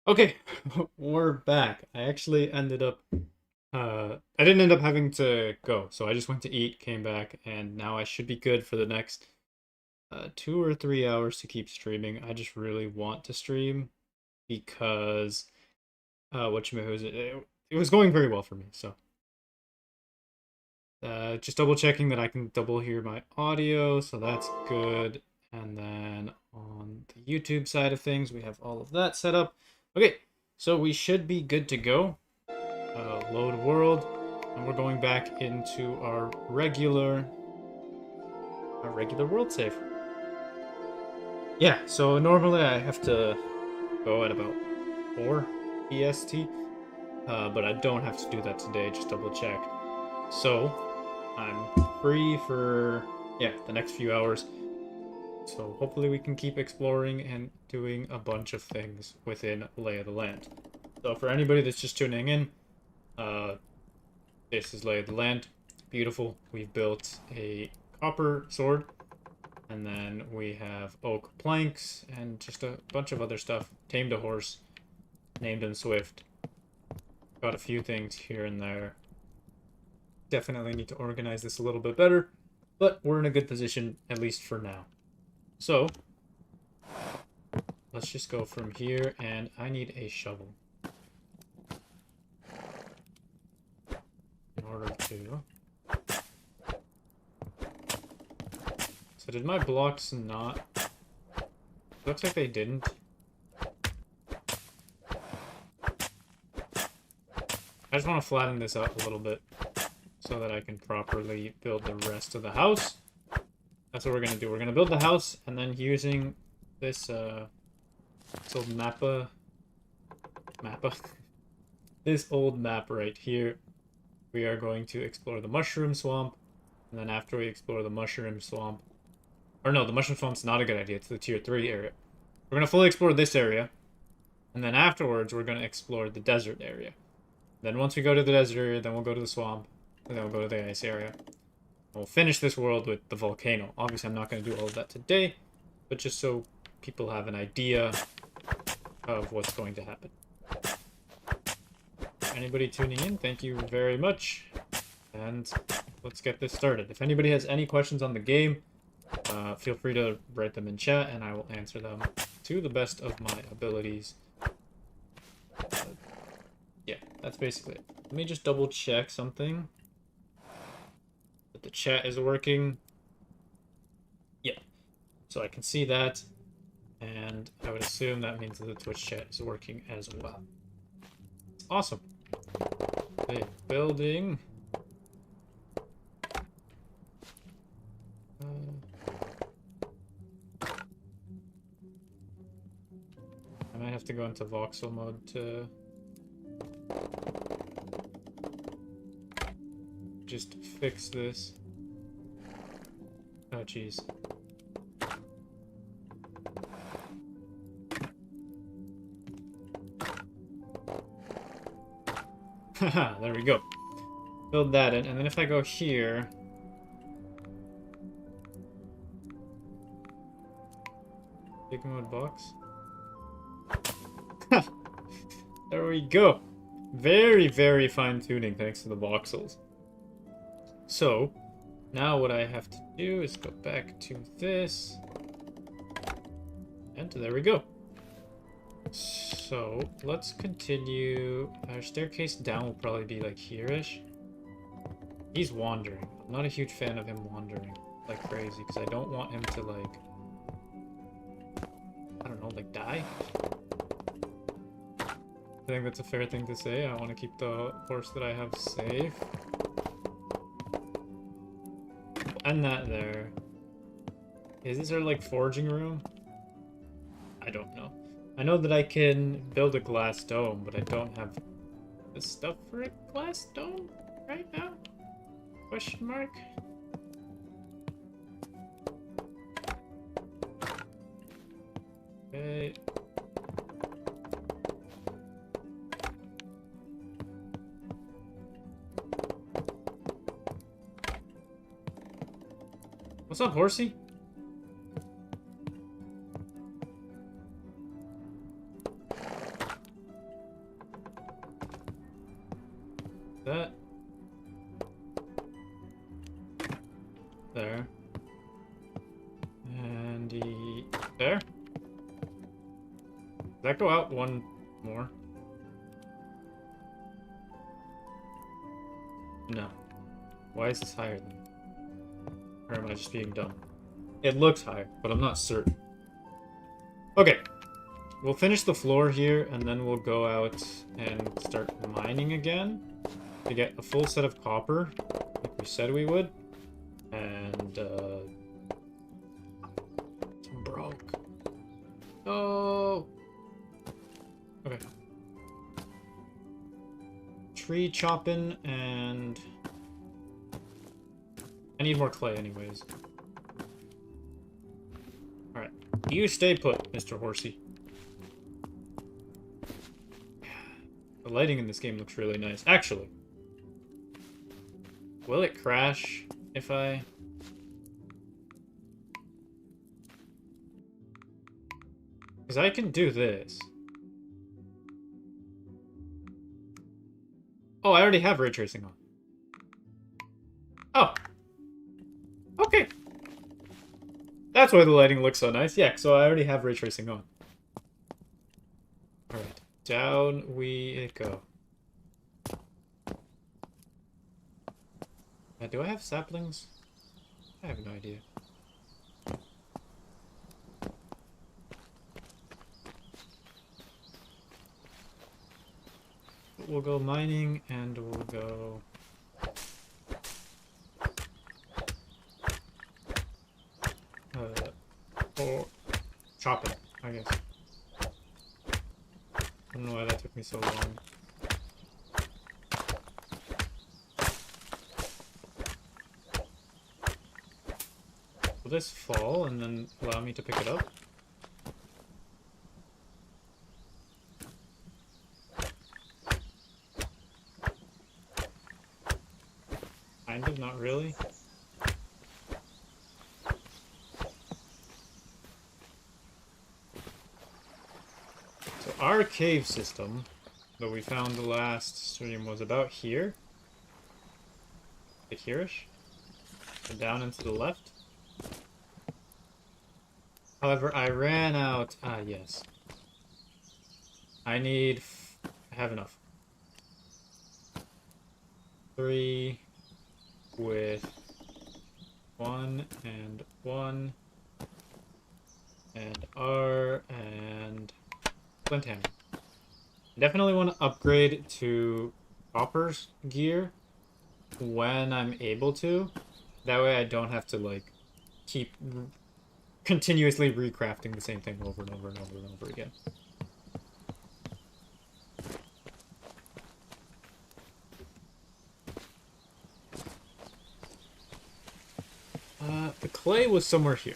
Okay, we're back. I actually ended up I didn't end up having to go, so I just went to eat, came back, and now I should be good for the next 2 or 3 hours to keep streaming. I just really want to stream because it was going very well for me. So just double checking that I can double hear my audio, so that's good. And then on the YouTube side of things, we have all of that set up. Okay, so we should be good to go. Load world, and we're going back into our regular world save. Yeah, so normally I have to go at about 4 EST, but I don't have to do that today, just double check. So I'm free for, yeah, the next few hours. So hopefully we can keep exploring and doing a bunch of things within Lay of the Land. So for anybody that's just tuning in, uh, this is Lay of the Land. Beautiful. We've built a copper sword, and then we have oak planks, and just a bunch of other stuff. Tamed a horse, named him Swift. Got a few things here and there. Definitely need to organize this a little bit better, but we're in a good position, at least for now. So, let's just go from here, and I need a shovel. In order to... So did my blocks not... Looks like they didn't. I just want to flatten this out a little bit so that I can properly build the rest of the house. That's what we're going to do. We're going to build the house, and then using this, this old mappa, this old map right here, we are going to explore the mushroom swamp, and then after we explore the mushroom swamp, or no, the mushroom swamp's not a good idea, it's the tier 3 area. We're going to fully explore this area, and then afterwards we're going to explore the desert area. Then once we go to the desert area, then we'll go to the swamp, and then we'll go to the ice area. We'll finish this world with the volcano. Obviously, I'm not going to do all of that today, but just so people have an idea of what's going to happen. Anybody tuning in, thank you very much. And let's get this started. If anybody has any questions on the game, feel free to write them in chat, and I will answer them to the best of my abilities. Yeah, that's basically it. Let me just double check something. That the chat is working. Yeah, so I can see that, and I would assume that means that the Twitch chat is working as well. Awesome. Okay, building. I might have to go into voxel mode to just fix this. Oh, jeez. Haha, there we go. Build that in, and then if I go here... Big mode box. There we go. Very, very fine tuning thanks to the voxels. So, now what I have to do is go back to this. And there we go. So, let's continue. Our staircase down will probably be like here-ish. He's wandering. I'm not a huge fan of him wandering like crazy, because I don't want him to, like... I don't know, like, die? I think that's a fair thing to say. I want to keep the horse that I have safe. And that there. Is this our, like, foraging room? I don't know. I know that I can build a glass dome, but I don't have the stuff for a glass dome right now? Question mark? Okay. What's up, horsey? that. There. And there. Does that go out one more? No. Why is this higher than? Or am I just being dumb? It looks higher, but I'm not certain. Okay. We'll finish the floor here, and then we'll go out and start mining again to get a full set of copper, like we said we would. And, I'm broke. Oh! Okay. Tree chopping, and I need more clay anyways. Alright. You stay put, Mr. Horsey. The lighting in this game looks really nice. Actually, will it crash if I... Because I can do this. Oh, I already have ray tracing on. Oh. Okay. That's why the lighting looks so nice. Yeah, so I already have ray tracing on. Alright. Down we go. Do I have saplings? I have no idea. We'll go mining and we'll go... or chopping, I guess. I don't know why that took me so long. Will this fall and then allow me to pick it up? Kind of, not really. So our cave system that we found the last stream was about here. Like here-ish. And down and to the left. However, I ran out... Ah, yes. I need... I have enough. 3 with 1 and 1 and R and flint hammer. Definitely want to upgrade to copper's gear when I'm able to. That way I don't have to like keep continuously recrafting the same thing over and over and over and over again. The clay was somewhere here.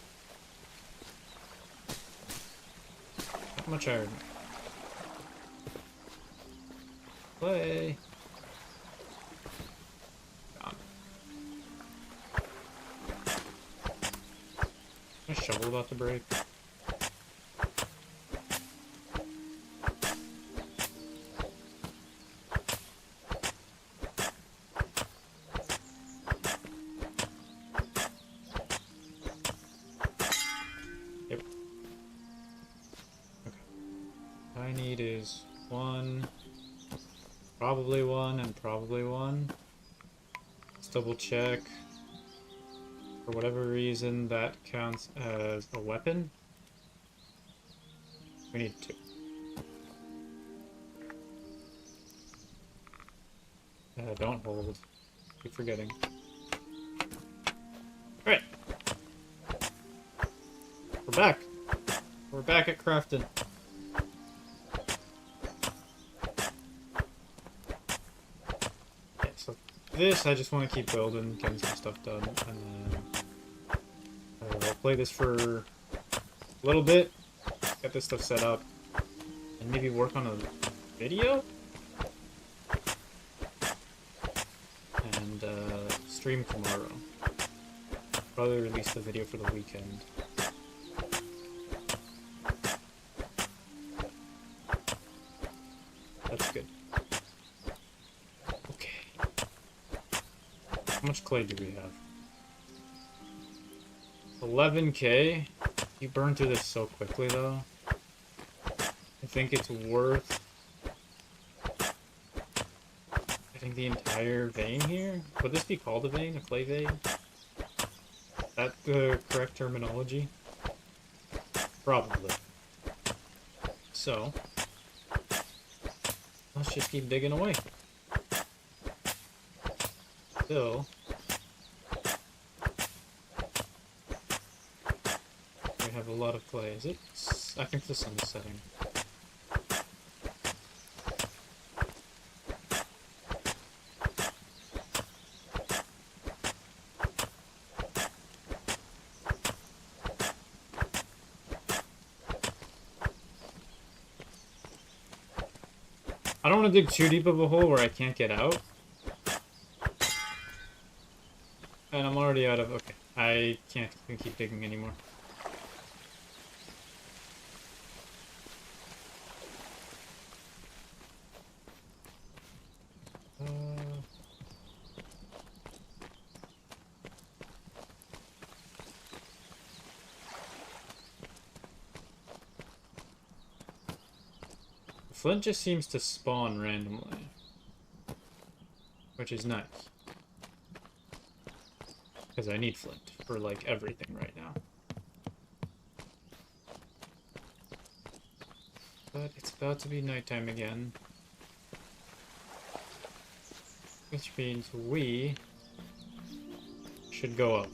How much iron? Clay. Gone. My shovel about to break. Yep. Okay. All I need is 1, probably 1, and probably 1. Let's double check. For whatever reason, that counts as a weapon. We need 2. Don't hold. Keep forgetting. Alright. We're back. We're back at crafting. Okay, so this I just want to keep building, getting some stuff done, and then I'll play this for a little bit, get this stuff set up, and maybe work on a video? And stream tomorrow. Probably release the video for the weekend. That's good. Okay. How much clay do we have? 11k? You burn through this so quickly, though. I think it's worth... I think the entire vein here? Would this be called a vein? A clay vein? Is that the correct terminology? Probably. So, let's just keep digging away. Still, we have a lot of clay. Is it? I think the sun is setting. I don't want to dig too deep of a hole where I can't get out. And I'm already out of... Okay, I can't keep digging anymore. Flint just seems to spawn randomly, which is nice. Because I need flint for, like, everything right now. But it's about to be nighttime again. Which means we should go up.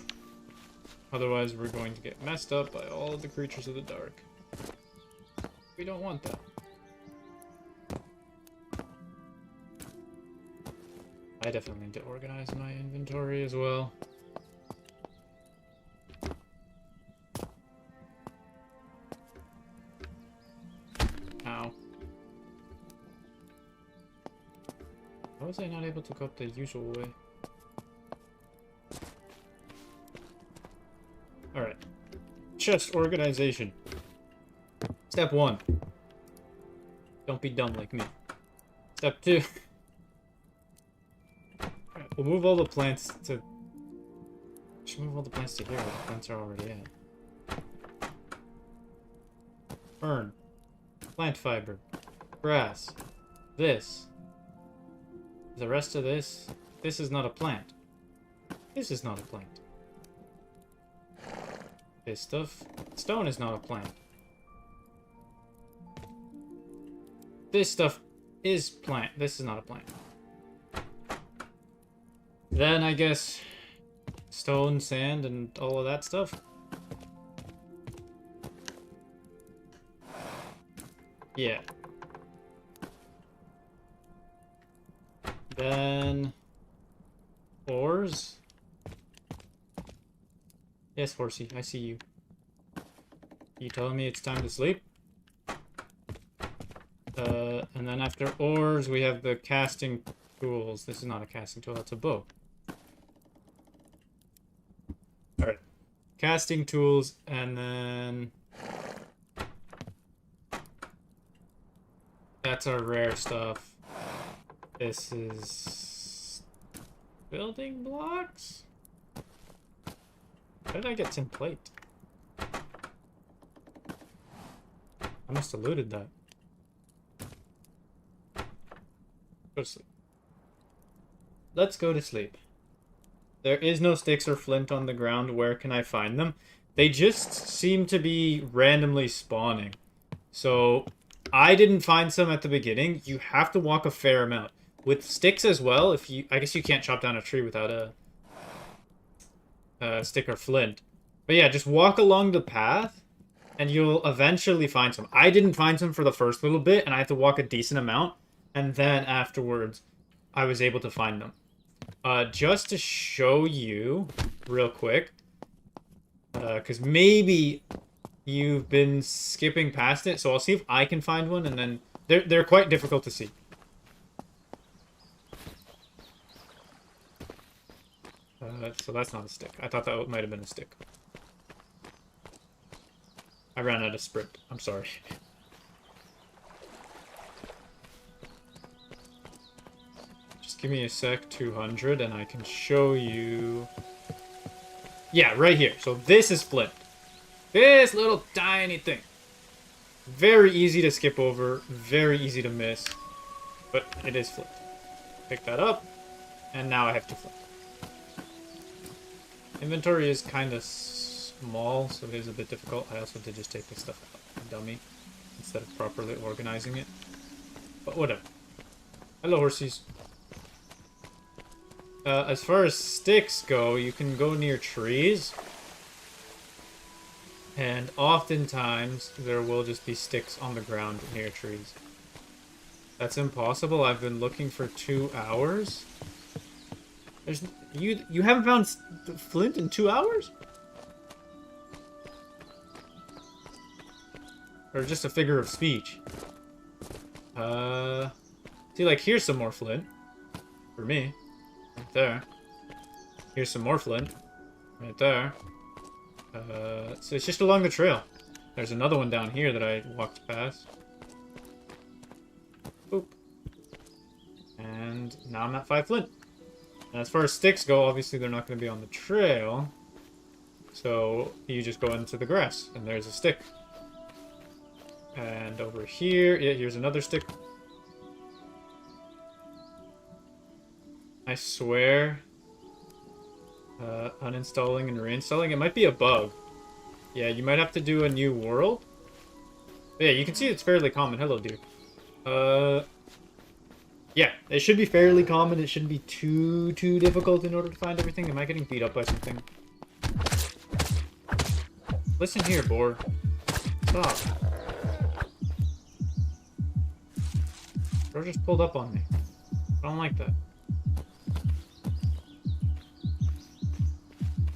Otherwise, we're going to get messed up by all of the creatures of the dark. We don't want that. I definitely need to organize my inventory as well. Ow. How was I not able to go up the usual way? Alright. Chest organization. Step 1. Don't be dumb like me. Step 2. Alright, we'll move all the plants to... Should move all the plants to here where the plants are already at. Fern. Plant fiber. Grass. This. The rest of this. This is not a plant. This is not a plant. This stuff. Stone is not a plant. This stuff is plant. This is not a plant. Then I guess stone, sand, and all of that stuff. Yeah. Then ores. Yes, horsey, I see you. You telling me it's time to sleep? And then after ores, we have the casting tools. This is not a casting tool, that's a bow. Alright. Casting tools, and then... That's our rare stuff. This is... building blocks? How did I get tin plate? I must have looted that. Go to sleep. Let's go to sleep. There is no sticks or flint on the ground. Where can I find them? They just seem to be randomly spawning. So, I didn't find some at the beginning. You have to walk a fair amount. With sticks as well, if you... I guess you can't chop down a tree without a stick or flint. But yeah, just walk along the path, and you'll eventually find some. I didn't find some for the first little bit, and I had to walk a decent amount. And then afterwards, I was able to find them. Just to show you real quick, because maybe you've been skipping past it, so I'll see if I can find one, and then they're quite difficult to see. So that's not a stick. I thought that might have been a stick. I ran out of sprint. I'm sorry. give me a sec, 200, and I can show you... Yeah, right here. So this is flint. This little tiny thing. Very easy to skip over, very easy to miss, but it is flint. Pick that up, and now I have 2 flint. Inventory is kind of small, so it is a bit difficult. I also did just take this stuff out, dummy, instead of properly organizing it. But whatever. Hello, horsies. As far as sticks go, you can go near trees. And oftentimes, there will just be sticks on the ground near trees. That's impossible. I've been looking for 2 hours. There's... You haven't found flint in 2 hours? Or just a figure of speech? See, like, here's some more flint. For me. Right there. Here's some more flint. Right there. So it's just along the trail. There's another one down here that I walked past. Boop. And now I'm at 5 flint. And as far as sticks go, obviously they're not going to be on the trail. So you just go into the grass, and there's a stick. And over here, yeah, here's another stick. I swear, uninstalling and reinstalling, it might be a bug. Yeah, you might have to do a new world. But yeah, you can see it's fairly common. Hello, dear. Yeah, it should be fairly common. It shouldn't be too difficult in order to find everything. Am I getting beat up by something? Listen here, boar. Stop. Bro just pulled up on me. I don't like that.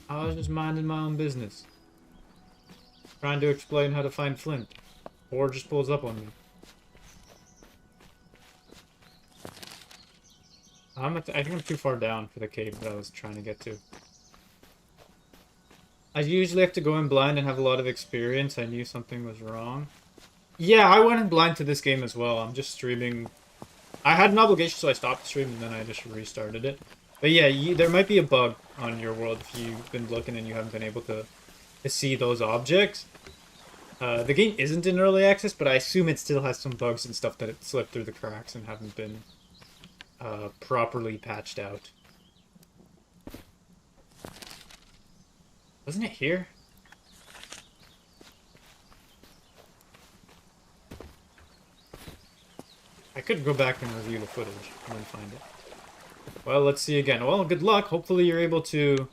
I was just minding my own business. Trying to explain how to find flint. Boar just pulls up on me. I think I'm too far down for the cave that I was trying to get to. I usually have to go in blind and have a lot of experience. I knew something was wrong. Yeah, I went in blind to this game as well. I'm just streaming. I had an obligation, so I stopped the stream and then I just restarted it. But yeah, there might be a bug on your world if you've been looking and you haven't been able to see those objects. The game isn't in early access, but I assume it still has some bugs and stuff that it slipped through the cracks and haven't been properly patched out. Wasn't it here? I could go back and review the footage and then find it. Well, let's see again. Well, good luck. Hopefully you're able to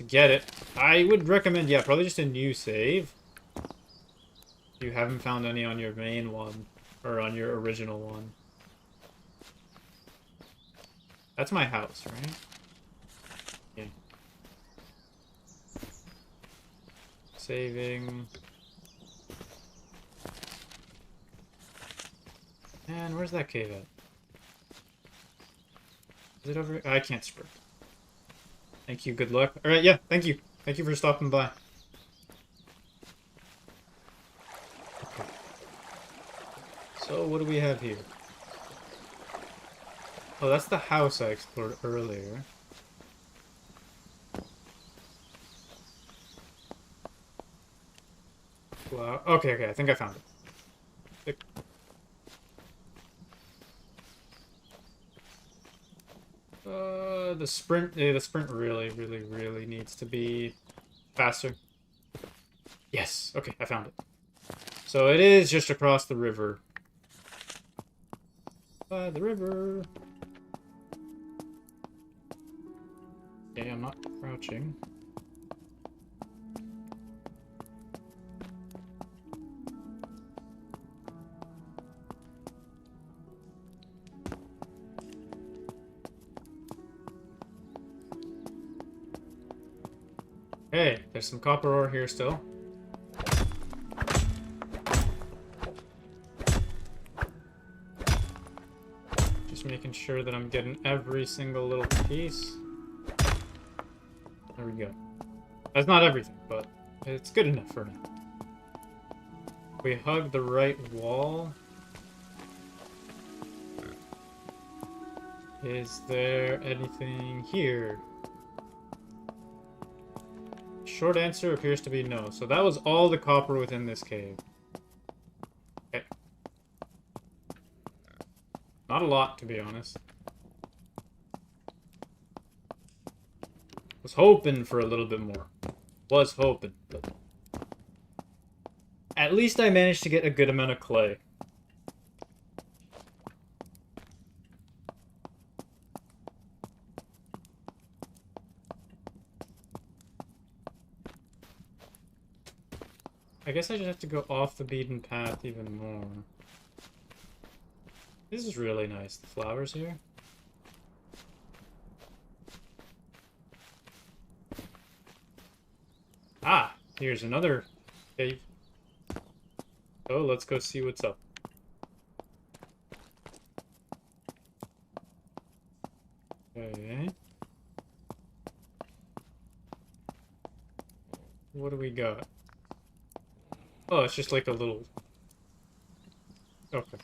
get it. I would recommend, yeah, probably just a new save. If you haven't found any on your main one, or on your original one. That's my house, right? Yeah. Saving. And where's that cave at? Is it over here? I can't sprint. Thank you, good luck. Alright, yeah, thank you. Thank you for stopping by. Okay. So, what do we have here? Oh, that's the house I explored earlier. Wow. Okay, I think I found it. The sprint really needs to be faster. Yes, okay, I found it. So it is just across the river. By the river. Okay, I'm not crouching. Hey, there's some copper ore here still. Just making sure that I'm getting every single little piece. There we go. That's not everything, but it's good enough for now. We hug the right wall. Is there anything here? Short answer appears to be no. So that was all the copper within this cave. Okay. Not a lot, to be honest. Was hoping for a little bit more. Was hoping, but... At least I managed to get a good amount of clay. I guess I just have to go off the beaten path even more. This is really nice, the flowers here. Ah, here's another cave. Oh, let's go see what's up. Okay. What do we got? Oh, it's just like a little... Okay.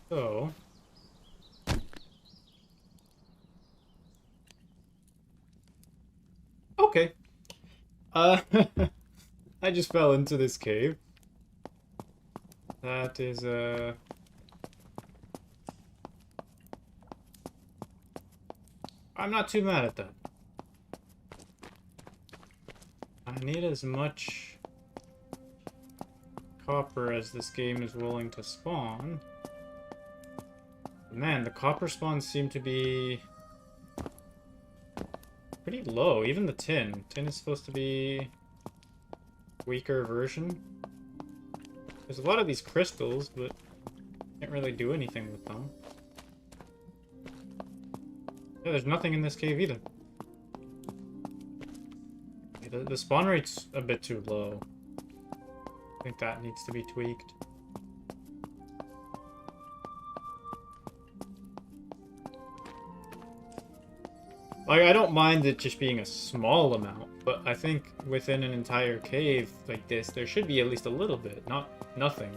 So... Okay. I just fell into this cave. That is, I'm not too mad at that. I need as much copper as this game is willing to spawn. Man, the copper spawns seem to be pretty low. Even the tin. Tin is supposed to be a weaker version. There's a lot of these crystals, but can't really do anything with them. Yeah, there's nothing in this cave either. The spawn rate's a bit too low. I think that needs to be tweaked. Like, I don't mind it just being a small amount, but I think within an entire cave like this, there should be at least a little bit, not nothing.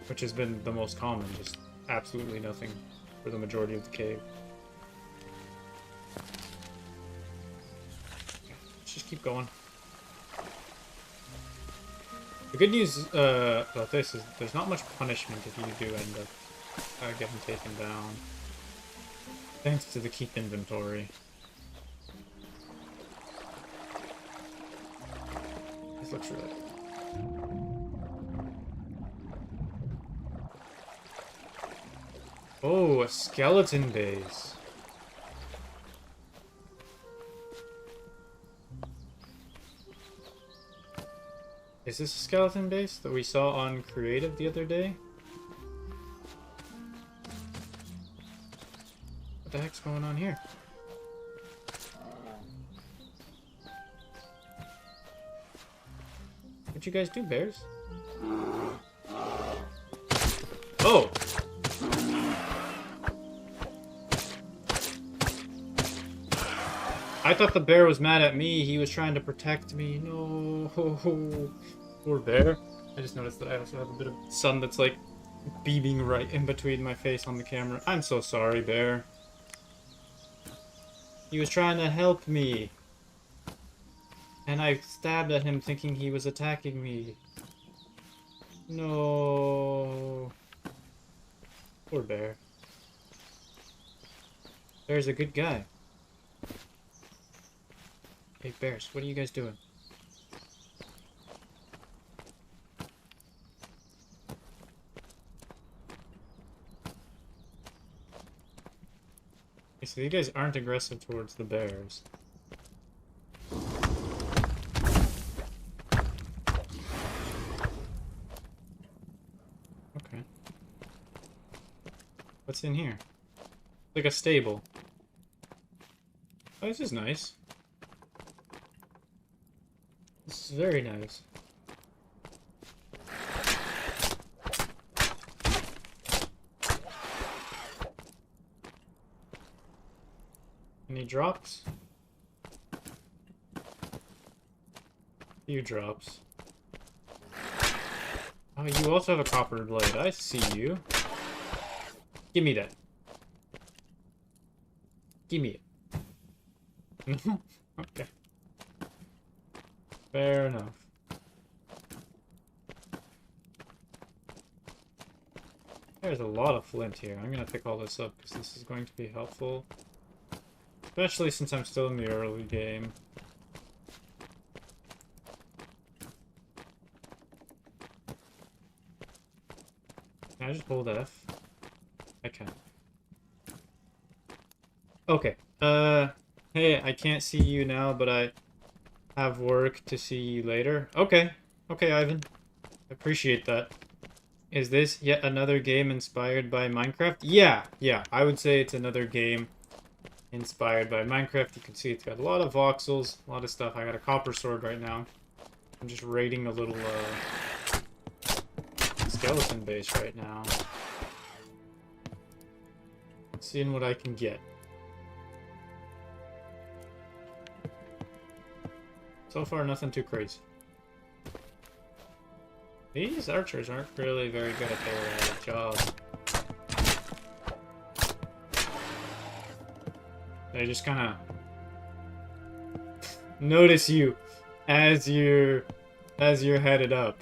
Which has been the most common, just absolutely nothing for the majority of the cave. Let's just keep going. The good news about this is there's not much punishment if you do end up getting taken down. Thanks to the keep inventory. This looks really good. Oh, a skeleton base. Is this a skeleton base that we saw on Creative the other day? What the heck's going on here? What'd you guys do, bears? Oh! I thought the bear was mad at me. He was trying to protect me. No. Poor bear. I just noticed that I also have a bit of sun that's like beaming right in between my face on the camera. I'm so sorry, bear. He was trying to help me. And I stabbed at him thinking he was attacking me. No. Poor bear. Bear's a good guy. Hey, bears, what are you guys doing? Okay, so you guys aren't aggressive towards the bears. Okay. What's in here? Like a stable. Oh, this is nice. This is very nice. Any drops? Few drops. Oh, you also have a copper blade. I see you. Give me that. Give me it. Okay. Fair enough. There's a lot of flint here. I'm gonna pick all this up because this is going to be helpful. Especially since I'm still in the early game. Can I just hold F? I can. Okay. Hey, I can't see you now, but I have work to see you later. Okay. Okay, Ivan. Appreciate that. Is this yet another game inspired by Minecraft? Yeah, I would say it's another game inspired by Minecraft. You can see it's got a lot of voxels, a lot of stuff. I got a copper sword right now. I'm just raiding a little skeleton base right now. Seeing what I can get. So far, nothing too crazy. These archers aren't really very good at their job. They just kind of notice you as you're headed up.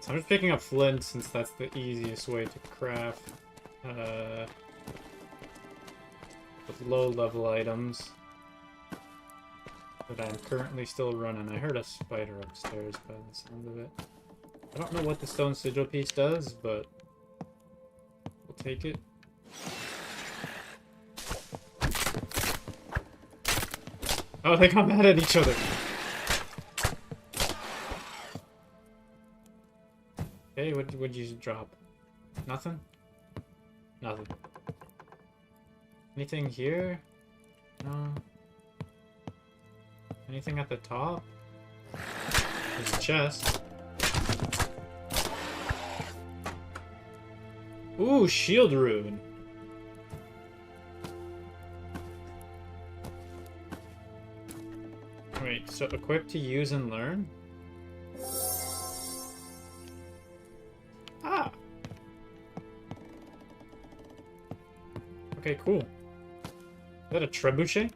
So I'm just picking up flint since that's the easiest way to craft with low-level items that I'm currently still running. I heard a spider upstairs by the sound of it. I don't know what the stone sigil piece does, but we'll take it. Oh, they got mad at each other. Okay, what'd you drop? Nothing? Nothing. Anything here? No. Anything at the top? There's a chest. Ooh, shield rune. Wait, so equip to use and learn? Ah! Okay, cool. Is that a trebuchet?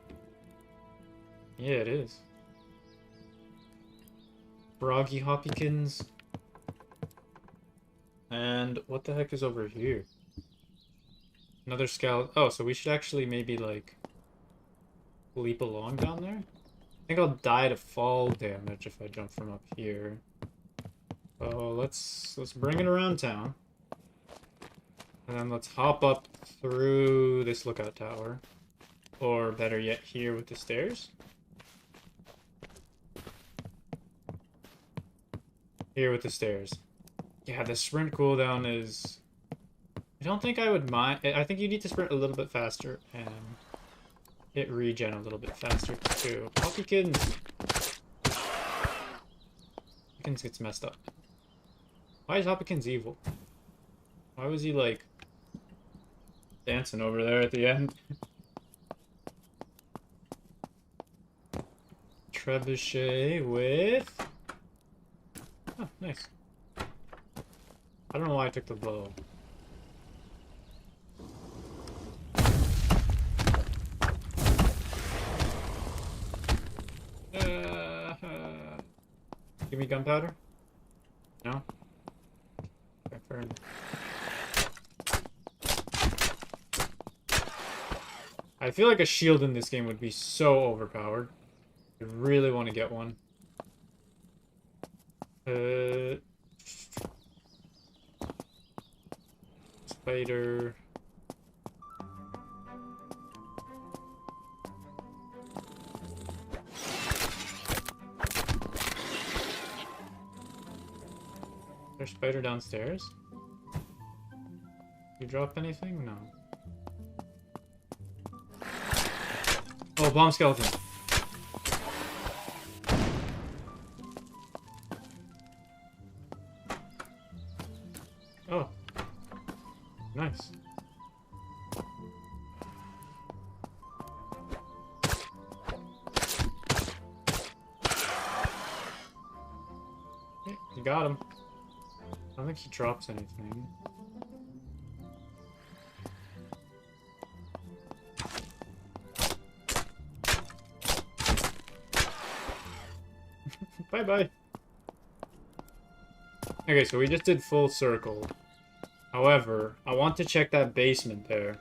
Yeah, it is. Froggy Hoppykins. And what the heck is over here? Another skeleton. Oh, so we should actually maybe, like, leap along down there? I think I'll die to fall damage if I jump from up here. So let's bring it around town. And then let's hop up through this lookout tower. Or better yet, here with the stairs. Here with the stairs. Yeah, the sprint cooldown is... I don't think I would mind... I think you need to sprint a little bit faster and hit regen a little bit faster too. Hoppykins! Hoppykins gets messed up. Why is Hoppykins evil? Why was he, like, dancing over there at the end? Trebuchet with... Oh, nice. I don't know why I took the bow. Give me gunpowder? No? Okay, fair enough. I feel like a shield in this game would be so overpowered. I really want to get one. Spider. There's spider downstairs? You drop anything? No. Oh, bomb skeleton. Oh. Nice. got him. I don't think he drops anything. Bye-bye. Okay, so we just did full circle. However, I want to check that basement there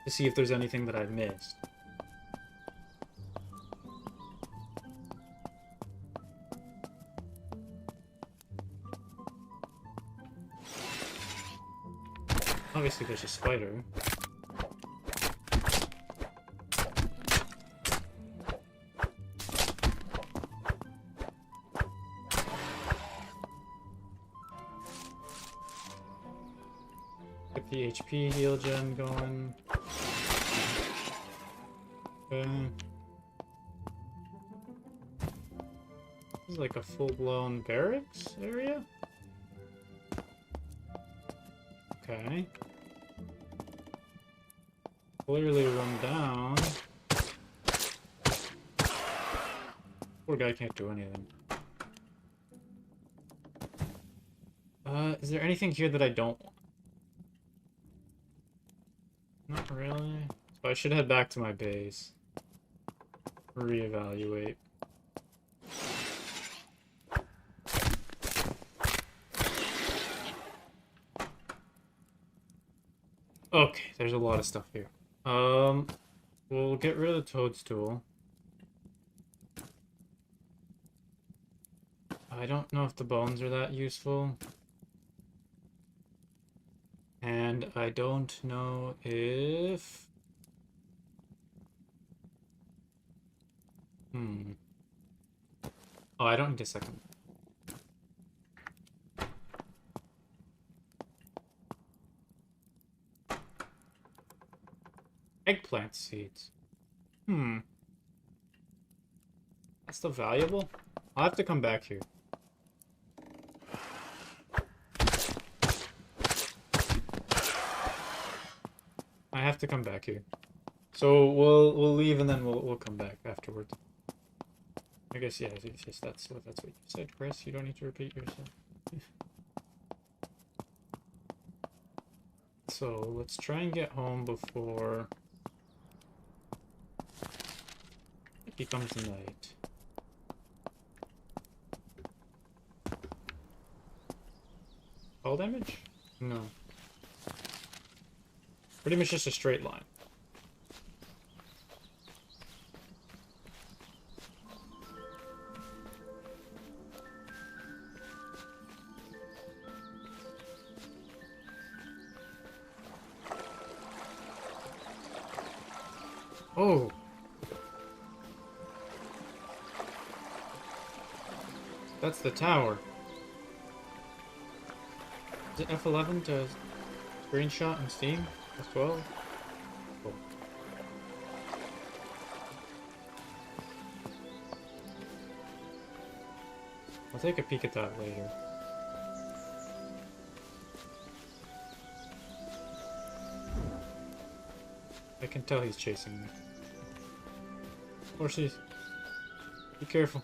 to see if there's anything that I missed. Obviously, there's a spider. Get the HP heal gen going. Okay. This is like a full-blown barracks area? Okay. Clearly run down. Poor guy can't do anything. Is there anything here that I don't want? Not really. So I should head back to my base. Reevaluate. Okay, there's a lot of stuff here. We'll get rid of the toadstool. I don't know if the bones are that useful. And I don't know if... Oh, I don't need a second. Eggplant seeds. That's still valuable? I'll have to come back here. I have to come back here. So we'll leave and then we'll come back afterwards. I guess yeah, it's just that's what you said, Chris. You don't need to repeat yourself. So let's try and get home before it becomes night. Fall damage? No. Pretty much just a straight line. Oh! That's the tower. Is it F11 to screenshot on Steam? F12? Cool. I'll take a peek at that later. I can tell he's chasing me. Or she's. Be careful.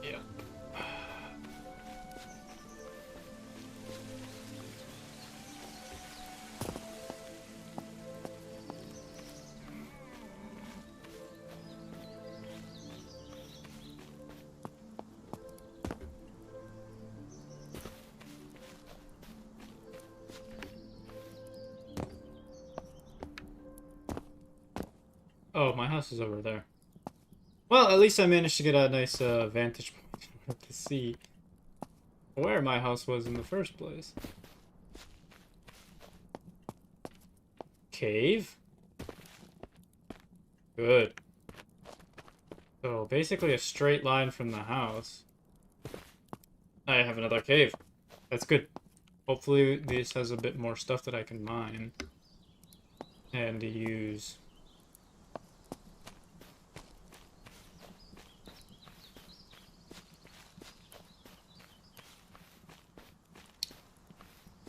Yeah. Oh, my house is over there. Well, at least I managed to get a nice vantage point to see where my house was in the first place. Cave? Good. So, basically a straight line from the house. I have another cave. That's good. Hopefully this has a bit more stuff that I can mine and use.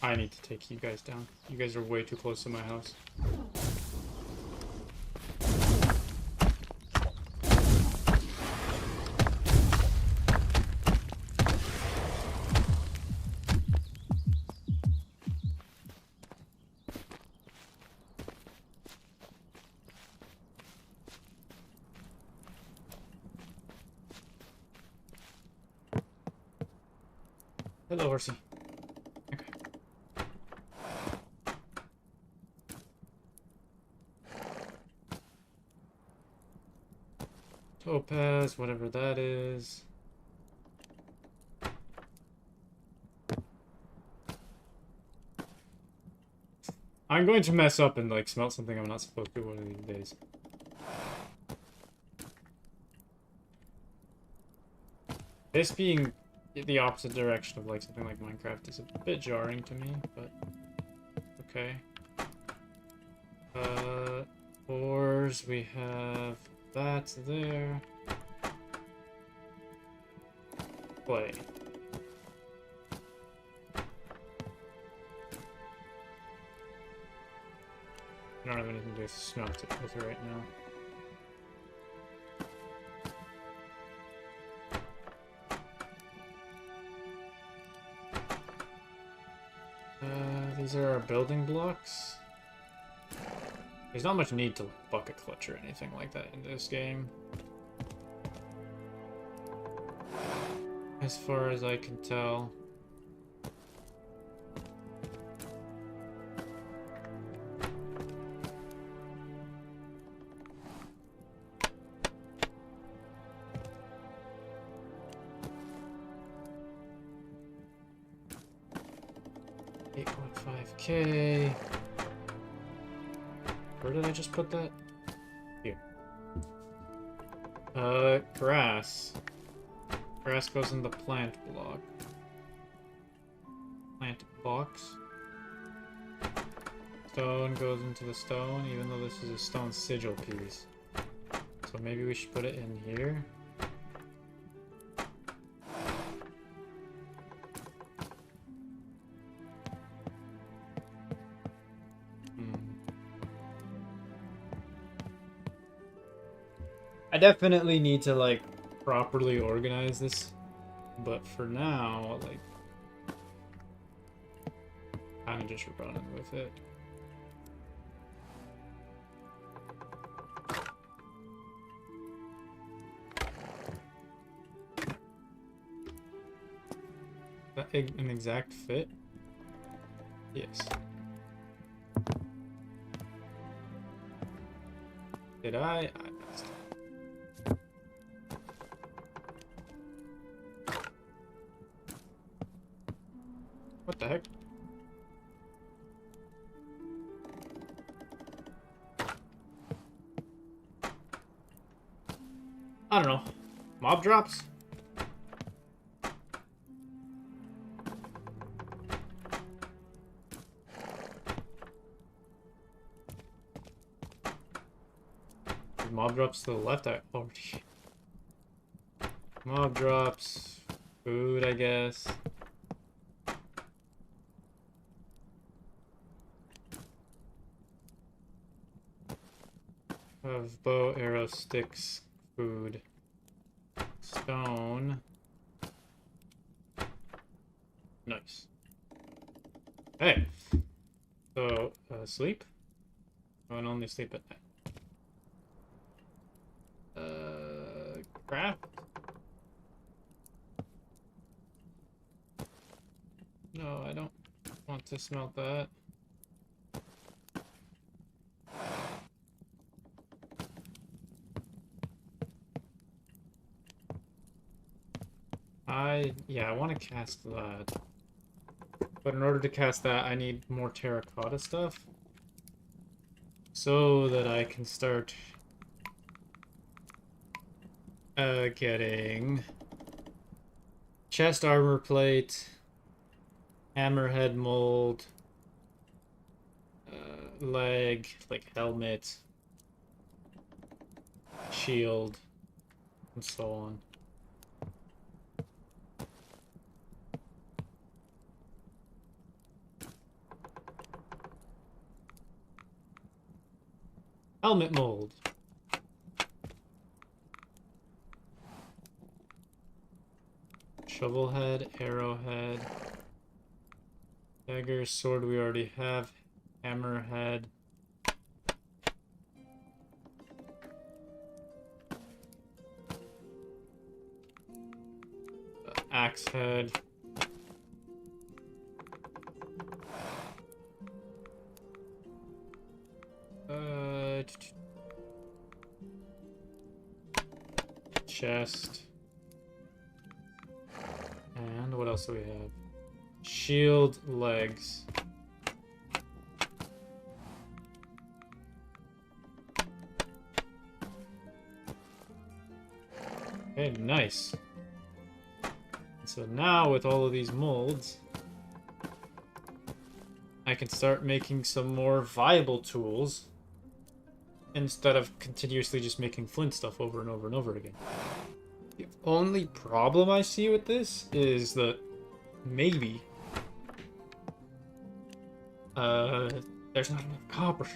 I need to take you guys down. You guys are way too close to my house. Hello, horsey. Okay. Topaz, whatever that is. I'm going to mess up and like smelt something I'm not supposed to one of these days. This being the opposite direction of like something like Minecraft is a bit jarring to me, but okay. Ores, we have that there. Clay. I don't have anything to smelt it with right now. These are our building blocks. There's not much need to bucket clutch or anything like that in this game. As far as I can tell. $8.5K. Where did I just put that? Here. Grass. Grass goes in the plant block. Plant box. Stone goes into the stone, even though this is a stone sigil piece. So maybe we should put it in here. I definitely need to like properly organize this, but for now, like, kind of just running with it. That an exact fit? Yes. Did I messed up. What the heck? I don't know. Mob drops? Mob drops to the left, I already... Mob drops... Food, I guess. Of bow, arrow, sticks, food. Stone. Nice. Hey! So, sleep? Oh, and only sleep at night. Craft? No, I don't want to smelt that. Yeah, I want to cast that. But in order to cast that, I need more terracotta stuff. So that I can start getting chest armor plate, hammerhead mold, leg, like helmet, shield, and so on. Helmet mold. Shovel head, arrowhead. Dagger, sword we already have. Hammerhead. Axe head. chest. And what else do we have? Shield legs. Okay, nice. So now with all of these molds, I can start making some more viable tools instead of continuously just making flint stuff over and over and over again. The only problem I see with this is that maybe there's not enough copper.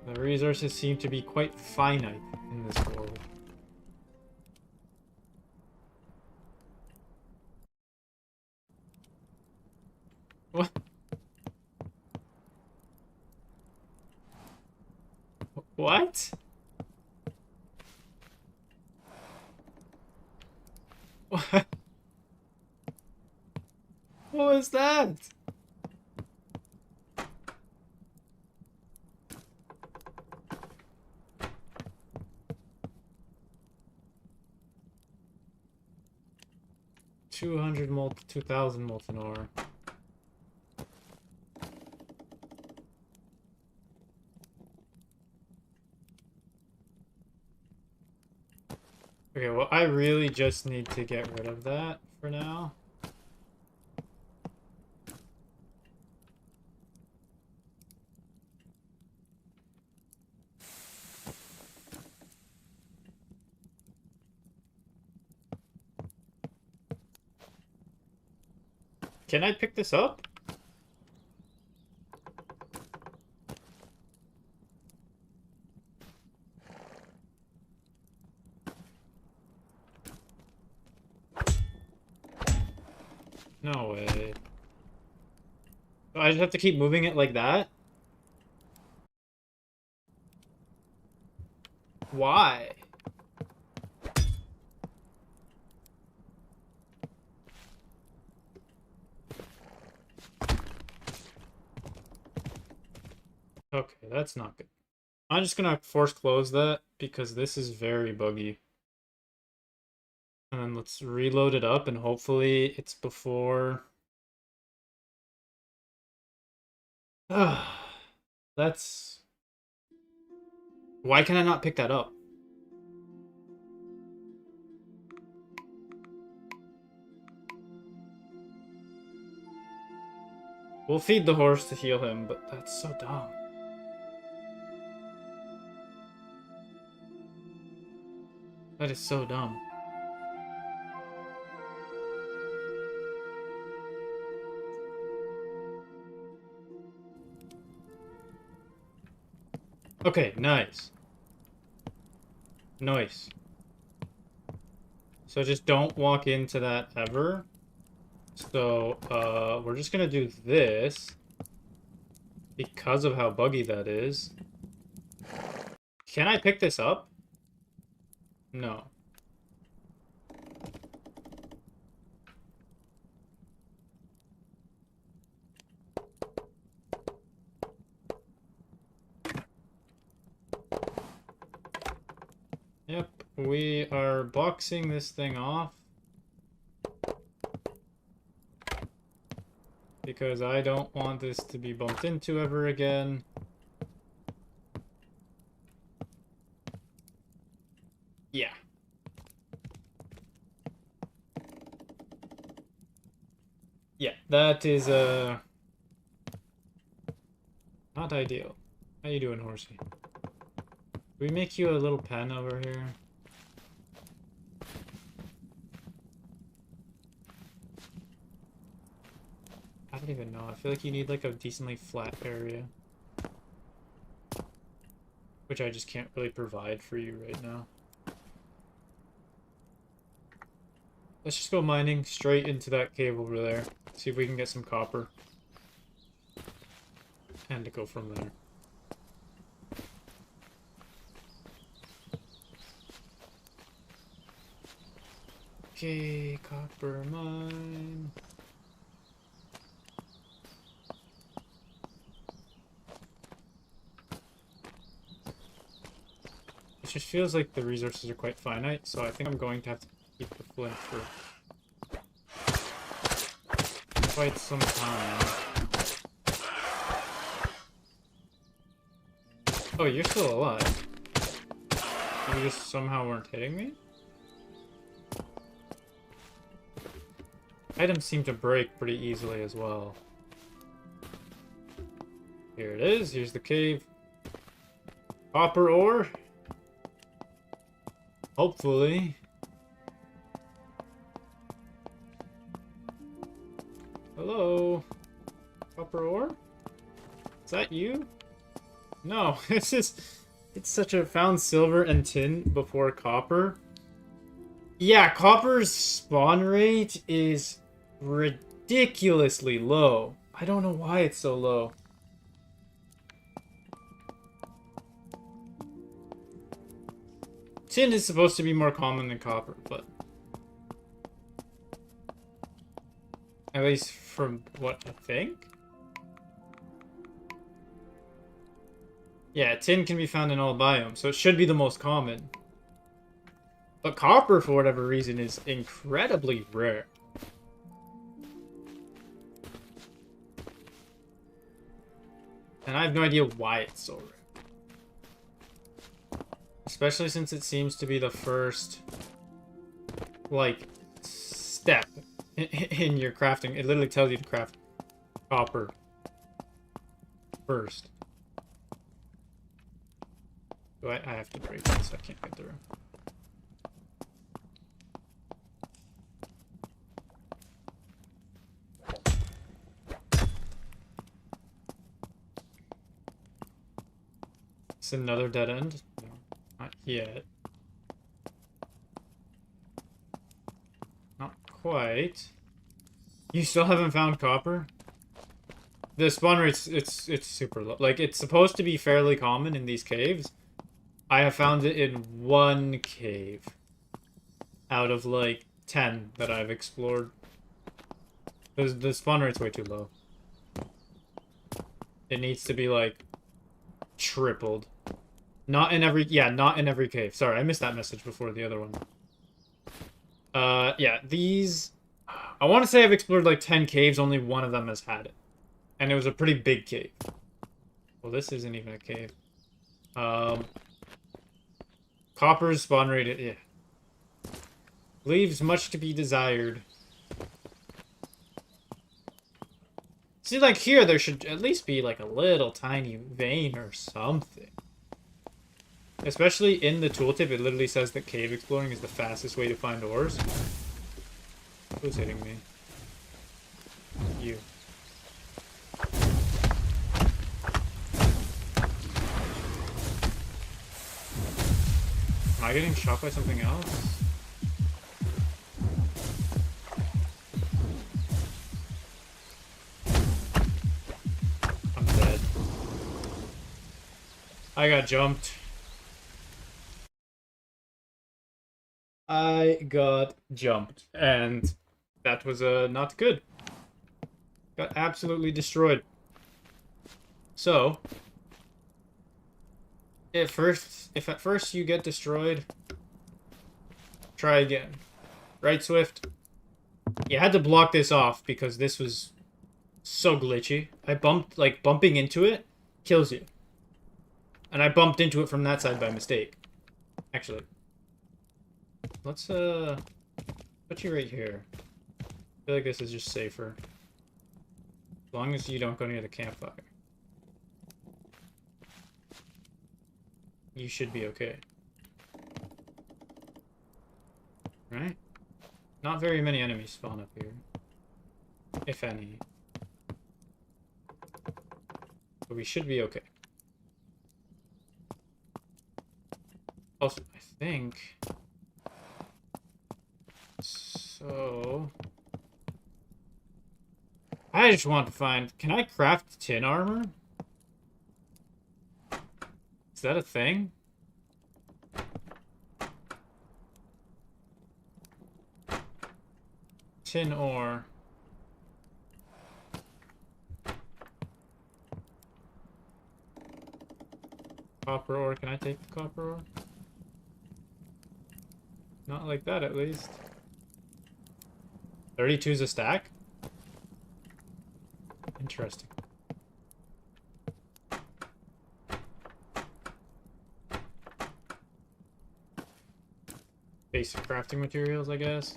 The resources seem to be quite finite in this world. What? What? What? What was that? $200 2,000 molten ore. Okay, well, I really just need to get rid of that for now. Can I pick this up? No way. So I just have to keep moving it like that? Why? Okay, that's not good. I'm just gonna force close that because this is very buggy. And then let's reload it up and hopefully it's before... That's... Why can I not pick that up? We'll feed the horse to heal him, but that's so dumb. That is so dumb. Okay, nice. Nice. So just don't walk into that ever. So, we're just gonna do this because of how buggy that is. Can I pick this up? No. Yep, we are boxing this thing off. Because I don't want this to be bumped into ever again. Yeah. Yeah, that is, not ideal. How you doing, horsey? We make you a little pen over here. I don't even know. I feel like you need like a decently flat area. Which I just can't really provide for you right now. Let's just go mining straight into that cave over there. See if we can get some copper. And to go from there. Okay, copper mine. just feels like the resources are quite finite, so I think I'm going to have to keep the flint for quite some time. Oh, you're still alive. You just somehow weren't hitting me? Items seem to break pretty easily as well. Here it is. Here's the cave. Copper ore. Hopefully. Hello? Copper ore? Is that you? No, it's just... It's such a found silver and tin before copper. Yeah, copper's spawn rate is ridiculously low. I don't know why it's so low. Tin is supposed to be more common than copper, but... At least from what I think? Yeah, tin can be found in all biomes, so it should be the most common. But copper, for whatever reason, is incredibly rare. And I have no idea why it's so rare. Especially since it seems to be the first, like, step in your crafting. It literally tells you to craft copper first. So I have to break this, I can't get through. It's another dead end? No, not yet. Not quite. You still haven't found copper? The spawn rate, it's super low. Like, it's supposed to be fairly common in these caves. I have found it in one cave out of like 10 that I've explored. The spawn rate's way too low. It needs to be like tripled. Not in every cave. Sorry, I missed that message before the other one. Yeah, these I want to say I've explored like 10 caves, only one of them has had it. And it was a pretty big cave. Well, this isn't even a cave. Copper's spawn rate, yeah. Leaves much to be desired. See, like here, there should at least be like a little tiny vein or something. Especially in the tooltip, it literally says that cave exploring is the fastest way to find ores. Who's hitting me? You. Am I getting shot by something else? I'm dead. I got jumped. I got jumped, and that was not good. Got absolutely destroyed. So, if at first you get destroyed, try again. Right, Swift? You had to block this off because this was so glitchy. Bumping into it kills you. And I bumped into it from that side by mistake. Actually. Let's, put you right here. I feel like this is just safer. As long as you don't go near the campfire. You should be okay. Right? Not very many enemies spawn up here. If any. But we should be okay. Also, I think... So... I just want to find... Can I craft tin armor? Is that a thing? Tin ore. Copper ore. Can I take the copper ore? Not like that, at least. 32 is a stack? Interesting. Basic crafting materials, I guess.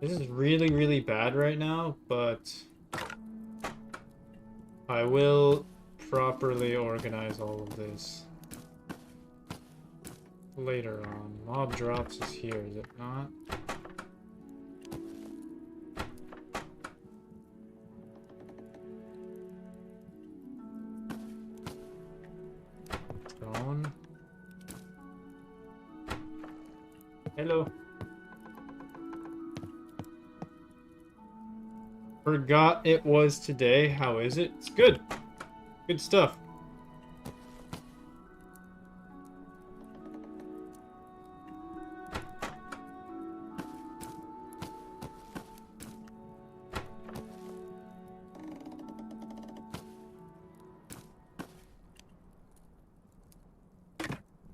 This is really, really bad right now, but I will properly organize all of this later on. Mob drops is here, is it not? Stone. Hello. Forgot it was today. How is it? It's good. Good stuff.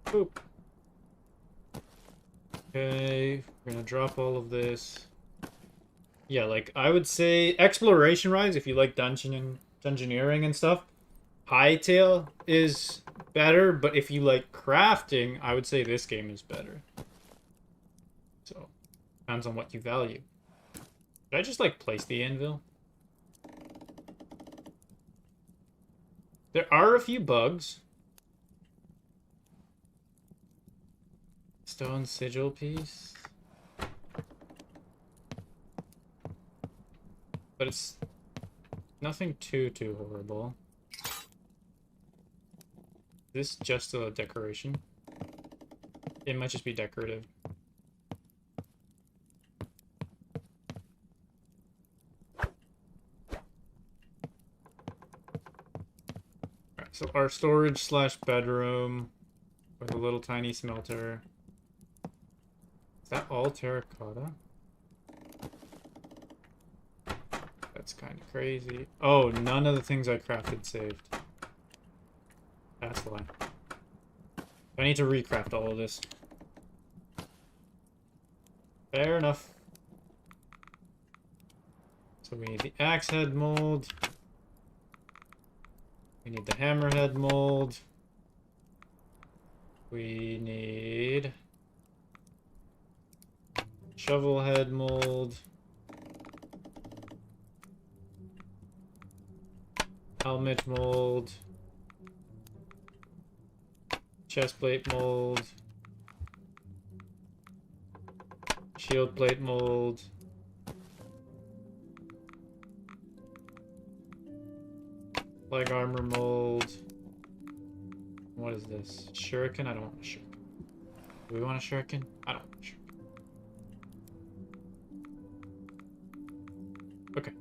Boop. Okay, we're gonna drop all of this. Yeah, like, I would say exploration-wise, if you like dungeoneering and stuff, Hightail is better, but if you like crafting, I would say this game is better. So, depends on what you value. Did I just, like, place the anvil? There are a few bugs. Stone sigil piece. But it's nothing too horrible. Is this just a decoration? It might just be decorative. Alright, so our storage slash bedroom with a little tiny smelter. Is that all terracotta? That's kind of crazy. Oh, none of the things I crafted saved. That's why. I need to recraft all of this. Fair enough. So we need the axe head mold. We need the hammerhead mold. We need shovel head mold. Helmet mold. Chestplate mold. Shield plate mold. Leg armor mold. What is this? Shuriken? I don't want a shuriken. Do we want a shuriken? I don't want a shuriken. Okay.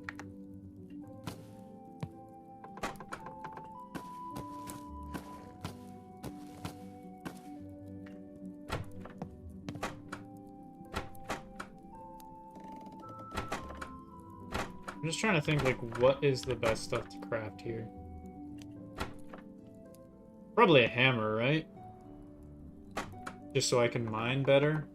I'm just trying to think, like, what is the best stuff to craft here? Probably a hammer, right? Just so I can mine better.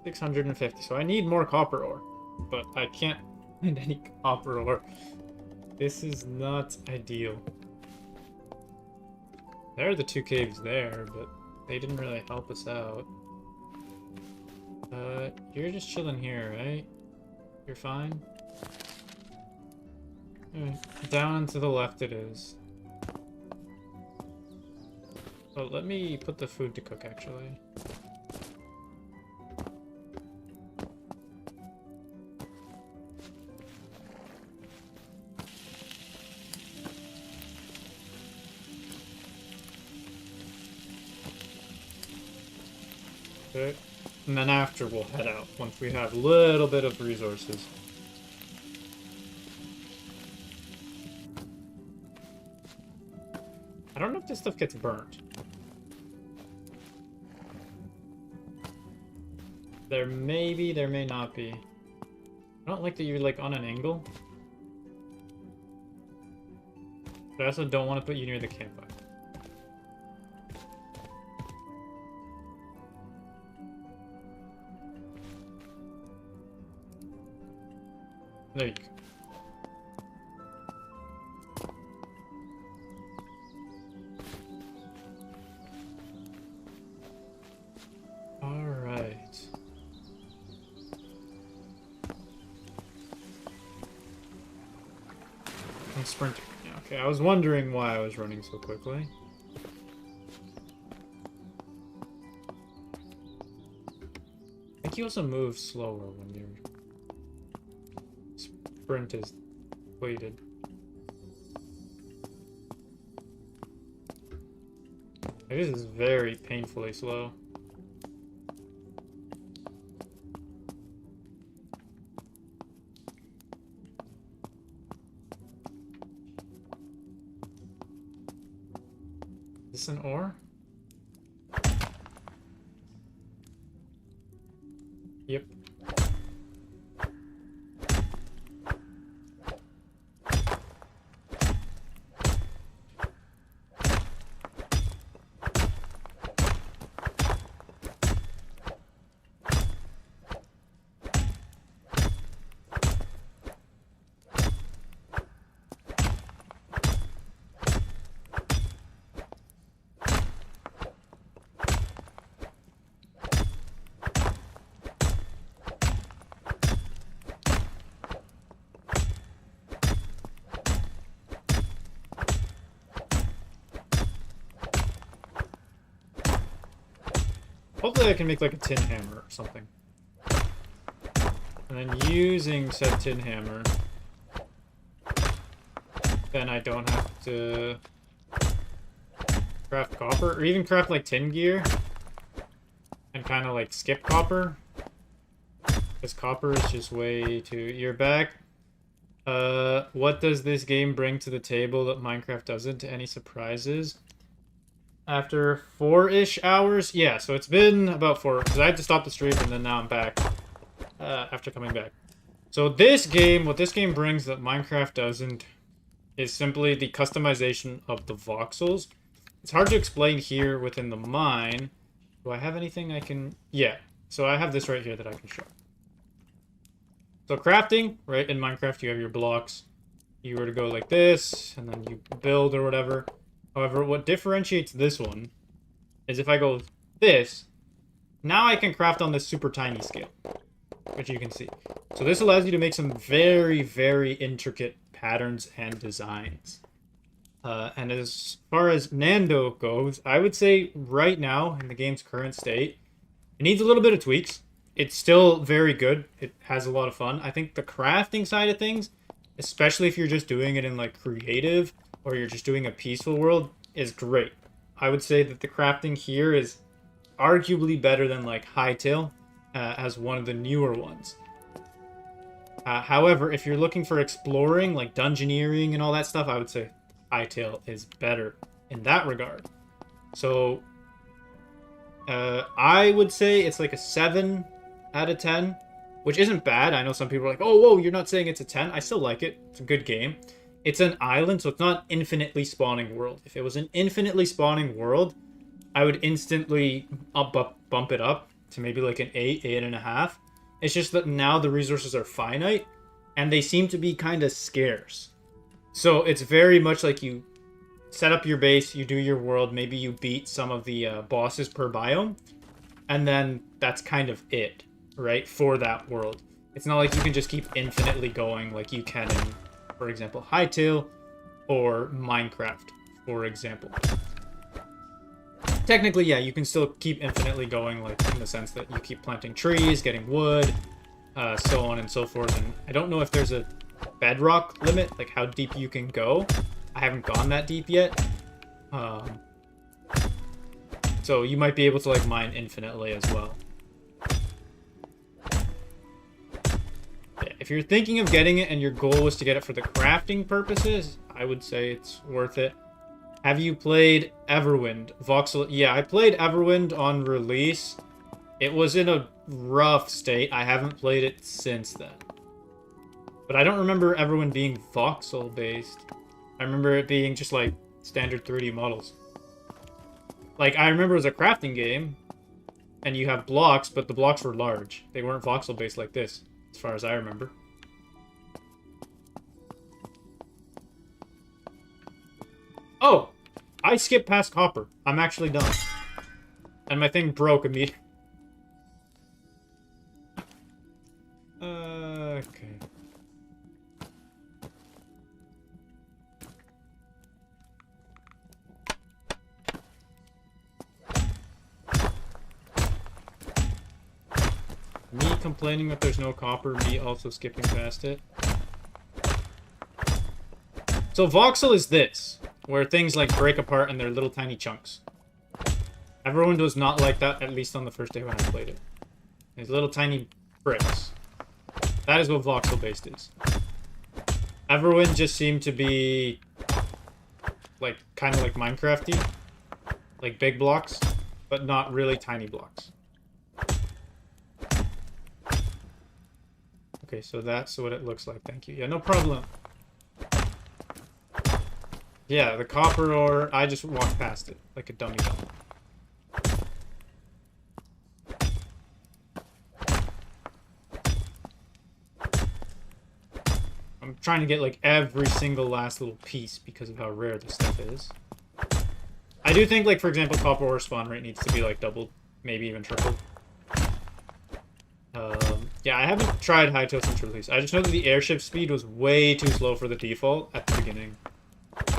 $650. So I need more copper ore, but I can't find any copper ore. This is not ideal. There are the two caves there, but they didn't really help us out. You're just chilling here, right? You're fine? Down and to the left it is. Oh, let me put the food to cook, actually. Okay. And then after we'll head out, once we have a little bit of resources. I don't know if this stuff gets burnt. There may be, there may not be. I don't like that you're like on an angle. But I also don't want to put you near the campfire. There you go. Alright. I'm sprinting. Yeah, okay, I was wondering why I was running so quickly. I think you also move slower when your sprint is weighted. This is very painfully slow. Is this an ore? Yep. Hopefully I can make like a tin hammer or something. And then using said tin hammer, then I don't have to craft copper, or even craft like tin gear, and kind of like skip copper. Because copper is just way too... You're back. What does this game bring to the table that Minecraft doesn't? Any surprises? After 4-ish hours? Yeah, so it's been about 4, because I had to stop the stream and then now I'm back after coming back. So this game, what this game brings that Minecraft doesn't is simply the customization of the voxels. It's hard to explain here within the mine. Do I have anything I can... Yeah, so I have this right here that I can show. So crafting, right, in Minecraft you have your blocks. You were to go like this, and then you build or whatever. However, what differentiates this one is if I go this, now I can craft on this super tiny scale, which you can see. So this allows you to make some very, very intricate patterns and designs. And as far as Nando goes, I would say right now, in the game's current state, it needs a little bit of tweaks. It's still very good. It has a lot of fun. I think the crafting side of things, especially if you're just doing it in like creative, or you're just doing a peaceful world, is great. I would say that the crafting here is arguably better than like Hytale as one of the newer ones. However, if you're looking for exploring, like dungeoneering and all that stuff, I would say Hytale is better in that regard. So I would say it's like a 7 out of 10, which isn't bad. I know some people are like, oh, whoa, you're not saying it's a 10. I still like it. It's a good game. It's an island, so it's not infinitely spawning world. If it was an infinitely spawning world, I would instantly bump it up to maybe like an 8, 8.5. It's just that now the resources are finite, and they seem to be kind of scarce. So it's very much like you set up your base, you do your world, maybe you beat some of the bosses per biome, and then that's kind of it, right, for that world. It's not like you can just keep infinitely going like you can in, for example, Hytale or Minecraft, for example. Technically, yeah, you can still keep infinitely going, like in the sense that you keep planting trees, getting wood, so on and so forth. And I don't know if there's a bedrock limit, like how deep you can go. I haven't gone that deep yet. So you might be able to like mine infinitely as well. Yeah, if you're thinking of getting it and your goal was to get it for the crafting purposes, I would say it's worth it. Have you played Everwind? Voxel? Yeah, I played Everwind on release. It was in a rough state. I haven't played it since then. But I don't remember Everwind being voxel based. I remember it being just like standard 3D models. Like, I remember it was a crafting game, and you have blocks, but the blocks were large. They weren't voxel based like this, as far as I remember. Oh! I skipped past copper. I'm actually done. And my thing broke immediately. Okay. Me complaining that there's no copper, me also skipping past it. So voxel is this, where things like break apart and they're little tiny chunks. Everyone was not like that, at least on the first day when I played it. These little tiny bricks. That is what voxel based is. Everwind just seemed to be like kind of like Minecrafty, like big blocks, but not really tiny blocks. Okay, so that's what it looks like. Thank you. Yeah, no problem. Yeah, the copper ore, I just walked past it like a dummy dumb. I'm trying to get like every single last little piece because of how rare this stuff is. I do think, like, for example, copper ore spawn rate needs to be like doubled, maybe even tripled. Yeah, I haven't tried Hytale since release. I just know that the airship speed was way too slow for the default at the beginning.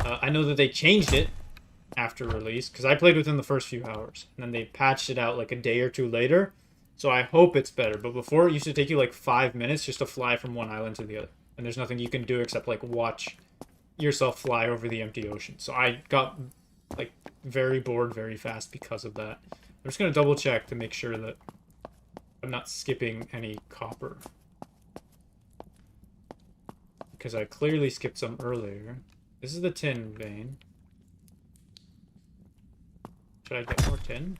I know that they changed it after release, because I played within the first few hours. And then they patched it out like a day or two later. So I hope it's better. But before, it used to take you like 5 minutes just to fly from one island to the other. And there's nothing you can do except like watch yourself fly over the empty ocean. So I got like very bored very fast because of that. I'm just going to double check to make sure that I'm not skipping any copper. Because I clearly skipped some earlier. This is the tin vein. Should I get more tin?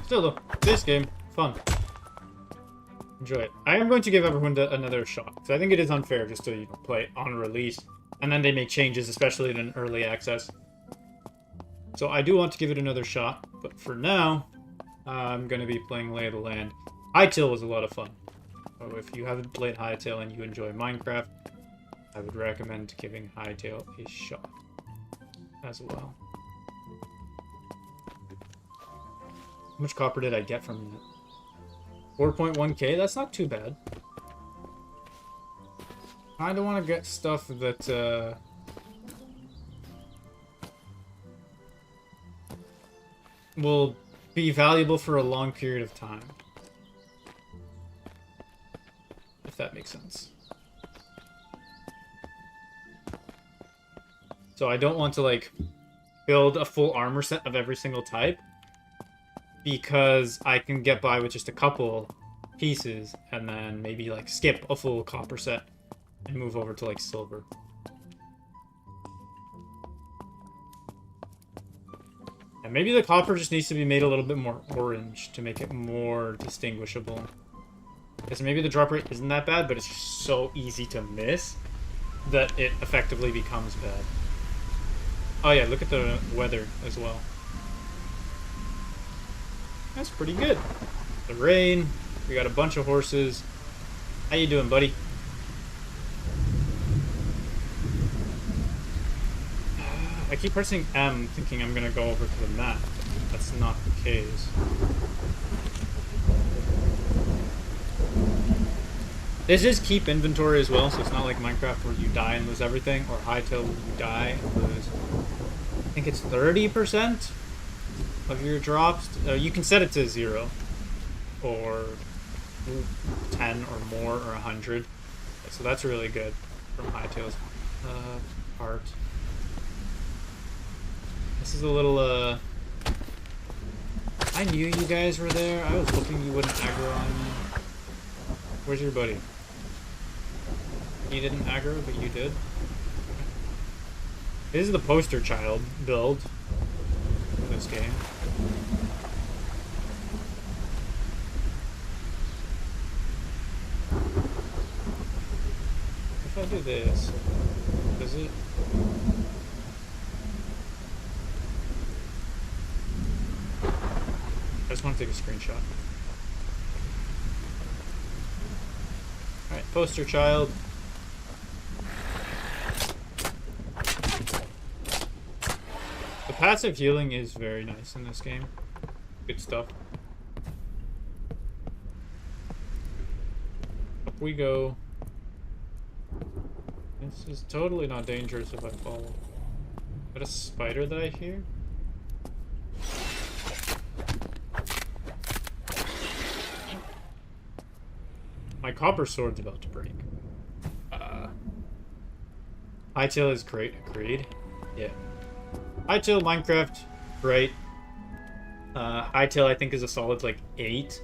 Still though, this game, fun. Enjoy it. I am going to give everyone another shot, because I think it is unfair just to play it on release, and then they make changes, especially in early access. So I do want to give it another shot, but for now, I'm going to be playing Lay of the Land. Hytale was a lot of fun. So if you haven't played Hytale and you enjoy Minecraft, I would recommend giving Hytale a shot as well. How much copper did I get from that? 4.1k? That's not too bad. I don't want to get stuff that, will be valuable for a long period of time. If that makes sense. So I don't want to, like, build a full armor set of every single type, because I can get by with just a couple pieces and then maybe like skip a full copper set and move over to like silver. And maybe the copper just needs to be made a little bit more orange to make it more distinguishable. Because maybe the drop rate isn't that bad, but it's just so easy to miss that it effectively becomes bad. Oh yeah, look at the weather as well. That's pretty good. The rain. We got a bunch of horses. How you doing, buddy? I keep pressing M thinking I'm gonna go over to the map. That's not the case. This is keep inventory as well, so it's not like Minecraft where you die and lose everything, or Hytale where you die and lose, I think it's 30% of your drops. You can set it to 0, or 10 or more, or 100. So that's really good from Hytale's part. This is a little, I knew you guys were there. I was hoping you wouldn't aggro on me. Where's your buddy? He didn't aggro, but you did. This is the poster child build for this game. If I do this, does it? I just want to take a screenshot. Alright, poster child. The passive healing is very nice in this game. Good stuff. Up we go. This is totally not dangerous if I fall. Is that a spider that I hear? My copper sword's about to break. Hytale is great. Agreed. Yeah. Hytale, Minecraft, great. Hytale, I think, is a solid, like, 8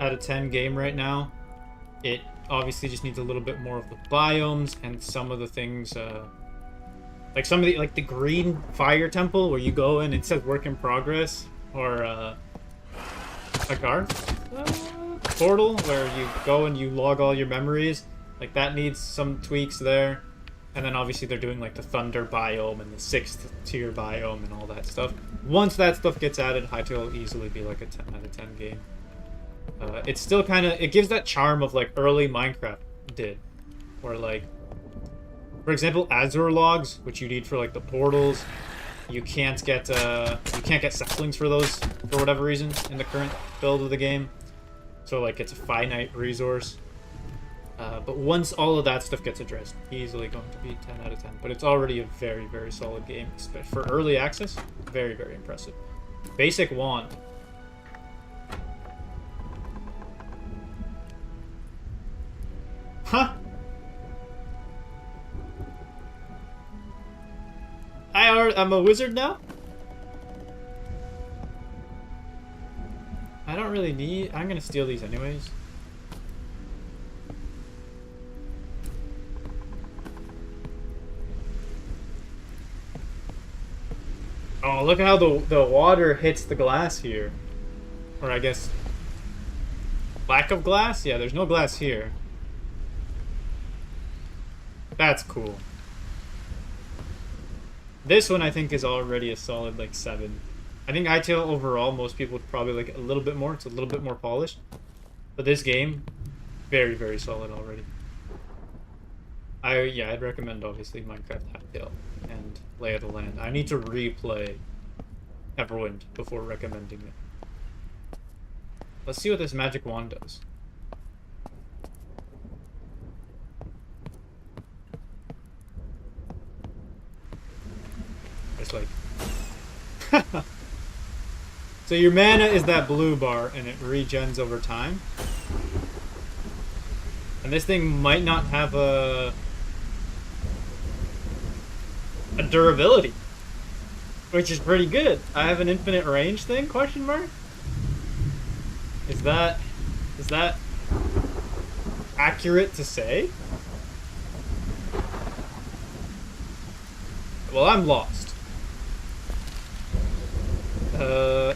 out of 10 game right now. It obviously just needs a little bit more of the biomes and some of the things, like some of the, like, the green fire temple where you go in and it says work in progress, or, a Garth portal where you go and you log all your memories. Like, that needs some tweaks there. And then obviously they're doing like the thunder biome and the 6th tier biome and all that stuff. Once that stuff gets added, Hytale will easily be like a 10 out of 10 game. It's still kind of, it gives that charm of like early Minecraft did. Where like, for example, Azure logs, which you need for like the portals, you can't get saplings for those for whatever reason in the current build of the game. So like it's a finite resource. But once all of that stuff gets addressed, easily going to be 10 out of 10. But it's already a very, very solid game. For early access, very, very impressive. Basic wand. Huh? I'm a wizard now? I don't really need... I'm gonna steal these anyways. Oh, look at how the water hits the glass here. Or I guess... lack of glass? Yeah, there's no glass here. That's cool. This one I think is already a solid like 7. I think Hytale overall, most people would probably like it a little bit more. It's a little bit more polished. But this game, very, very solid already. I'd recommend obviously Minecraft Hytale and Lay of the Land. I need to replay Everwind before recommending it. Let's see what this magic wand does. It's like... So your mana is that blue bar and it regens over time. And this thing might not have a durability, which is pretty good. I have an infinite range thing, question mark? Is that accurate to say? Well, I'm lost.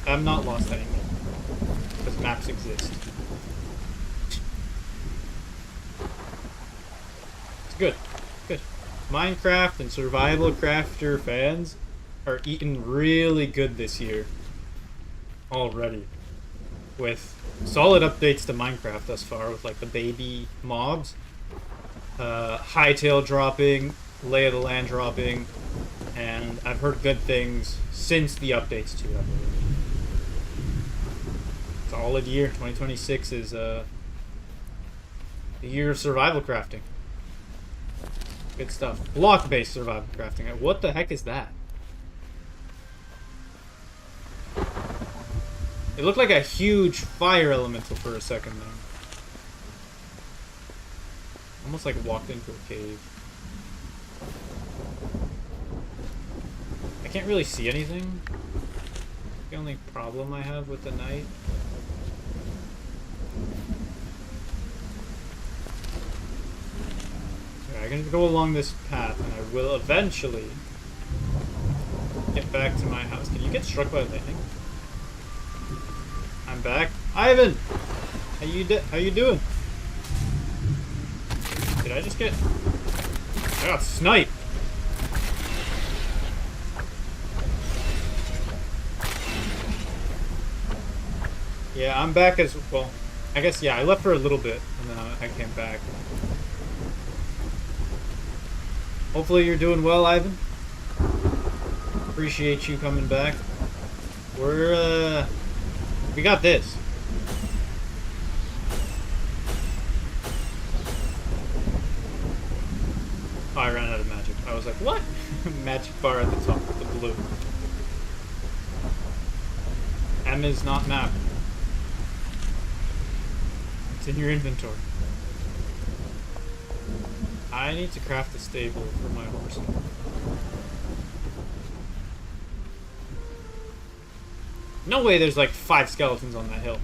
I'm not lost anymore. Because maps exist. It's good. Good. Minecraft and survival crafter fans are eating really good this year. Already. With solid updates to Minecraft thus far, with like the baby mobs. Hytale dropping, Lay of the Land dropping, and I've heard good things since the updates too, I believe. Solid year. 2026 is the The year of survival crafting. Good stuff. Block-based survival crafting. What the heck is that? It looked like a huge fire elemental for a second there. Almost like walked into a cave. I can't really see anything. The only problem I have with the night. Okay, I'm gonna go along this path and I will eventually get back to my house. Can you get struck by lightning? I'm back. Ivan! How you doing? Did I just get... I got sniped! Yeah, I'm back as well. I guess, yeah, I left for a little bit, and then I came back. Hopefully you're doing well, Ivan. Appreciate you coming back. We got this. Oh, I ran out of magic. I was like, what? Magic bar at the top, the blue. M is not map. It's in your inventory. I need to craft a stable for my horse. No way there's like 5 skeletons on that hill.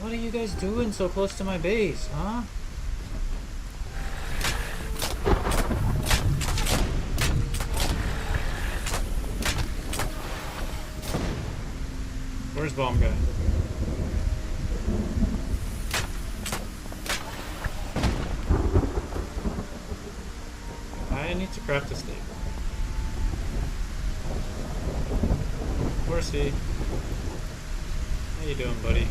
What are you guys doing so close to my base, huh? Where's bomb guy? I need to craft a stable. Horsey. How you doing, buddy?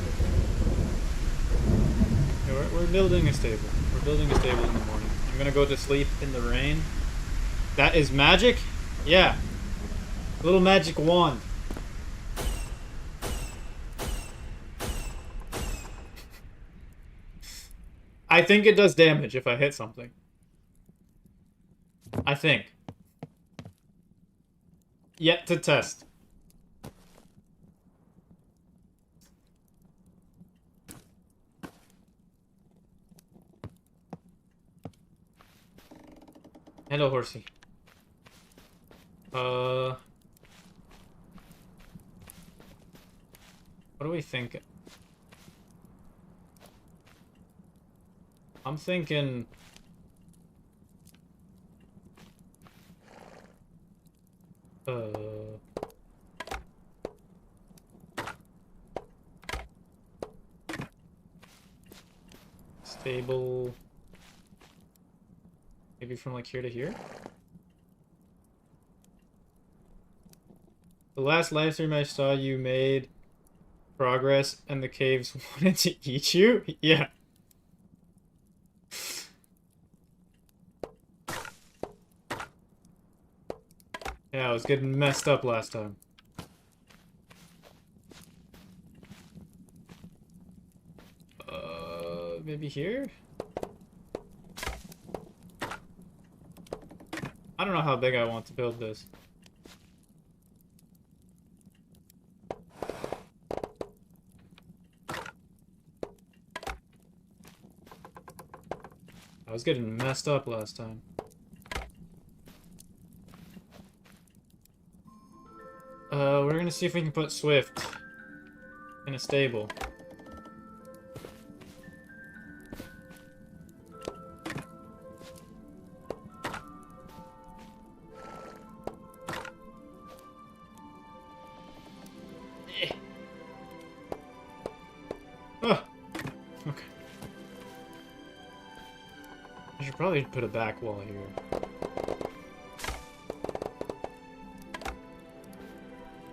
Yeah, we're building a stable. We're building a stable in the morning. I'm gonna go to sleep in the rain. That is magic? Yeah. Little magic wand. I think it does damage if I hit something. I think. Yet to test. Hello, horsey. What do we think? I'm thinking... Stable... Maybe from like here to here? The last live stream I saw you made progress and the caves wanted to eat you? Yeah. Yeah, I was getting messed up last time. Maybe here? I don't know how big I want to build this. I was getting messed up last time. We're gonna see if we can put Swift in a stable. Oh, okay. I should probably put a back wall here.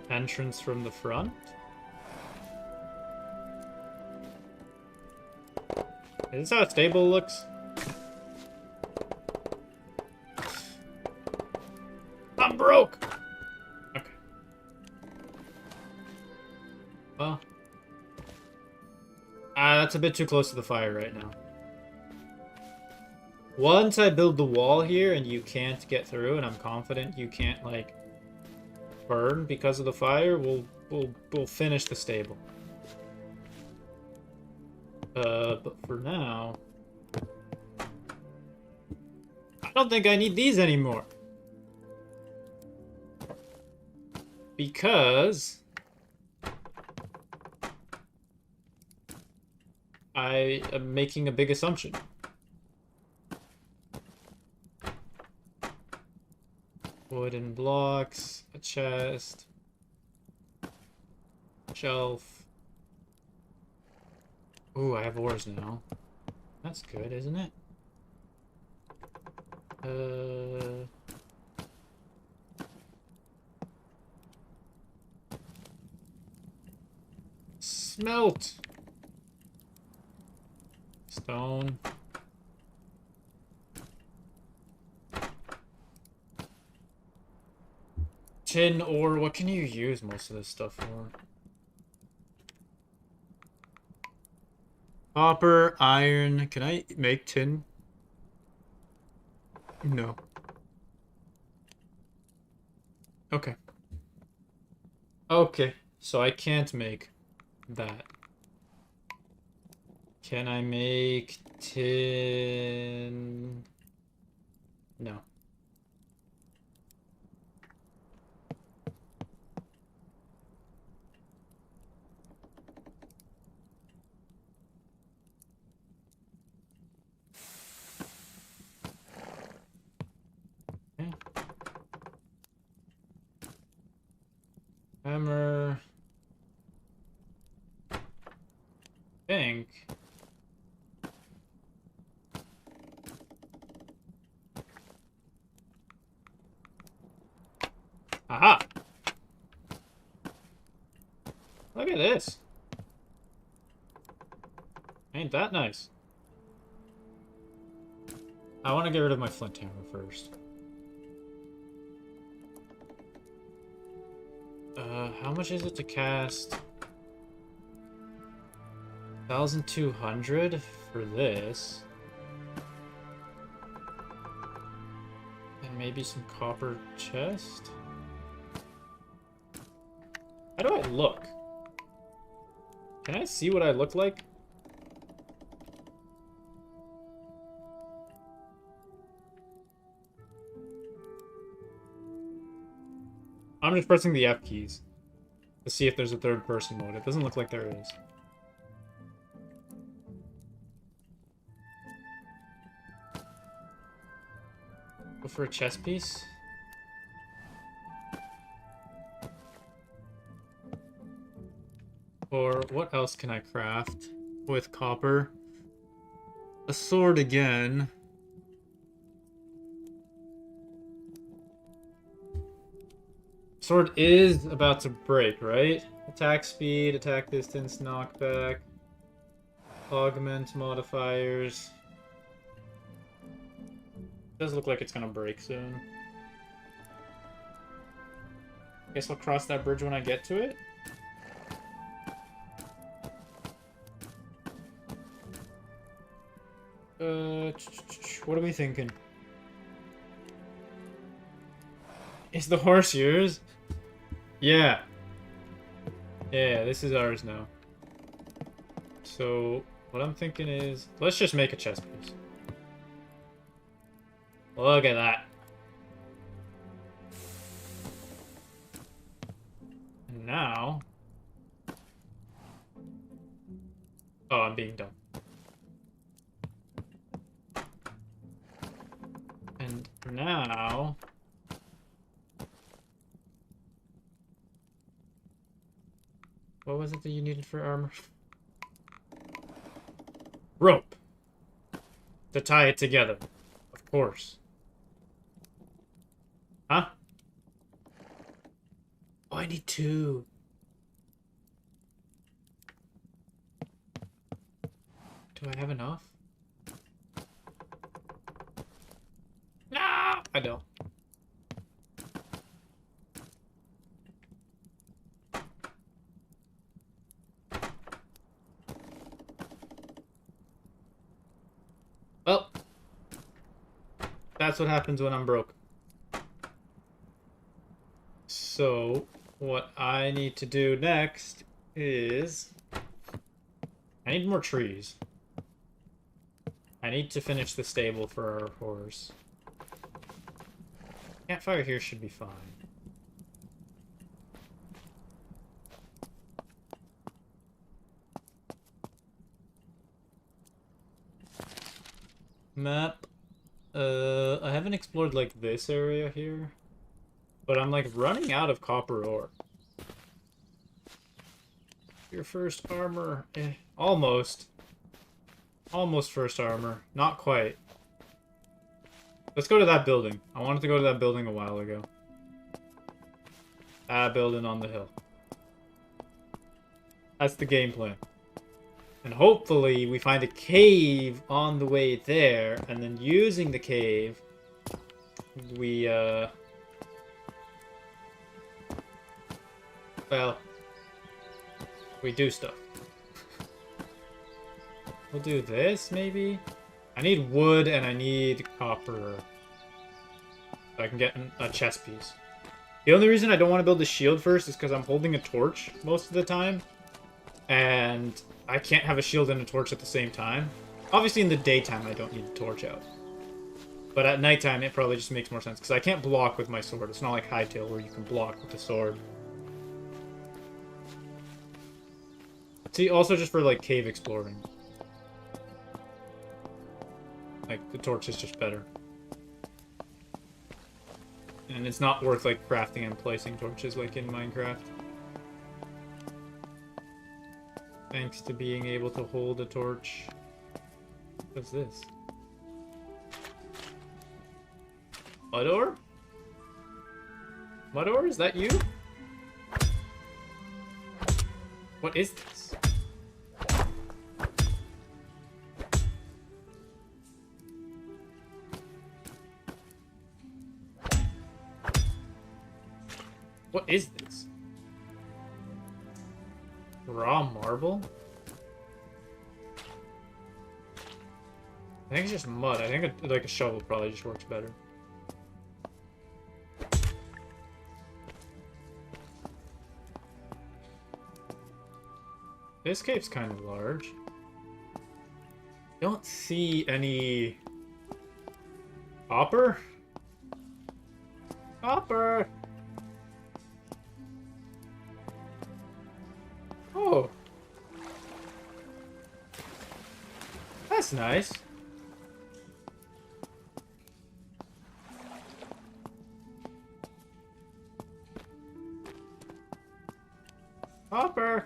Entrance from the front? Is this how a stable looks? I'm broke! Okay. Well, That's a bit too close to the fire right now. Once I build the wall here and you can't get through, and I'm confident you can't, like, burn because of the fire, we'll finish the stable. But for now, I don't think I need these anymore. Because I am making a big assumption. Wooden blocks, a chest, shelf. Ooh, I have ores now. That's good, isn't it? Smelt! Stone. Tin ore, what can you use most of this stuff for? Copper, iron, can I make tin? No. Okay. Okay, so I can't make that. Can I make tin? No. Okay. Hammer. Think. Aha! Look at this. Ain't that nice? I want to get rid of my flint hammer first. How much is it to cast? 1,200 for this. And maybe some copper chest? How do I look? Can I see what I look like? I'm just pressing the F keys to see if there's a third person mode. It doesn't look like there is. Go for a chest piece. Or what else can I craft with copper? A sword again. Sword is about to break, right? Attack speed, attack distance, knockback, augment modifiers. Does look like it's gonna break soon. Guess I'll cross that bridge when I get to it. What are we thinking? Is the horse yours? Yeah. Yeah, this is ours now. So, what I'm thinking is, let's just make a chess piece. Look at that. And now... Oh, I'm being dumb. And now... What was it that you needed for armor? Rope. To tie it together. Of course. Huh? Oh, I need two. Do I have enough? No! I don't. That's what happens when I'm broke. So, what I need to do next is... I need more trees. I need to finish the stable for our horse. Campfire here should be fine. Map. I haven't explored, like, this area here. But I'm, like, running out of copper ore. Your first armor. Almost. Almost first armor. Not quite. Let's go to that building. I wanted to go to that building a while ago. That building on the hill. That's the game plan. And hopefully we find a cave on the way there, and then using the cave, we, well, we do stuff. We'll do this, maybe? I need wood and I need copper. So I can get a chest piece. The only reason I don't want to build the shield first is because I'm holding a torch most of the time. And I can't have a shield and a torch at the same time. Obviously in the daytime I don't need the torch out. But at nighttime it probably just makes more sense. Because I can't block with my sword. It's not like Hytale where you can block with the sword. See, also just for like cave exploring. Like, the torch is just better. And it's not worth, like, crafting and placing torches like in Minecraft. Thanks to being able to hold a torch. What's this? Mudor? Mudor, is that you? What is this? What is this? Raw marble? I think it's just mud. I think like a shovel probably just works better. This cave's kind of large. Don't see any copper? Copper! Oh. That's nice. Hopper.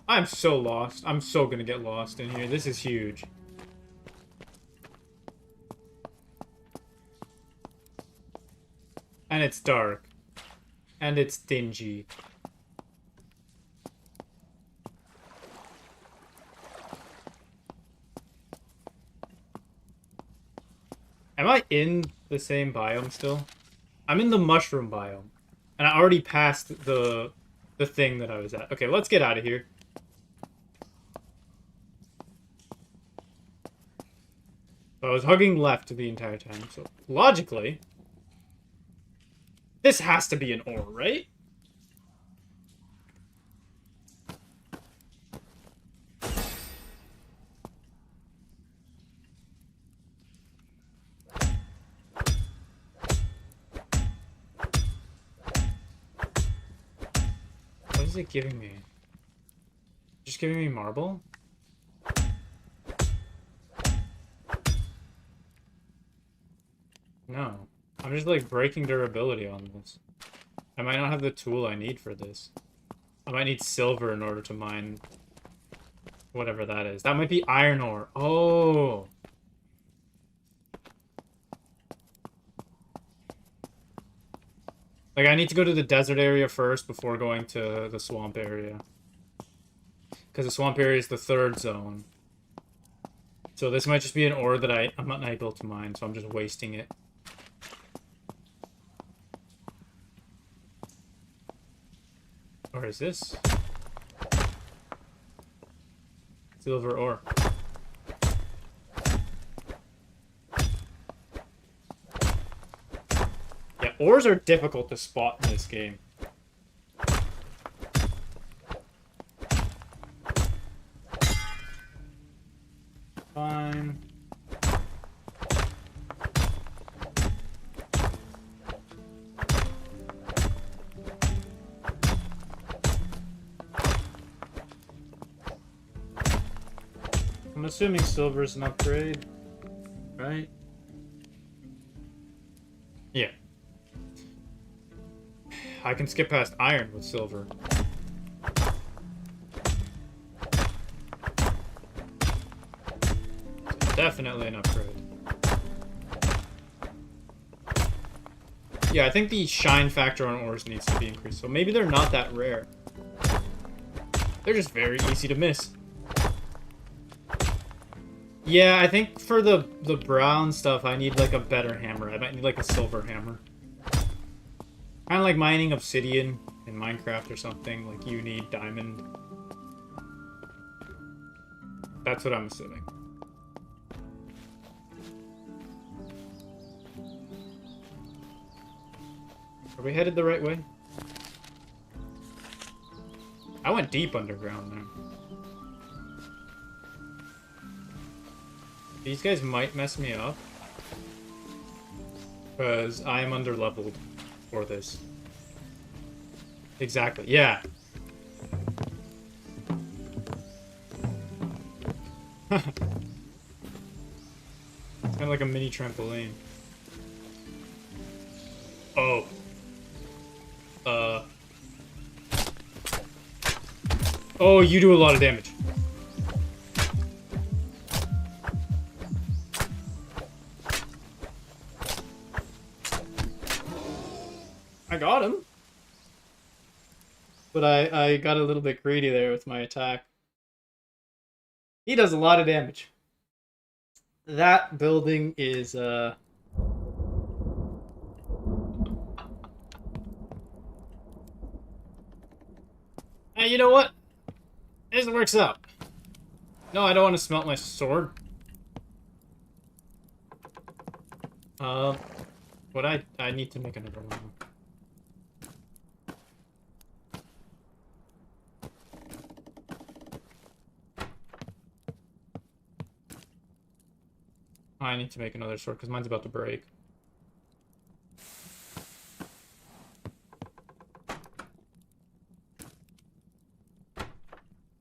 I'm so lost. I'm so gonna get lost in here. This is huge. And it's dark. And it's dingy. Am I in the same biome still? I'm in the mushroom biome. And I already passed the thing that I was at. Okay, let's get out of here. So I was hugging left the entire time, so logically... This has to be an ore, right? What is it giving me? Just giving me marble? No. I'm just, like, breaking durability on this. I might not have the tool I need for this. I might need silver in order to mine whatever that is. That might be iron ore. Oh! Like, I need to go to the desert area first before going to the swamp area. Because the swamp area is the third zone. So this might just be an ore that I'm not able to mine, so I'm just wasting it. Or is this? Is silver ore. Yeah, ores are difficult to spot in this game. Fine. I'm assuming silver is an upgrade, right? Yeah. I can skip past iron with silver. Definitely an upgrade. Yeah, I think the shine factor on ores needs to be increased, so maybe they're not that rare. They're just very easy to miss. Yeah, I think for the brown stuff, I need like a better hammer. I might need like a silver hammer. Kind of like mining obsidian in Minecraft or something. Like you need diamond. That's what I'm assuming. Are we headed the right way? I went deep underground there. These guys might mess me up. Because I am underleveled for this. Exactly, yeah. It's kind of like a mini trampoline. Oh. Oh, you do a lot of damage. I got him. But I got a little bit greedy there with my attack. He does a lot of damage. That building is, Hey, you know what? This works out. No, I don't want to smelt my sword. But I need to make another one. I need to make another sword because mine's about to break.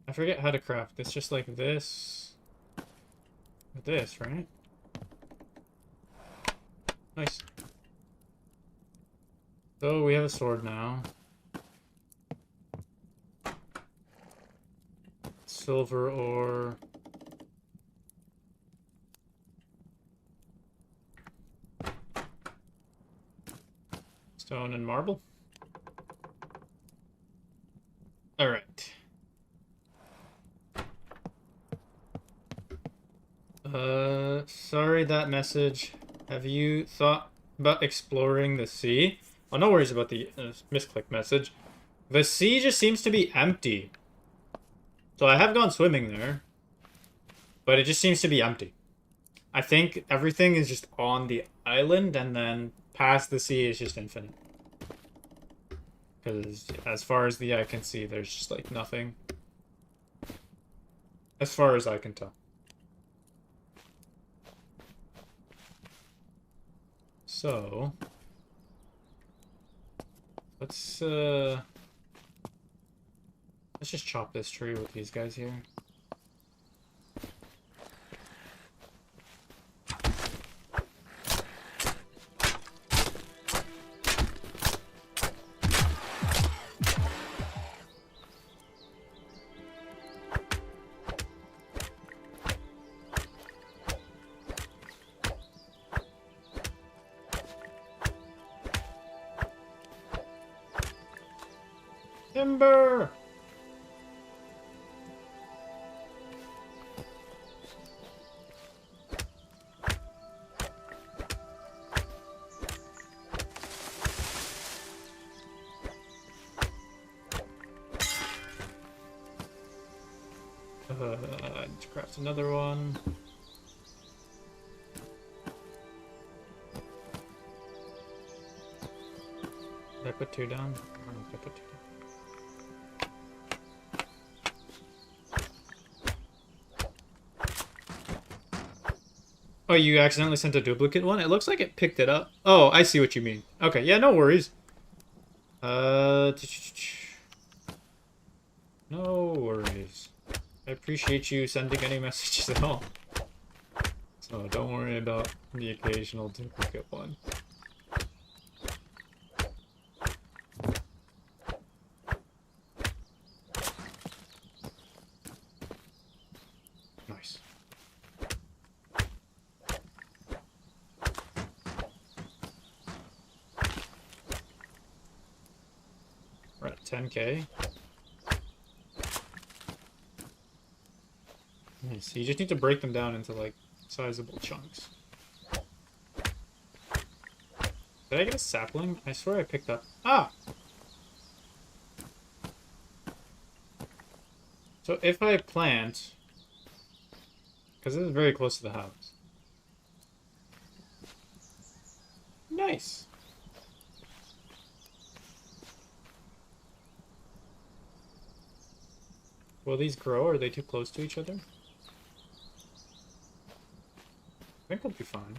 I forget how to craft. It's just like this. With this, right? Nice. So we have a sword now. Silver ore. Stone and marble. Alright. Sorry that message. Have you thought about exploring the sea? Oh, no worries about the misclick message. The sea just seems to be empty. So I have gone swimming there. But it just seems to be empty. I think everything is just on the island, and then past the sea is just infinite. Because as far as the eye can see, there's just like nothing. As far as I can tell. So let's just chop this tree with these guys here. Timber! I need to craft another one. Did I put 2 down? I don't know if I put 2 down. Oh, you accidentally sent a duplicate one? It looks like it picked it up. Oh, I see what you mean. Okay, yeah, no worries. No worries. I appreciate you sending any messages at all. So don't worry about the occasional duplicate one. Nice. We're at 10k. Nice. You just need to break them down into, like, sizable chunks. Did I get a sapling? I swear I picked up... Ah! So if I plant... Because this is very close to the house. Nice! Will these grow, or are they too close to each other? I think we'll be fine.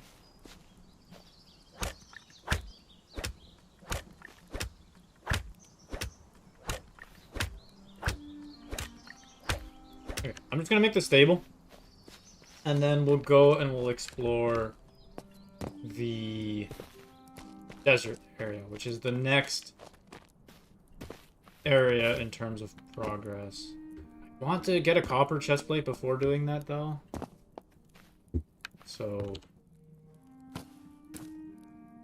Okay, I'm just gonna make the stable. And then we'll go and we'll explore the desert area, which is the next area in terms of progress. I want to get a copper chestplate before doing that, though. So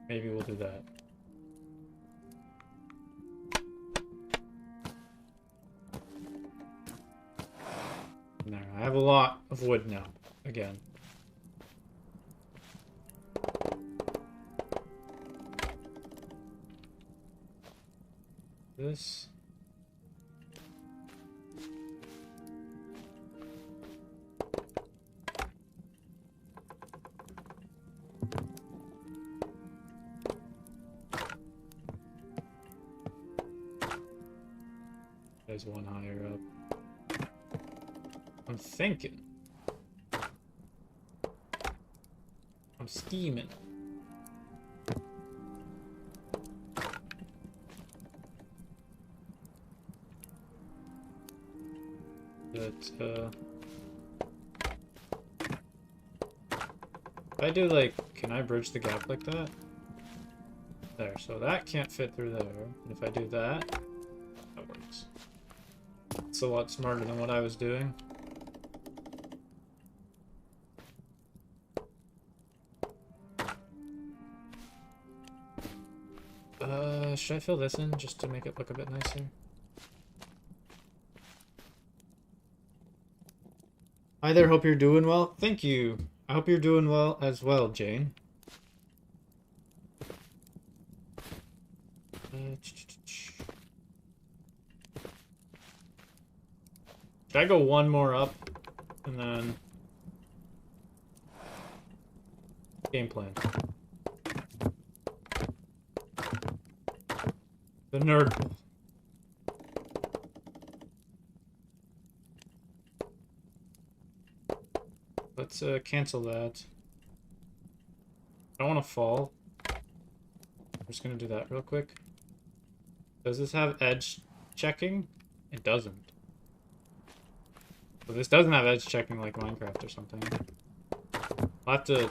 maybe we'll do that. There, I have a lot of wood now, again. This. There's one higher up. I'm thinking. I'm scheming. But, if I do, like, can I bridge the gap like that? There, so that can't fit through there. And if I do that, that works. It's a lot smarter than what I was doing. Should I fill this in just to make it look a bit nicer? Hi there, hope you're doing well. Thank you. I hope you're doing well as well, Jane. Should I go one more up and then game plan? The nerd pool. Let's cancel that. I don't want to fall. I'm just gonna do that real quick. Does this have edge checking? It doesn't. So this doesn't have edge checking like Minecraft or something. I'll have to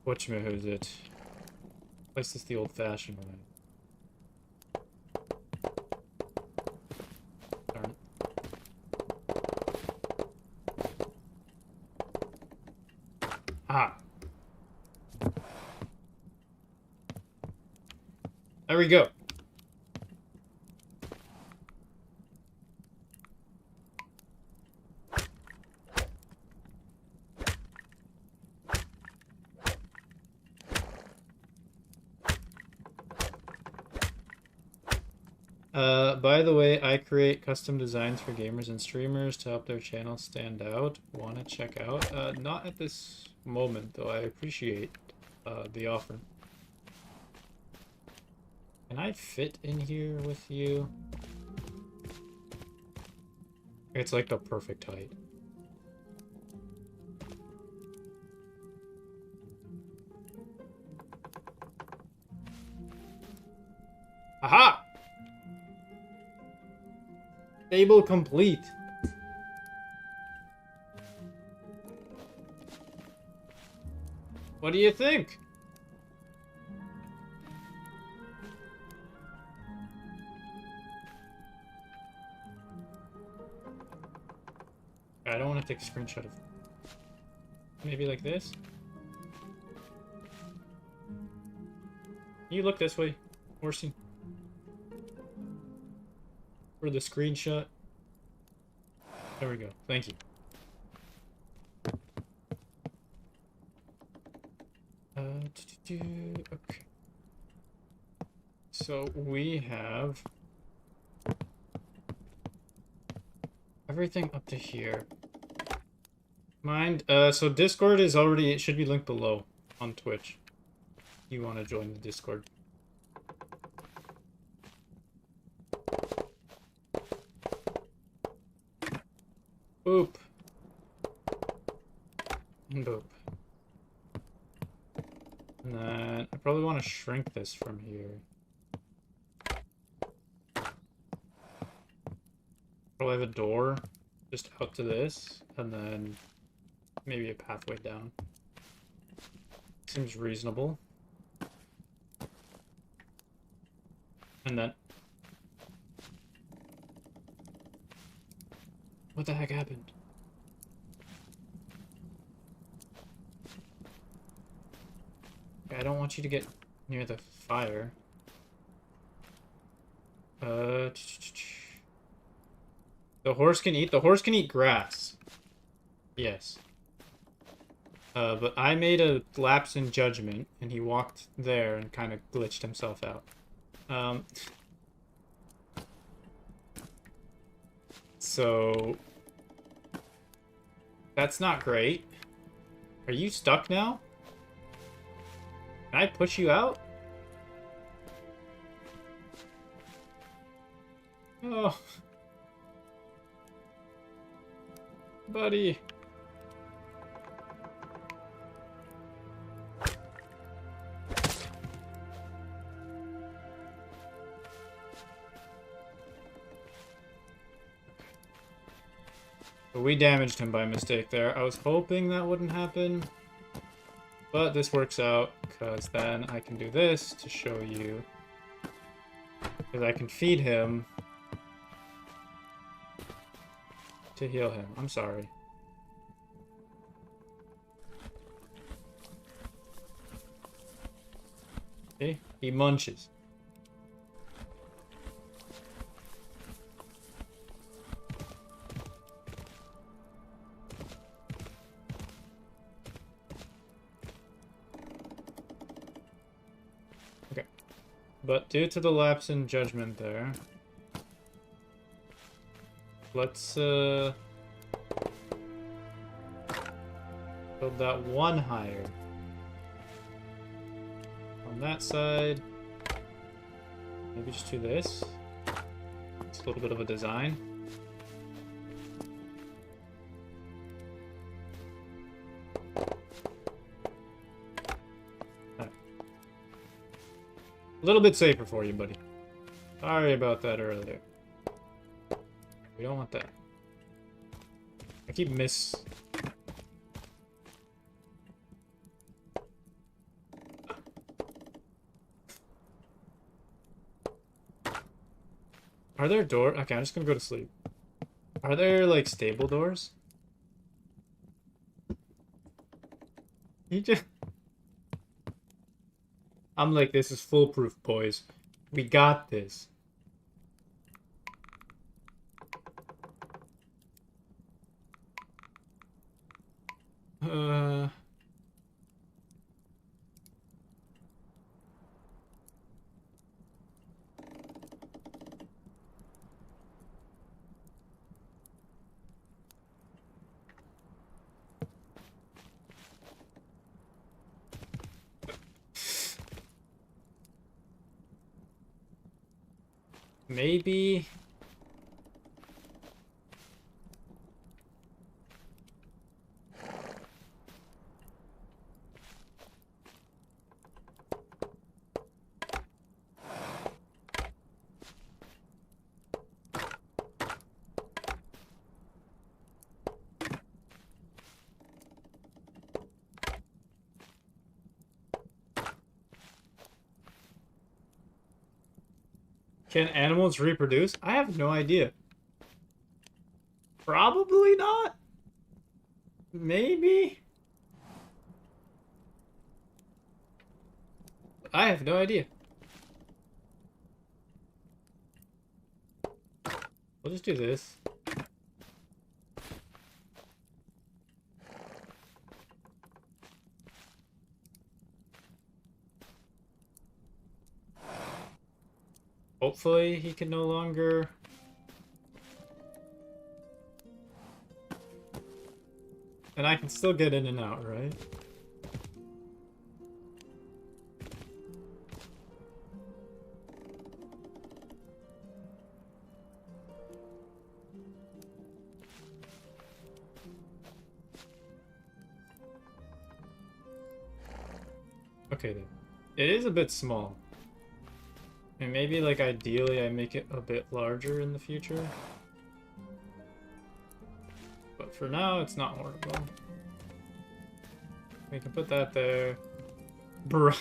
whatchamahoo's it? Place this the old-fashioned way. Darn it. Ah. There we go. By the way, I create custom designs for gamers and streamers to help their channels stand out. Want to check out? Not at this moment, though. I appreciate the offer. Can I fit in here with you? It's like the perfect height. Aha! Stable complete. What do you think? I don't want to take a screenshot of... Maybe like this? You look this way, Horsey. For the screenshot. There we go. Thank you. Okay. So we have everything up to here. Mind, so Discord is already, it should be linked below on Twitch. You want to join the Discord. Boop. And boop. And then I probably want to shrink this from here. Probably have a door just out to this, and then maybe a pathway down. Seems reasonable. And then... What the heck happened? I don't want you to get near the fire. The horse can eat? The horse can eat grass. Yes. But I made a lapse in judgment, and he walked there and kind of glitched himself out. So... That's not great. Are you stuck now? Can I push you out? Oh. Buddy. But we damaged him by mistake there. I was hoping that wouldn't happen. But this works out, because then I can do this to show you. Because I can feed him to heal him. I'm sorry. Okay, he munches. Okay. But due to the lapse in judgment there, let's build that one higher. On that side, maybe just do this. It's a little bit of a design. Right. A little bit safer for you, buddy. Sorry about that earlier. We don't want that. I keep miss... Are there doors? Okay, I'm just gonna go to sleep. Are there, like, stable doors? You just... I'm like, this is foolproof, boys. We got this. Maybe... Can animals reproduce? I have no idea. Probably not. Maybe. I have no idea. We'll just do this. Hopefully he can no longer... And I can still get in and out, right? Okay then. It is a bit small. And maybe, like, ideally I make it a bit larger in the future. But for now, it's not horrible. We can put that there. Bruh.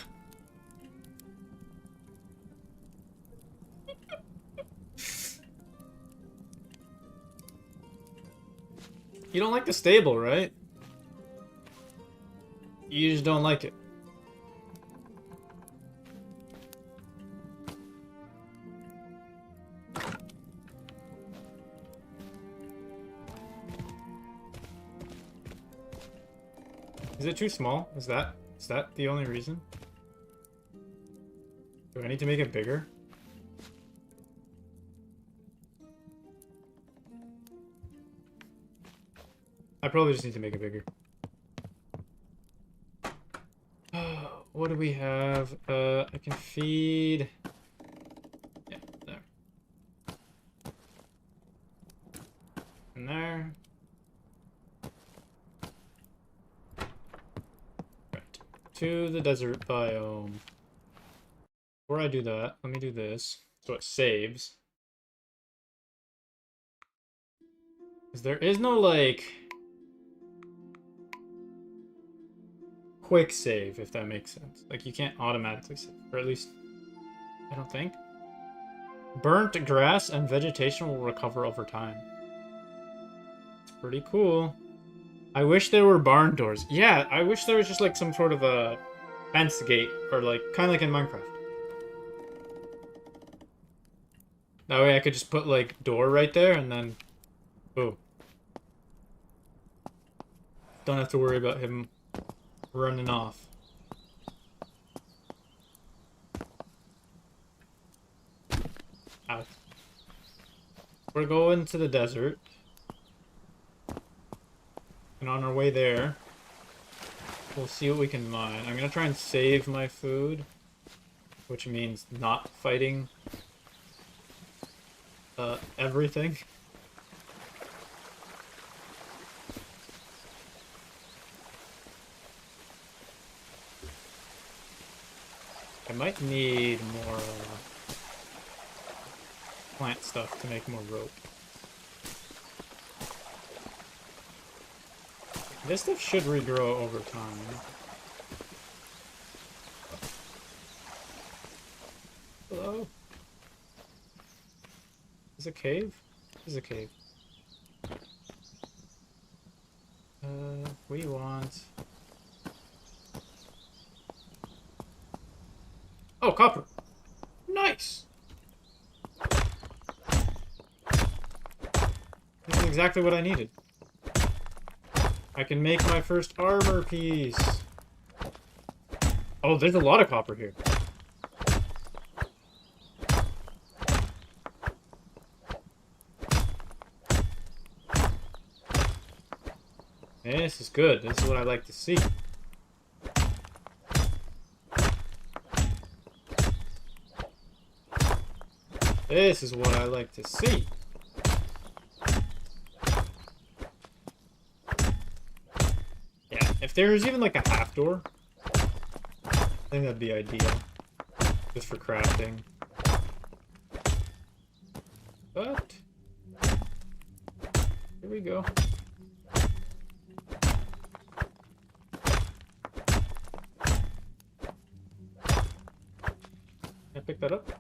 You don't like the stable, right? You just don't like it. Is it too small? Is that the only reason? Do I need to make it bigger? I probably just need to make it bigger. What do we have? I can feed... Yeah, there. And there. To the desert biome. Before I do that, let me do this so it saves. Because there is no, like, quick save, if that makes sense. Like, you can't automatically save, or at least, I don't think. Burnt grass and vegetation will recover over time. It's pretty cool. I wish there were barn doors. Yeah, I wish there was just like some sort of a fence gate, or like kind of like in Minecraft. That way I could just put like door right there and then, boom. Don't have to worry about him running off. Out. We're going to the desert. And on our way there, we'll see what we can mine. I'm gonna try and save my food, which means not fighting everything. I might need more plant stuff to make more rope. This stuff should regrow over time. Hello? Is it a cave? This is a cave. We want... Oh, copper! Nice! This is exactly what I needed. I can make my first armor piece. Oh, there's a lot of copper here. This is good. This is what I like to see. This is what I like to see. Yeah, if there's even like a half door, I think that'd be ideal. Just for crafting. But here we go. Can I pick that up?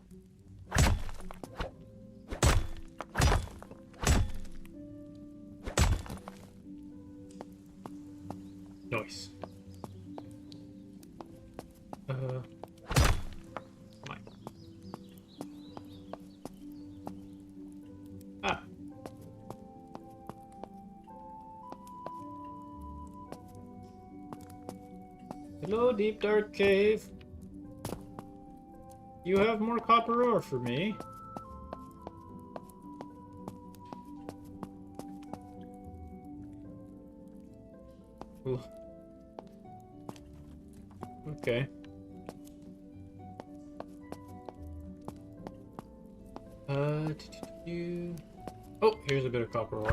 Nice. Mine. Ah. Hello, deep dark cave. You have more copper ore for me. Ooh. Okay. Oh, here's a bit of copper ore.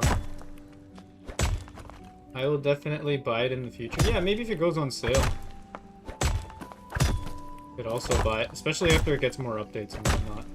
I will definitely buy it in the future. Yeah, maybe if it goes on sale. Could also buy it, especially after it gets more updates and whatnot.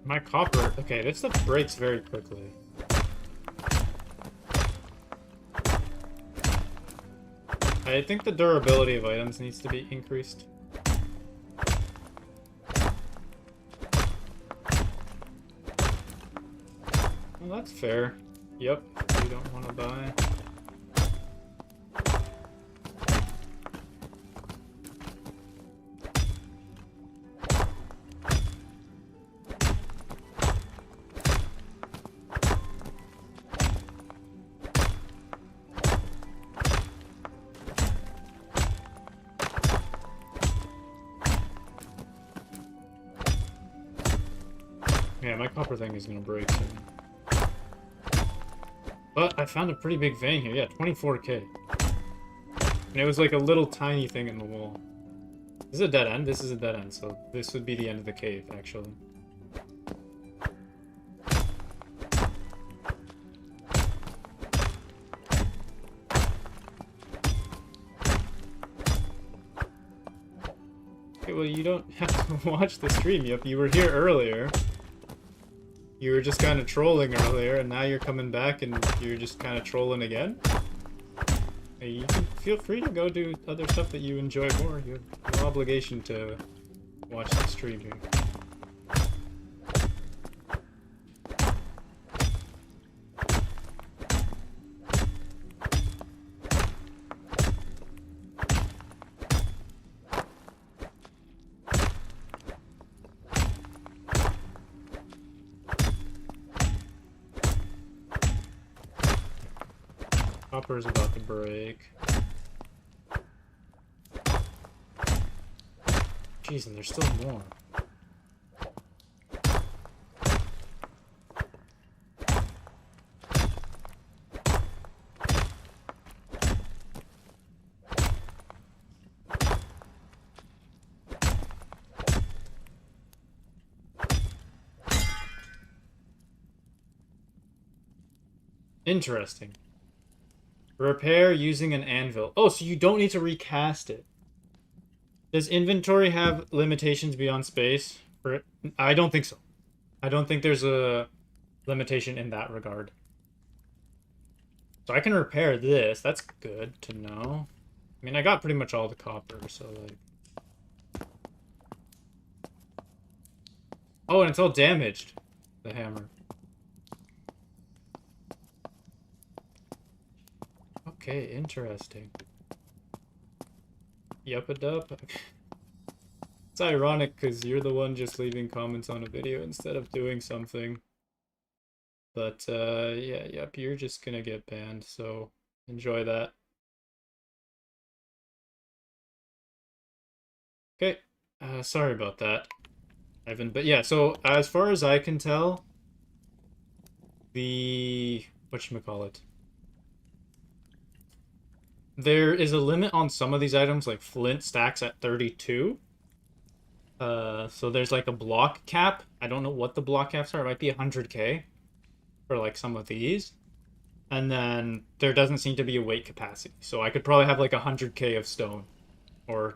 My copper... Okay, this stuff breaks very quickly. I think the durability of items needs to be increased. Well, that's fair. Yep, you don't want to buy. Yeah, my copper thing is gonna break soon. But I found a pretty big vein here. Yeah, 24k. And it was like a little tiny thing in the wall. This is a dead end? This is a dead end, so this would be the end of the cave, actually. Okay, well, you don't have to watch the stream. Yep, you were here earlier. You were just kind of trolling earlier, and now you're coming back and you're just kind of trolling again? Hey, you can feel free to go do other stuff that you enjoy more. You have no obligation to watch the stream here. Copper is about to break. Jeez, and there's still more. Interesting. Repair using an anvil. Oh, so you don't need to recast it. Does inventory have limitations beyond space for it? I don't think so. I don't think there's a limitation in that regard. So I can repair this. That's good to know. I mean, I got pretty much all the copper, so like... Oh, and it's all damaged. The hammer. Okay, interesting. Yup-a-dup. It's ironic because you're the one just leaving comments on a video instead of doing something. But yeah, yep, you're just gonna get banned, so enjoy that. Okay, sorry about that, Ivan. But yeah, so as far as I can tell, the whatchamacallit, there is a limit on some of these items, like flint stacks at 32. So there's like a block cap. I don't know what the block caps are. It might be 100k for like some of these. And then there doesn't seem to be a weight capacity. So I could probably have like 100k of stone or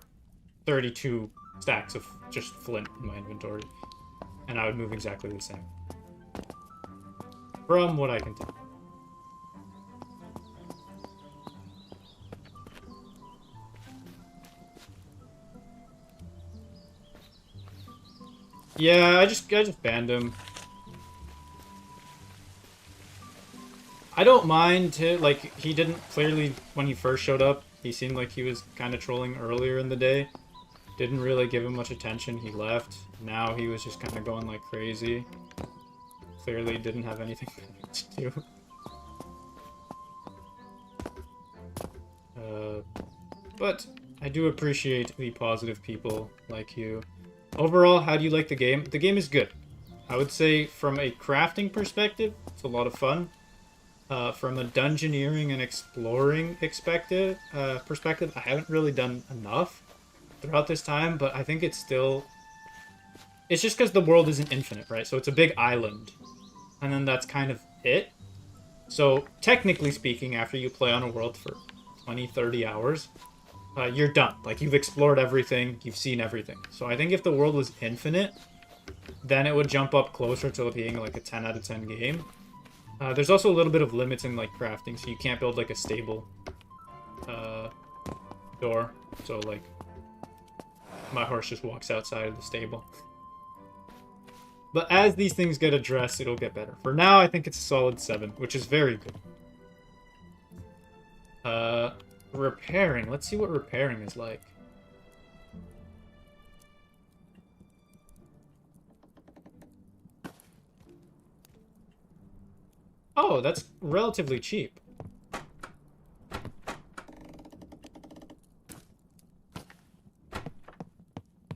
32 stacks of just flint in my inventory. And I would move exactly the same. From what I can tell. Yeah, I just banned him. I don't mind like, he didn't clearly, when he first showed up, he seemed like he was kind of trolling earlier in the day. Didn't really give him much attention, he left. Now he was just kind of going like crazy. Clearly didn't have anything to do. But I do appreciate the positive people like you. Overall, how do you like the game? The game is good. I would say from a crafting perspective, it's a lot of fun. From a dungeoneering and exploring perspective, I haven't really done enough throughout this time, but I think it's still... It's just because the world isn't infinite, right? So it's a big island, and then that's kind of it. So technically speaking, after you play on a world for 20, 30 hours, you're done. Like, you've explored everything, you've seen everything. So I think if the world was infinite, then it would jump up closer to being like a 10 out of 10 game. There's also a little bit of limits in like crafting, so you can't build like a stable door. So like, my horse just walks outside of the stable. But as these things get addressed, it'll get better. For now, I think it's a solid 7, which is very good. Repairing. Let's see what repairing is like. Oh, that's relatively cheap.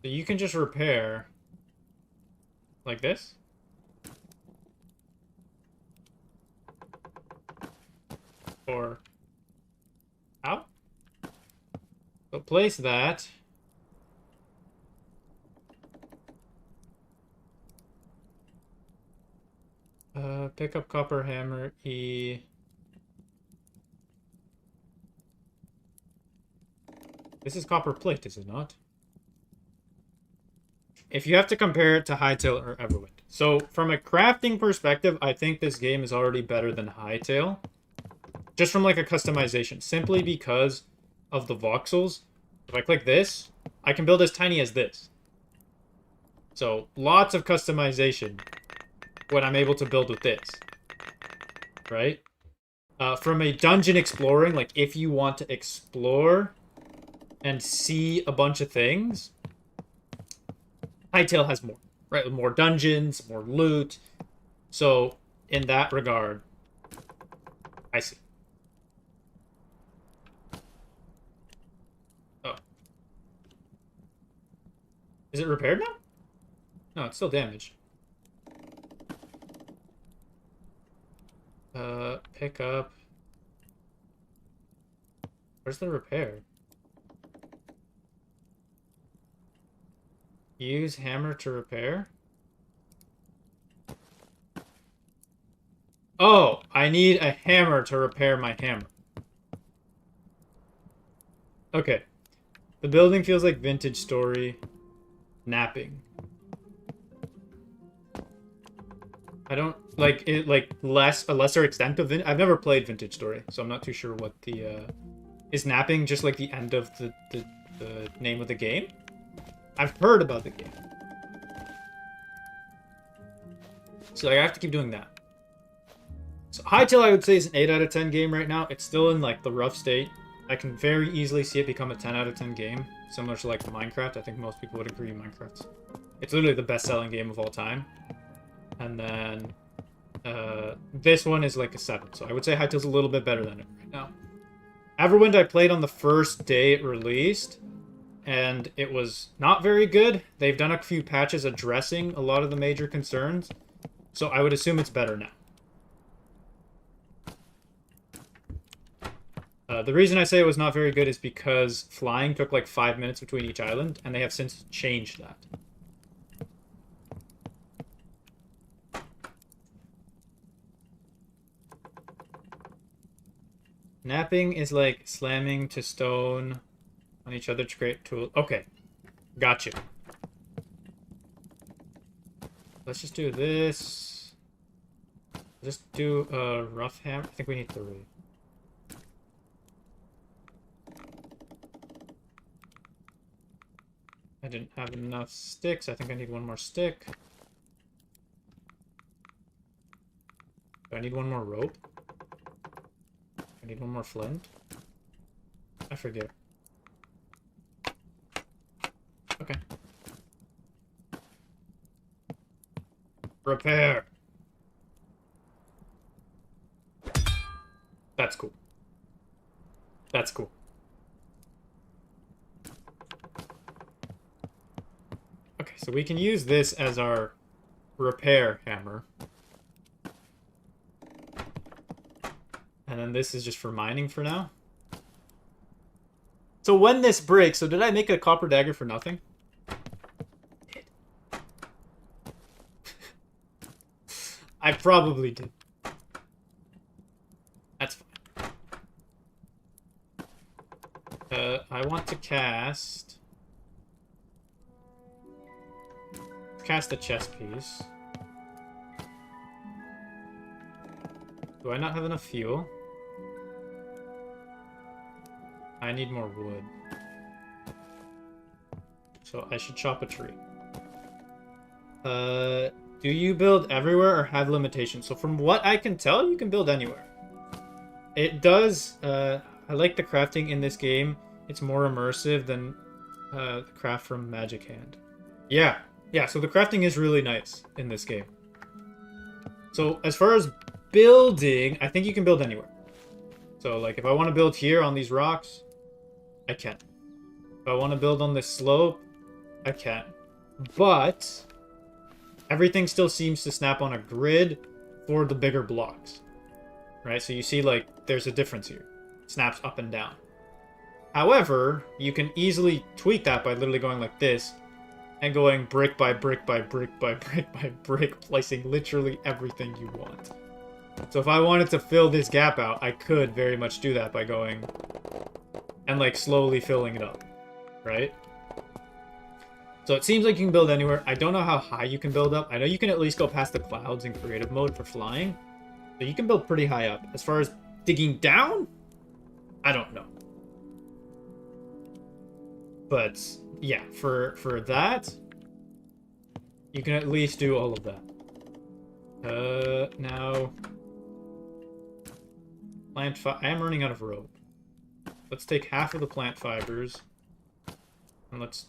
So you can just repair like this. Or how? So place that. Pick up copper hammer, E. This is copper plate, is it not? If you have to compare it to Hytale or Everwind. So, from a crafting perspective, I think this game is already better than Hytale. Just from like a customization. Simply because of the voxels. If I click this, I can build as tiny as this. So, lots of customization when I'm able to build with this. Right? From a dungeon exploring, like if you want to explore and see a bunch of things, Hytale has more, right? More dungeons, more loot. So, in that regard, I see. Oh. Is it repaired now? No, it's still damaged. Pick up. Where's the repair? Use hammer to repair? Oh, I need a hammer to repair my hammer. Okay. The building feels like vintage story. Napping. I don't like it, like a lesser extent of I've never played Vintage Story, so I'm not too sure what the is napping just like the end of the name of the game? I've heard about the game. So like, I have to keep doing that. So Hytale I would say is an 8 out of 10 game right now. It's still in like the rough state. I can very easily see it become a 10 out of 10 game, similar to like Minecraft. I think most people would agree Minecraft's. It's literally the best selling game of all time. And then This one is like a 7, so I would say Hytail's a little bit better than it right now. Everwind I played on the first day it released, and it was not very good. They've done a few patches addressing a lot of the major concerns, so I would assume it's better now. The reason I say it was not very good is because flying took like 5 minutes between each island, and they have since changed that. Napping is like slamming to stone on each other to create tools. Okay, got you. Let's just do this. Just do a rough hammer. I think we need 3. I didn't have enough sticks. I think I need 1 more stick. Do I need 1 more rope? I need 1 more flint. I forget. Okay. Repair. That's cool. That's cool. Okay, so we can use this as our repair hammer. And then this is just for mining for now. So when this breaks, so did I make a copper dagger for nothing? I probably did. That's fine. I want to cast a chest piece. Do I not have enough fuel? I need more wood. So I should chop a tree. Do you build everywhere or have limitations? So from what I can tell, you can build anywhere. It does, I like the crafting in this game. It's more immersive than the craft from Magic Hand. Yeah, so the crafting is really nice in this game. So as far as building, I think you can build anywhere. So like if I want to build here on these rocks, I can. If I want to build on this slope, I can. But everything still seems to snap on a grid for the bigger blocks. Right? So you see like there's a difference here. It snaps up and down. However, you can easily tweak that by literally going like this and going brick by brick by brick by brick by brick, placing literally everything you want. So if I wanted to fill this gap out, I could very much do that by going and like slowly filling it up, right? So it seems like you can build anywhere. I don't know how high you can build up. I know you can at least go past the clouds in creative mode for flying. So you can build pretty high up. As far as digging down, I don't know. But yeah, for that, you can at least do all of that. Now, I am running out of rope. Let's take half of the plant fibers, and let's...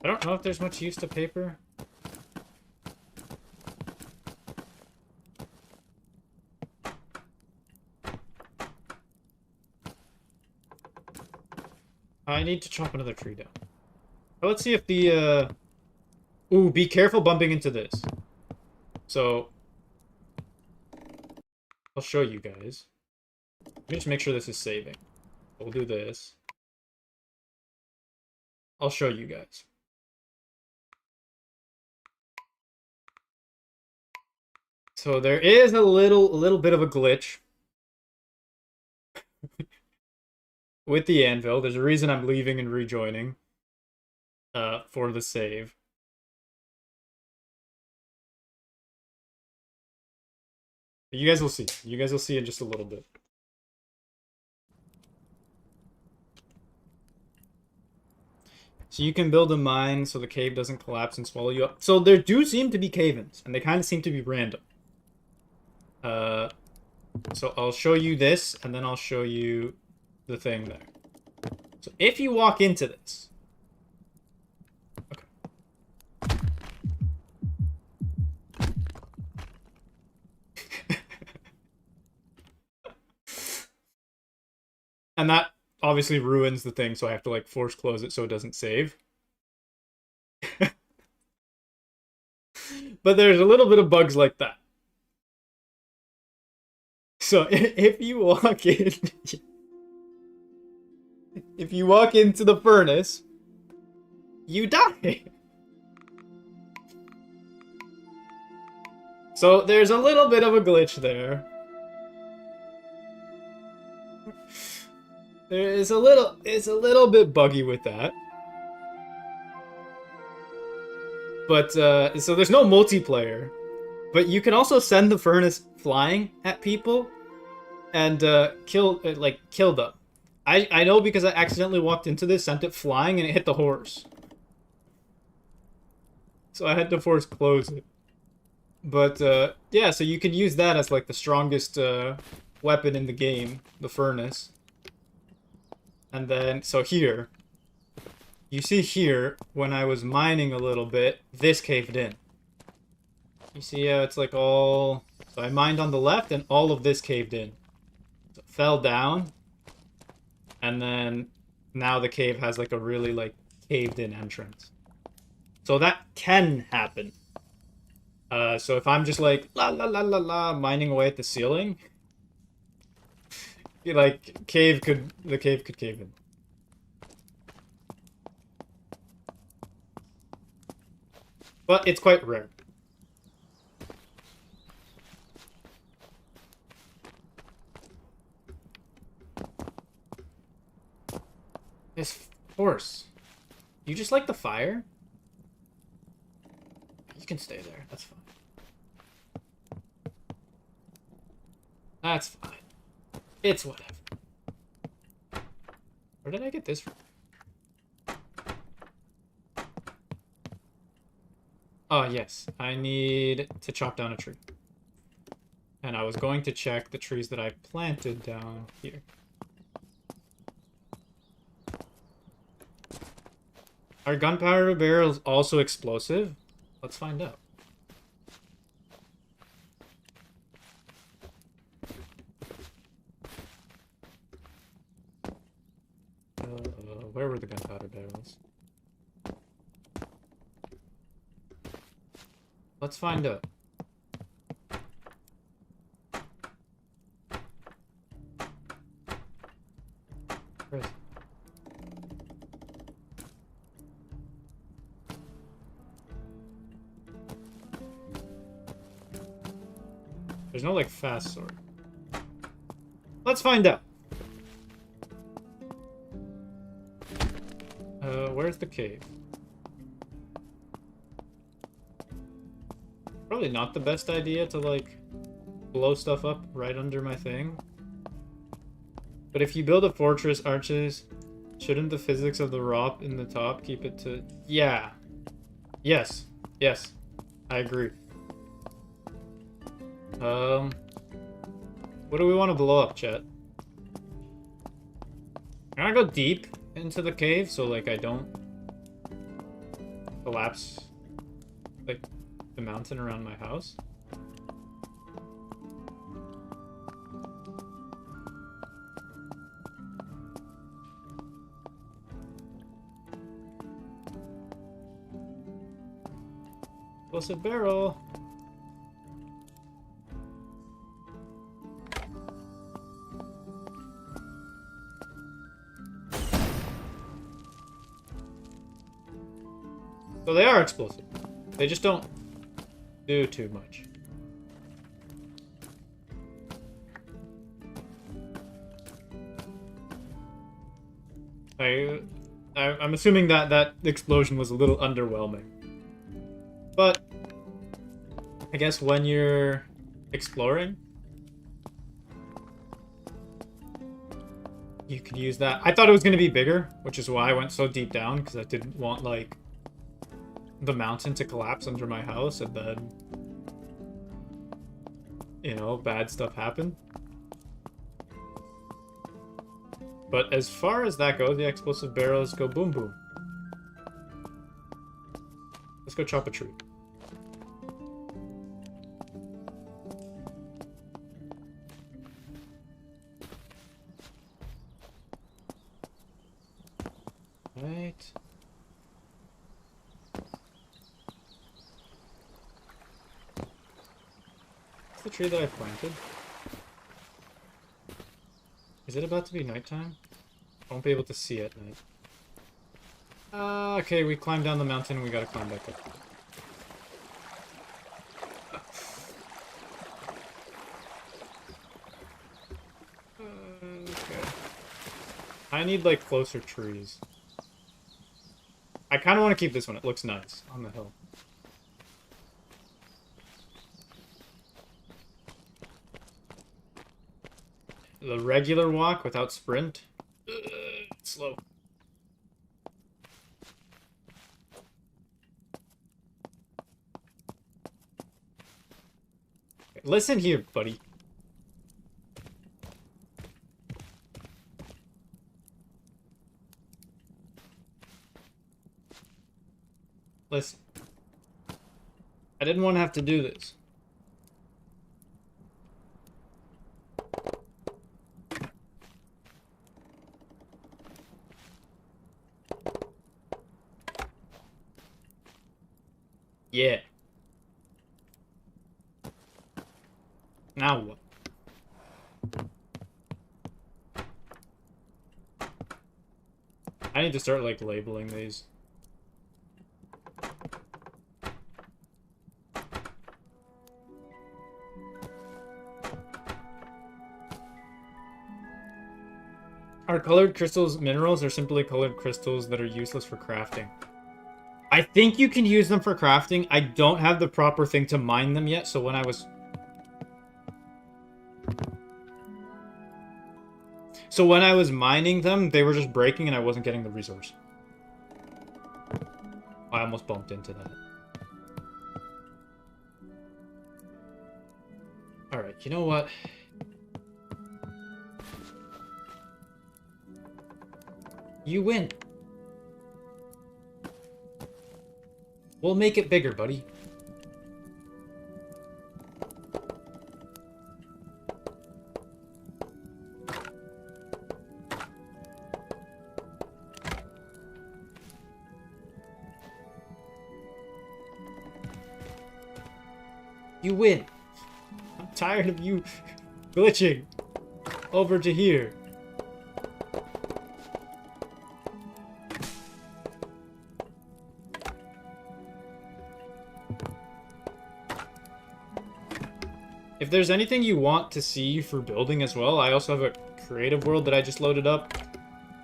I don't know if there's much use to paper. I need to chop another tree down. But let's see if the, Ooh, be careful bumping into this. So... I'll show you guys. Let me just make sure this is saving. We'll do this. I'll show you guys. So there is a little bit of a glitch with the anvil. There's a reason I'm leaving and rejoining for the save. But you guys will see. You guys will see in just a little bit. So you can build a mine so the cave doesn't collapse and swallow you up. So there do seem to be cave-ins, and they kind of seem to be random. So I'll show you this, and then I'll show you the thing there. So if you walk into this... Okay. And that obviously ruins the thing, so I have to, like, force close it so it doesn't save. But there's a little bit of bugs like that. So if you walk in... If you walk into the furnace, you die. So there's a little bit of a glitch there. It's a little bit buggy with that. But so there's no multiplayer, but you can also send the furnace flying at people and kill them. I know because I accidentally walked into this, sent it flying, and it hit the horse. So I had to force close it. But yeah, so you can use that as like the strongest weapon in the game, the furnace. And then, so here, you see here, when I was mining a little bit, this caved in. You see how it's like all... So I mined on the left, and all of this caved in. So it fell down. And then, now the cave has like a really like caved-in entrance. So that can happen. So if I'm just like, la la la la la, mining away at the ceiling... Like, the cave could cave in. But it's quite rare. This horse. You just like the fire? You can stay there. That's fine. That's fine. It's whatever. Where did I get this from? Oh, yes. I need to chop down a tree. And I was going to check the trees that I planted down here. Are gunpowder barrels also explosive? Let's find out. Where were the gunpowder barrels? Let's find out. Where is it? There's no, like, fast sword. Let's find out. Where's the cave? Probably not the best idea to, like, blow stuff up right under my thing. But if you build a fortress, arches, shouldn't the physics of the rock in the top keep it to... Yeah. Yes. Yes. I agree. What do we want to blow up, chat? Can I go deep into the cave so, like, I don't collapse, like, the mountain around my house? Explosive barrel. So they are explosive. They just don't do too much. I'm assuming that that explosion was a little underwhelming. But I guess when you're exploring, you could use that. I thought it was going to be bigger, which is why I went so deep down, because I didn't want, like, the mountain to collapse under my house, and then you know, bad stuff happen. But as far as that goes, the explosive barrels go boom boom. Let's go chop a tree. Right. What's the tree that I planted? Is it about to be nighttime? I won't be able to see at night. Okay, we climbed down the mountain and we gotta climb back up. Okay. I need, like, closer trees. I kind of want to keep this one. It looks nice on the hill. The regular walk without sprint. It's slow. Okay, listen here, buddy. Listen. I didn't want to have to do this. Yeah. Now what? I need to start, like, labeling these. Are colored crystals minerals or simply colored crystals that are useless for crafting? I think you can use them for crafting. I don't have the proper thing to mine them yet, so when I was... So when I was mining them, they were just breaking and I wasn't getting the resource. I almost bumped into that. Alright, you know what? You win. We'll make it bigger, buddy. You win. I'm tired of you glitching over to here. If there's anything you want to see for building as well, I also have a creative world that I just loaded up.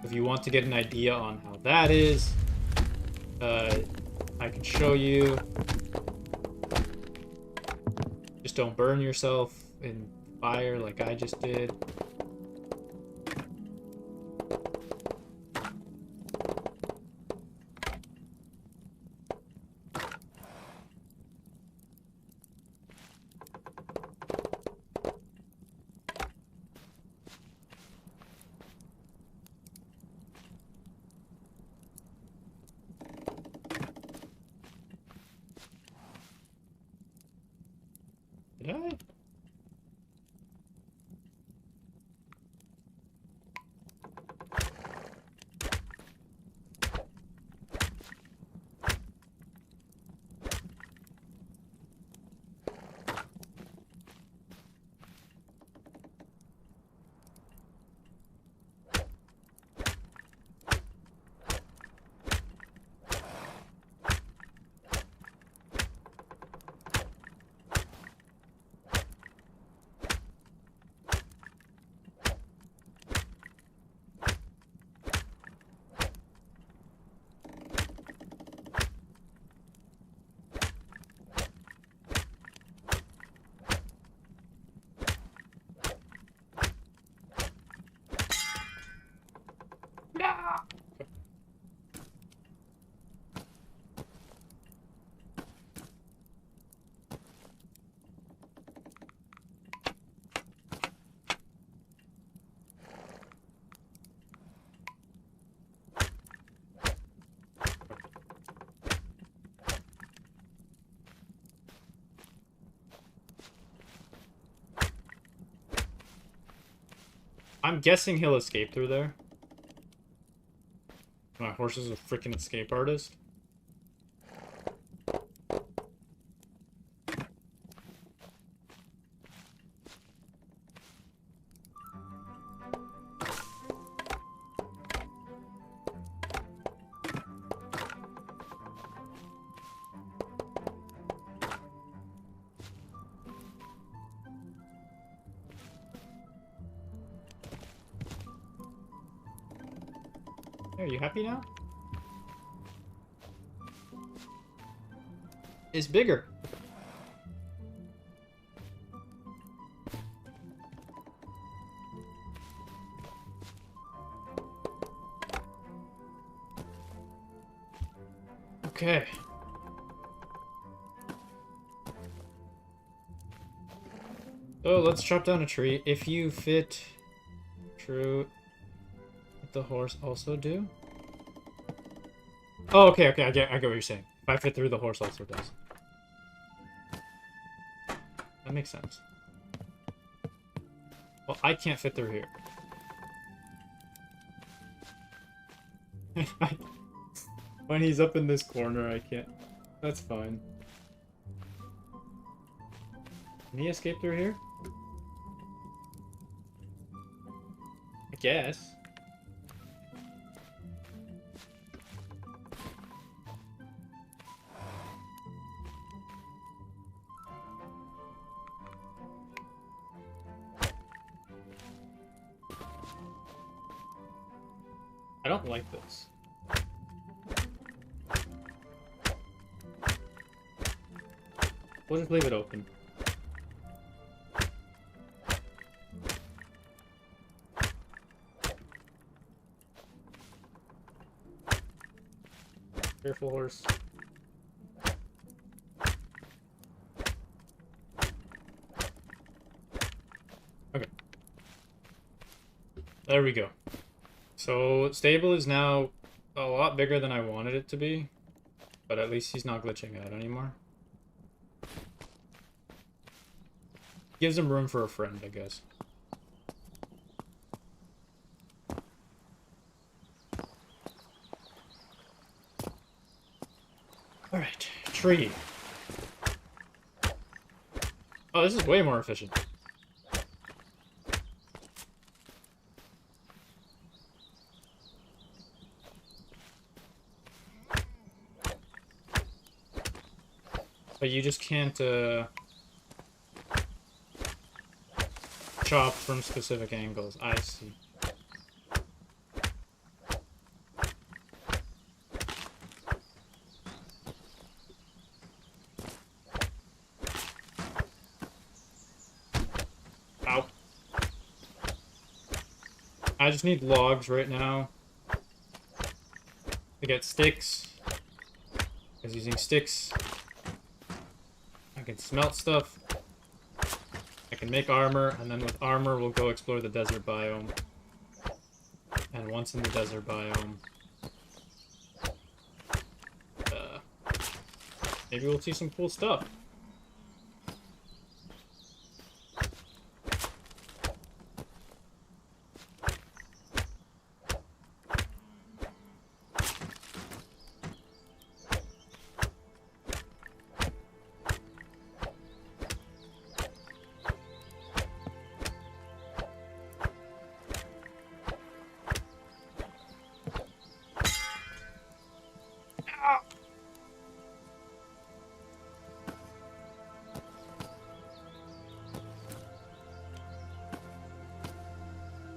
If you want to get an idea on how that is, I can show you. Just don't burn yourself in fire like I just did. Did I? I'm guessing he'll escape through there. My horse is a freaking escape artist. Are you happy now? It's bigger. Okay. So let's chop down a tree. If you fit... True. What the horse also do? Oh, okay, I get what you're saying. If I fit through, the horse also does. That makes sense. Well, I can't fit through here. When he's up in this corner, I can't. That's fine. Can he escape through here? I guess. I don't like this. We'll just leave it open. Careful, horse. Okay. There we go. So, stable is now a lot bigger than I wanted it to be. But at least he's not glitching out anymore. Gives him room for a friend, I guess. Alright, tree. Oh, this is way more efficient. But you just can't, chop from specific angles. I see. Ow. I just need logs right now to get sticks. Because using sticks, I can smelt stuff. I can make armor, and then with armor, we'll go explore the desert biome. And once in the desert biome, maybe we'll see some cool stuff.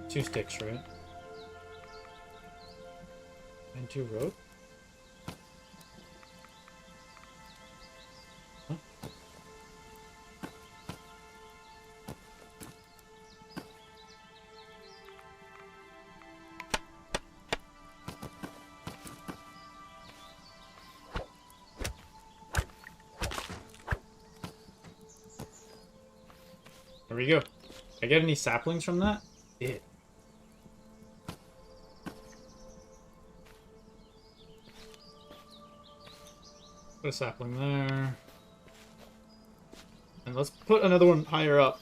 Two sticks, right? And two rope? Huh? There we go. Did I get any saplings from that? Yeah. Put a sapling there. And let's put another one higher up.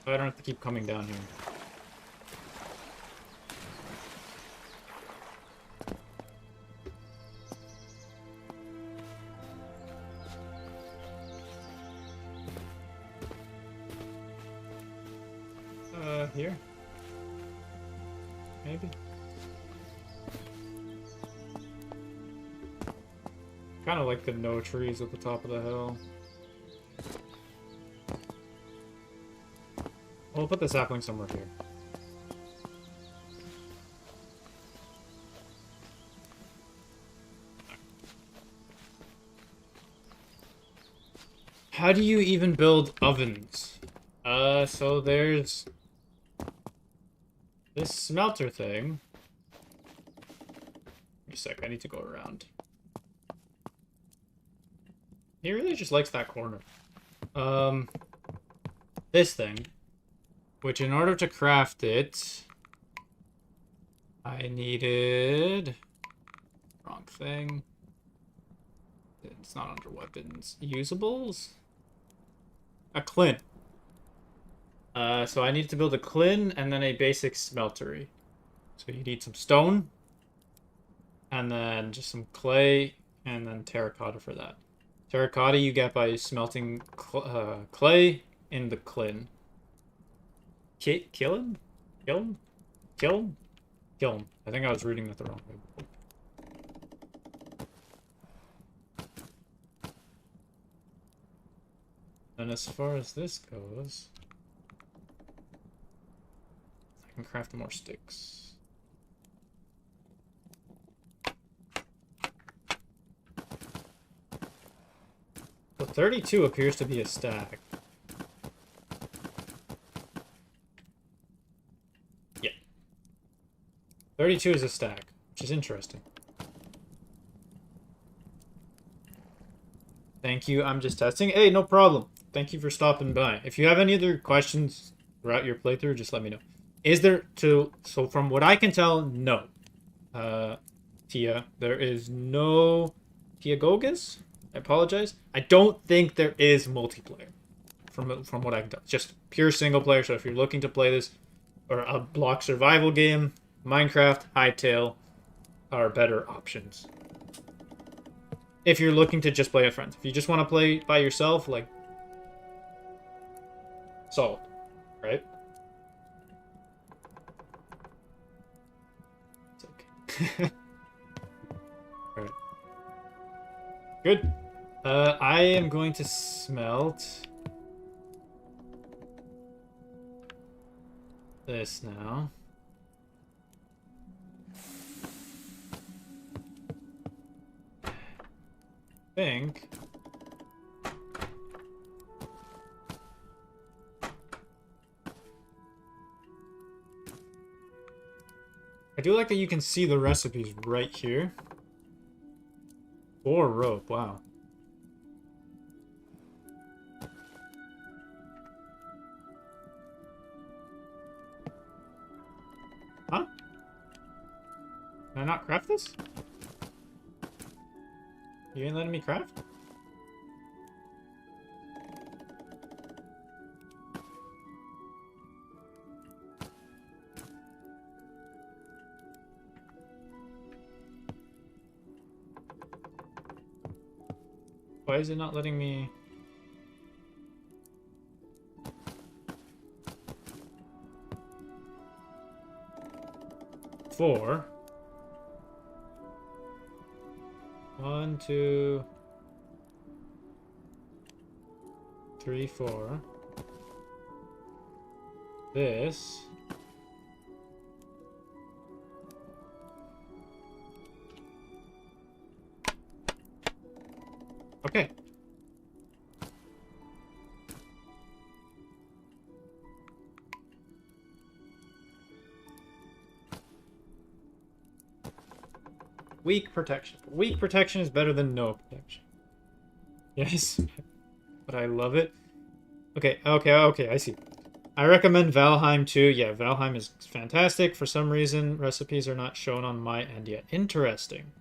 So I don't have to keep coming down here. Here? Maybe? Kind of like the no trees at the top of the hill. We'll put the sapling somewhere here. How do you even build ovens? So there's this smelter thing. Wait a sec, I need to go around. He really just likes that corner. This thing, which in order to craft it, I needed... Wrong thing. It's not under weapons. Usables? A clin. So I need to build a clin and then a basic smeltery. So you need some stone, and then just some clay, and then terracotta for that. Terracotta you get by smelting clay in the clin. Kiln? Kiln? Kiln? Kiln. I think I was reading that the wrong way. And as far as this goes, I can craft more sticks. So 32 appears to be a stack. Yeah. 32 is a stack, which is interesting. Thank you, I'm just testing. Hey, no problem. Thank you for stopping by. If you have any other questions throughout your playthrough, just let me know. Is there so from what I can tell, no. Tia, there is no Tia Gogas? I apologize. I don't think there is multiplayer. From what I can tell. Just pure single player, so if you're looking to play this or a block survival game, Minecraft, Hytale are better options. If you're looking to just play with friends. If you just want to play by yourself, like Solid, right? It's okay. Alright. Good. I am going to smelt this now. Think I do like that you can see the recipes right here. Or rope, wow. Huh? Can I not craft this? You ain't letting me craft? Why is it not letting me... Four. 1, 2, 3, 4. This. Okay. Weak protection. Weak protection is better than no protection. Yes. But I love it. Okay, I see. I recommend Valheim too. Yeah, Valheim is fantastic. For some reason, recipes are not shown on my end yet. Interesting.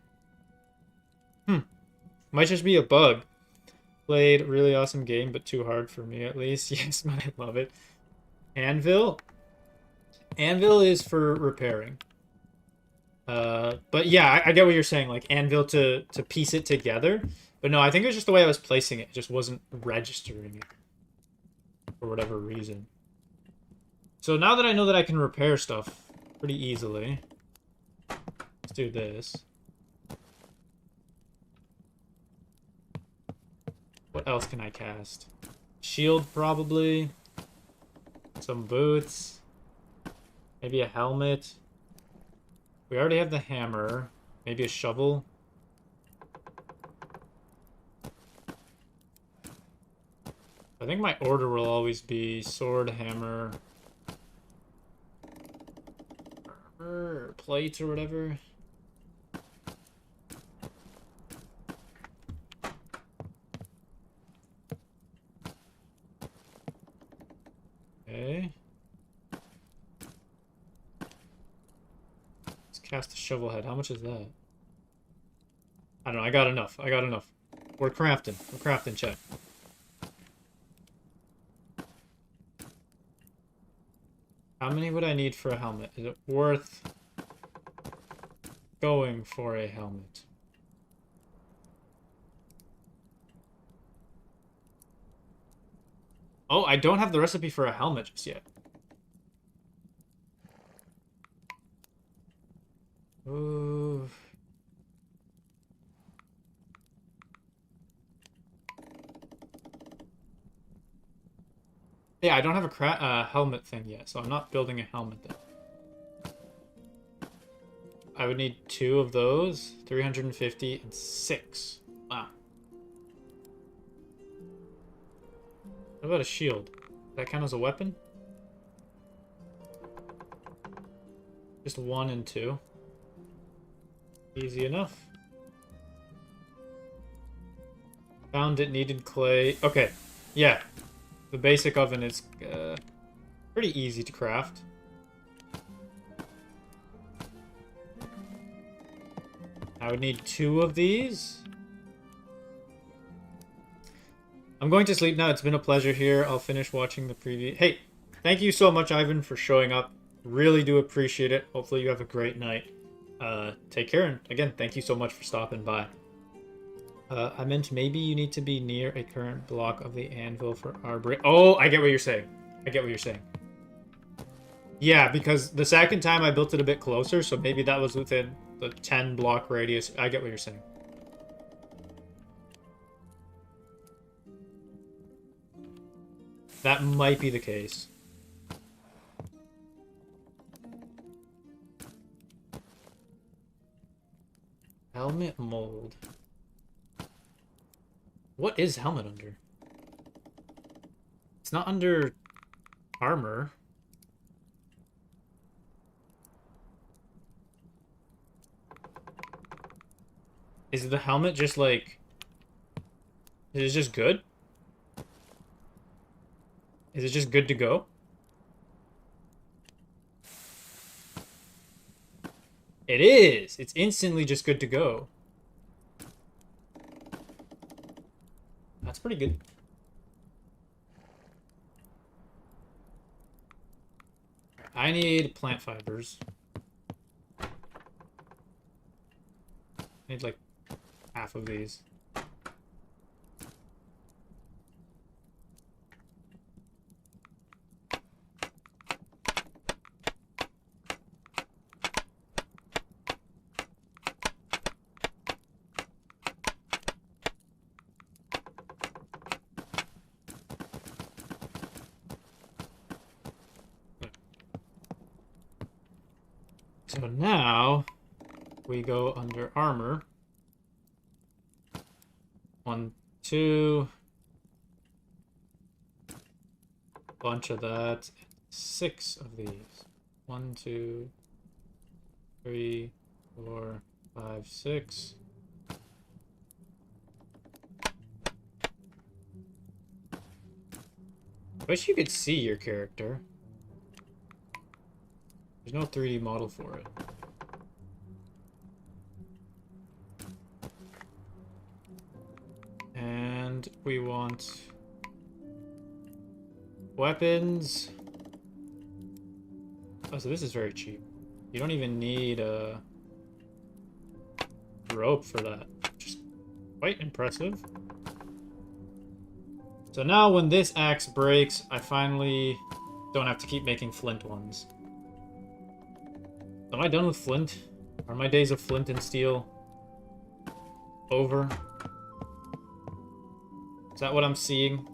Might just be a bug. Played, really awesome game, but too hard for me at least. Yes, man, I love it. Anvil? Anvil is for repairing. But yeah, I get what you're saying, like anvil to piece it together. But no, I think it was just the way I was placing it. It just wasn't registering it for whatever reason. So now that I know that I can repair stuff pretty easily, let's do this. What else can I cast? Shield, probably. Some boots. Maybe a helmet. We already have the hammer. Maybe a shovel. I think my order will always be sword, hammer, armor, or plate, or whatever. Okay. Let's cast a shovel head. How much is that? I don't know. I got enough. I got enough. We're crafting. We're crafting, chat. How many would I need for a helmet? Is it worth going for a helmet? Oh, I don't have the recipe for a helmet just yet. Ooh. Yeah, I don't have a helmet thing yet, so I'm not building a helmet then. I would need 2 of those, 350, and 6. Wow. What about a shield? Does that count as a weapon? Just 1 and 2. Easy enough. Found it, needed clay. Okay, yeah. The basic oven is pretty easy to craft. I would need 2 of these. I'm going to sleep now. It's been a pleasure here. I'll finish watching the preview. Hey, thank you so much, Ivan, for showing up. Really do appreciate it. Hopefully you have a great night. Take care, and again, thank you so much for stopping by. I meant maybe you need to be near a current block of the anvil for our break. Oh, I get what you're saying. I get what you're saying. Yeah, because the second time I built it a bit closer, so maybe that was within the 10 block radius. I get what you're saying. That might be the case. Helmet mold. What is helmet under? It's not under armor. Is the helmet just like... Is it just good? Is it just good to go? It is! It's instantly just good to go. That's pretty good. I need plant fibers. I need like half of these. So now we go under armor. 1, 2. Bunch of that. 6 of these. 1, 2, 3, 4, 5, 6. Wish you could see your character. There's no 3D model for it. And we want weapons. Oh, so this is very cheap. You don't even need a rope for that. Just quite impressive. So now when this axe breaks, I finally don't have to keep making flint ones. Am I done with flint? Are my days of flint and steel over? Is that what I'm seeing?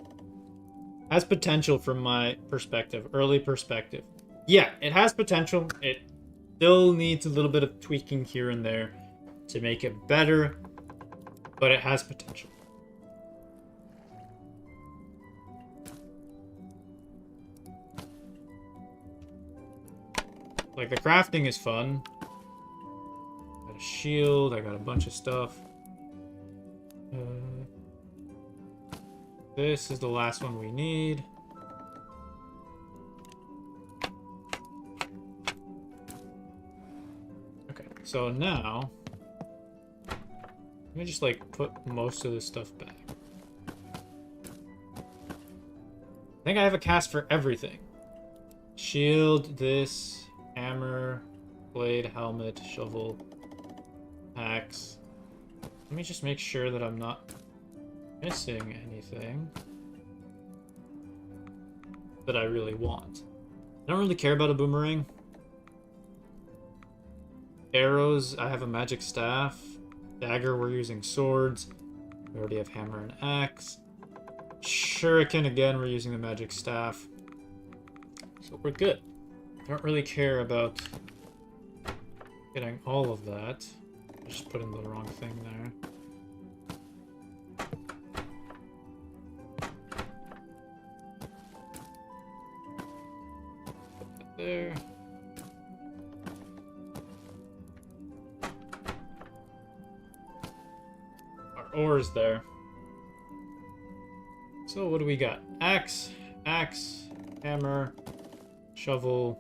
Has potential from my perspective, early perspective. Yeah, it has potential. It still needs a little bit of tweaking here and there to make it better, but it has potential. Like, the crafting is fun. Got a shield, I got a bunch of stuff. This is the last one we need. Okay, so now... let me just, like, put most of this stuff back. I think I have a cast for everything. Shield, this, hammer, blade, helmet, shovel, axe. Let me just make sure that I'm not missing anything that I really want. I don't really care about a boomerang. Arrows, I have a magic staff. Dagger, we're using swords. We already have hammer and axe. Shuriken, again, we're using the magic staff. So we're good. I don't really care about getting all of that. I just put in the wrong thing there. Put that there. Our ore's there. So what do we got? Axe, hammer, shovel,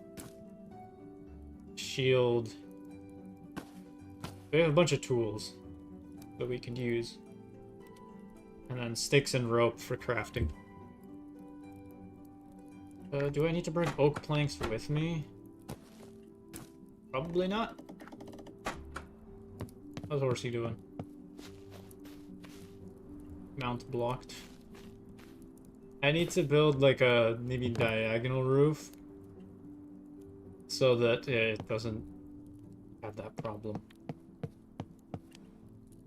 shield. We have a bunch of tools that we can use. And then sticks and rope for crafting. Do I need to bring oak planks with me? Probably not. How's Horsey doing? Mount blocked. I need to build like a maybe diagonal roof so that it doesn't have that problem.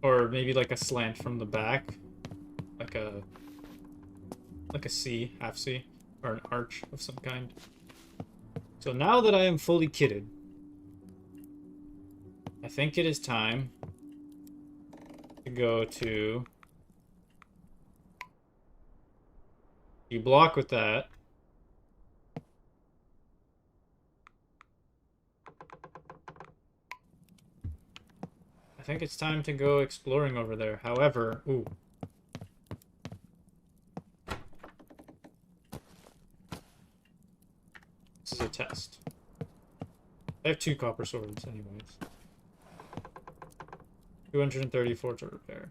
Or maybe like a slant from the back, like a C, half C, or an arch of some kind. So now that I am fully kitted, I think it is time to go to... you block with that. I think it's time to go exploring over there. However, ooh. This is a test. I have 2 copper swords anyways. 234 to repair.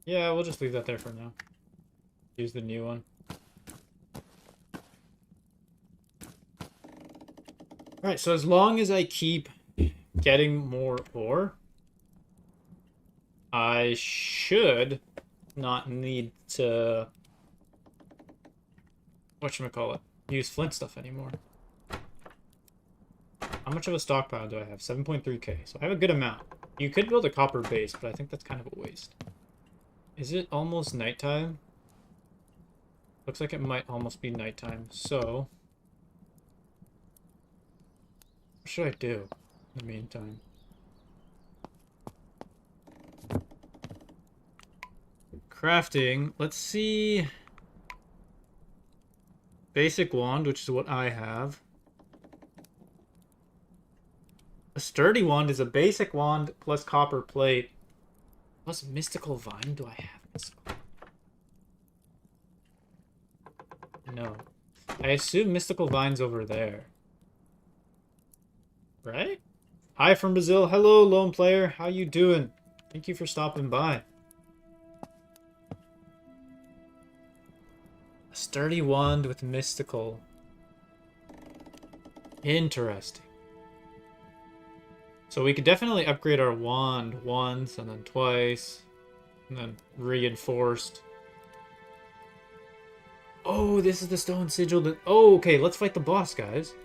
Yeah, we'll just leave that there for now. Use the new one. Alright, so as long as I keep getting more ore, I should not need to... whatchamacallit? Use flint stuff anymore. How much of a stockpile do I have? 7.3k. So I have a good amount. You could build a copper base, but I think that's kind of a waste. Is it almost nighttime? Looks like it might almost be nighttime, so... what should I do in the meantime? Crafting, let's see... basic wand, which is what I have. A sturdy wand is a basic wand plus copper plate. Plus mystical vine? Do I have mystical? No. I assume mystical vine's over there. Right? Hi from Brazil. Hello, lone player. How you doing? Thank you for stopping by. A sturdy wand with mystical. Interesting. So we could definitely upgrade our wand once, and then twice, and then reinforced. Oh, this is the stone sigil that... Oh, okay, let's fight the boss, guys.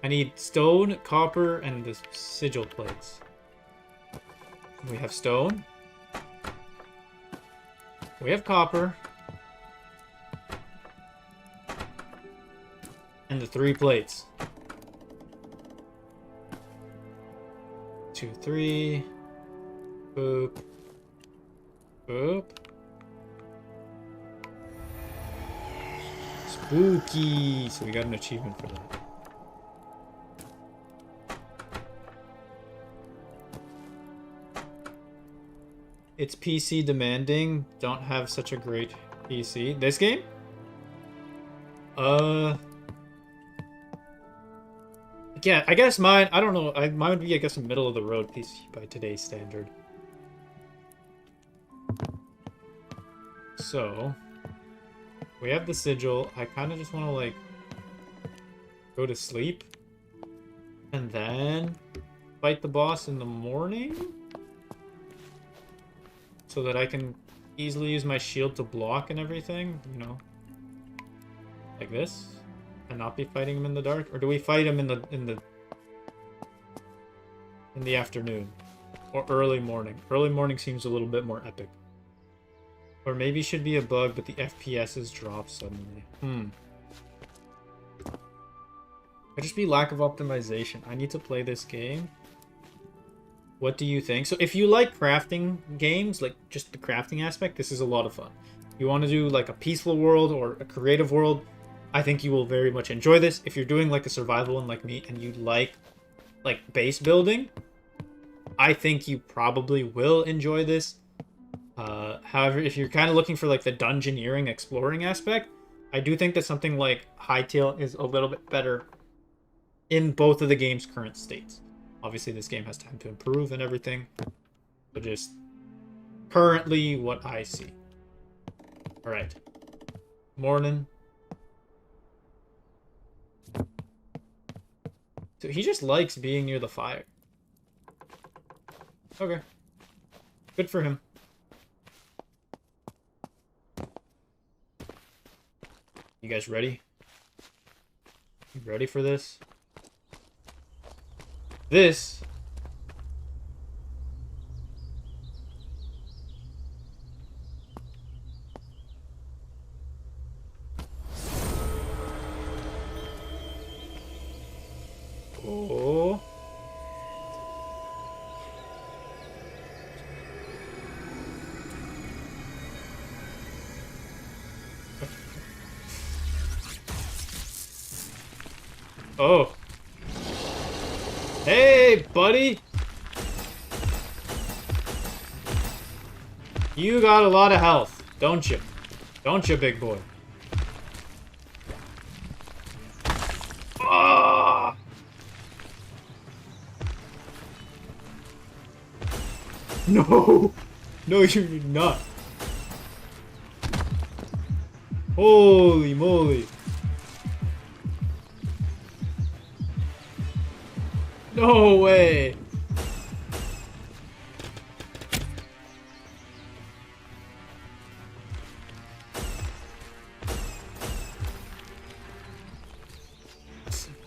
I need stone, copper, and the sigil plates. We have stone. We have copper. And the 3 plates. 2, 3. Boop. Boop. Spooky! So we got an achievement for that. It's PC demanding. Don't have such a great PC. This game? Yeah, I guess mine, I don't know. Mine would be, I guess, a middle of the road PC by today's standard. So, we have the sigil. I kind of just want to, like, go to sleep. And then fight the boss in the morning? So that I can easily use my shield to block and everything, you know? Like this? And not be fighting him in the dark? Or do we fight him in the afternoon? Or early morning? Early morning seems a little bit more epic. Or maybe should be a bug, but the FPSs drop suddenly. Could just be lack of optimization. I need to play this game. What do you think? So if you like crafting games, like just the crafting aspect, this is a lot of fun. You want to do like a peaceful world or a creative world, I think you will very much enjoy this. If you're doing like a survival one like me and you like base building, I think you probably will enjoy this. However, if you're kind of looking for like the dungeoneering exploring aspect, I do think that something like Hytale is a little bit better in both of the game's current states. Obviously, this game has time to improve and everything, but just currently what I see. All right, morning. So he just likes being near the fire. Okay, good for him. You guys ready? You ready for this? This oh oh hey, buddy! You got a lot of health, don't you? Don't you, big boy? Ah! No! No, you're not. Holy moly. No way!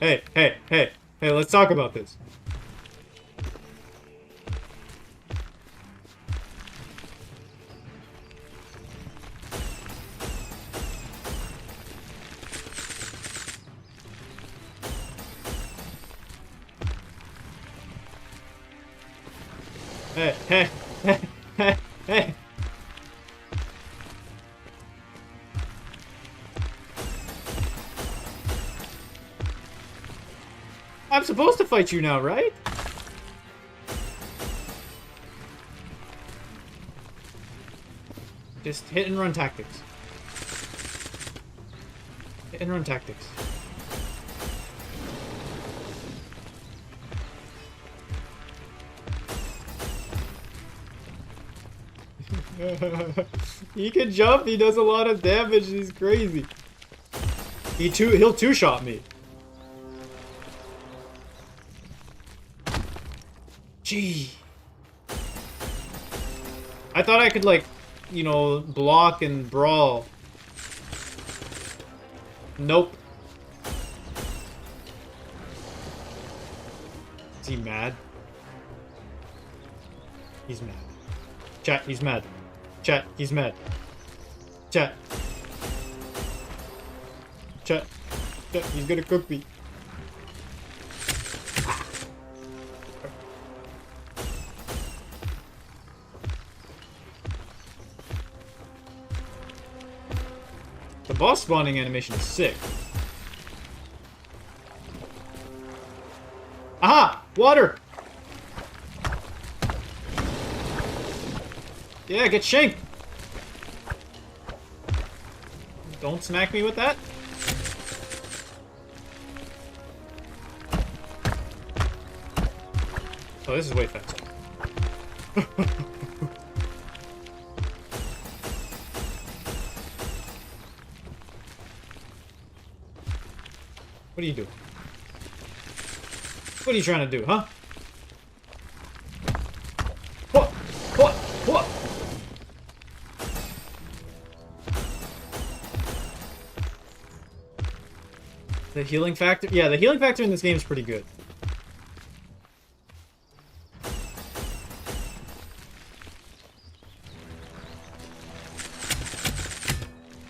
Hey, let's talk about this. Hey. I'm supposed to fight you now, right? Just hit and run tactics. Hit and run tactics. He can jump, he does a lot of damage, he's crazy. He'll two-shot me. Gee. I thought I could, like, you know, block and brawl. Nope. Is he mad? He's mad. Chat, he's mad. Chat, he's mad. Chat. Chat. Chat, he's gonna cook me. The boss spawning animation is sick. Aha! Water! Yeah, get shanked! Don't smack me with that. Oh, this is way faster. What are you doing? What are you trying to do, huh? What? What? What? The healing factor? Yeah, the healing factor in this game is pretty good.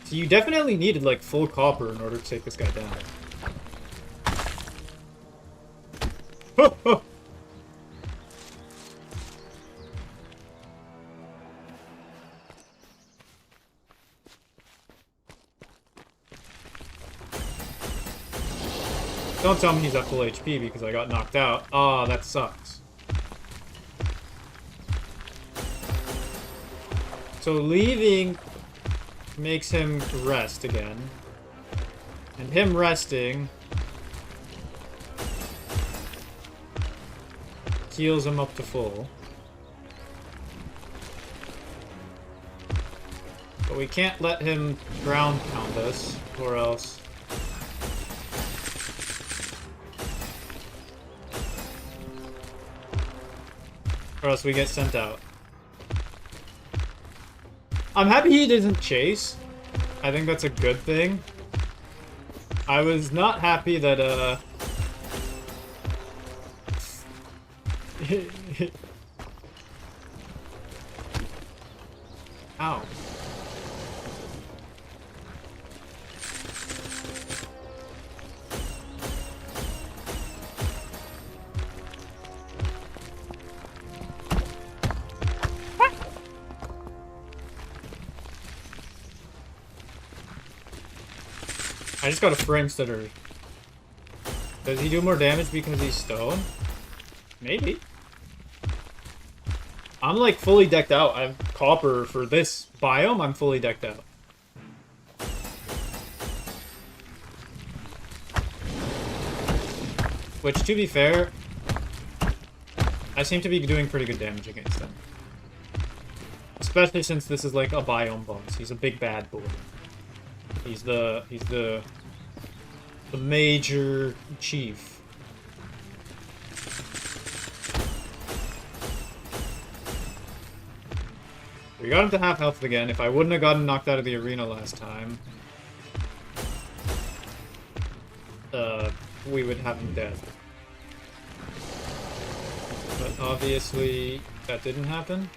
So you definitely needed, like, full copper in order to take this guy down. Don't tell me he's at full HP because I got knocked out. Ah, that sucks. So leaving makes him rest again. And him resting heals him up to full. But we can't let him ground pound us, or else... Or else we get sent out. I'm happy he doesn't chase. I think that's a good thing. I was not happy that, Ow. I just got a frame stutter. Does he do more damage because he's stone? Maybe. I'm like fully decked out. I have copper for this biome. I'm fully decked out. Which, to be fair, I seem to be doing pretty good damage against him. Especially since this is like a biome boss. He's a big bad boy. He's the major chief. We got him to half health again. If I wouldn't have gotten knocked out of the arena last time, we would have him dead. But obviously, that didn't happen.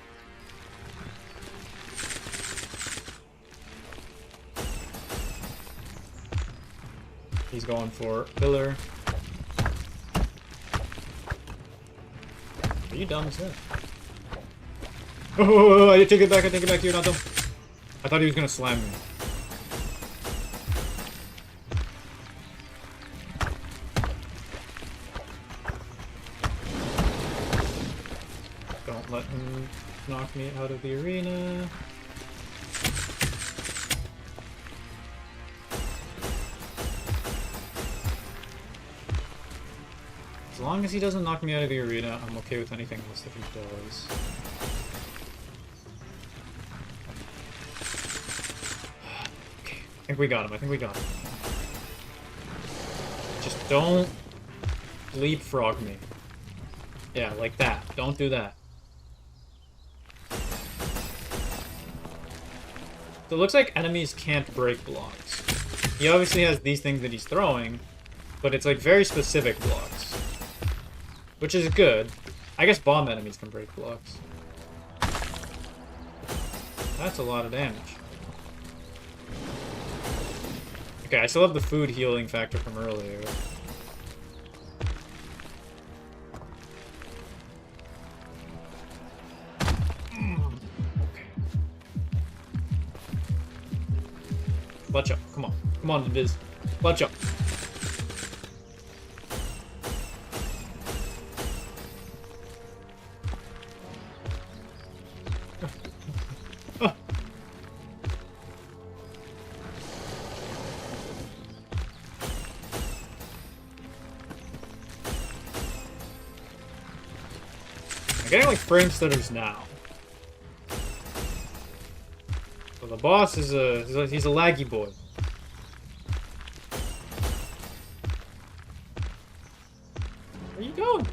He's going for pillar. Are you dumb as hell? Oh, I take it back, you're not dumb. I thought he was gonna slam me. Don't let him knock me out of the arena. As long as he doesn't knock me out of the arena, I'm okay with anything else that he does. Okay, I think we got him, Just don't leapfrog me. Yeah, like that. Don't do that. So it looks like enemies can't break blocks. He obviously has these things that he's throwing, but it's like very specific blocks. Which is good. I guess bomb enemies can break blocks. That's a lot of damage. Okay, I still have the food healing factor from earlier. Okay. Clutch up. Come on. Come on, Viz. Clutch up. I'm getting like frame stutters now. So the boss is he's a laggy boy. Where you going?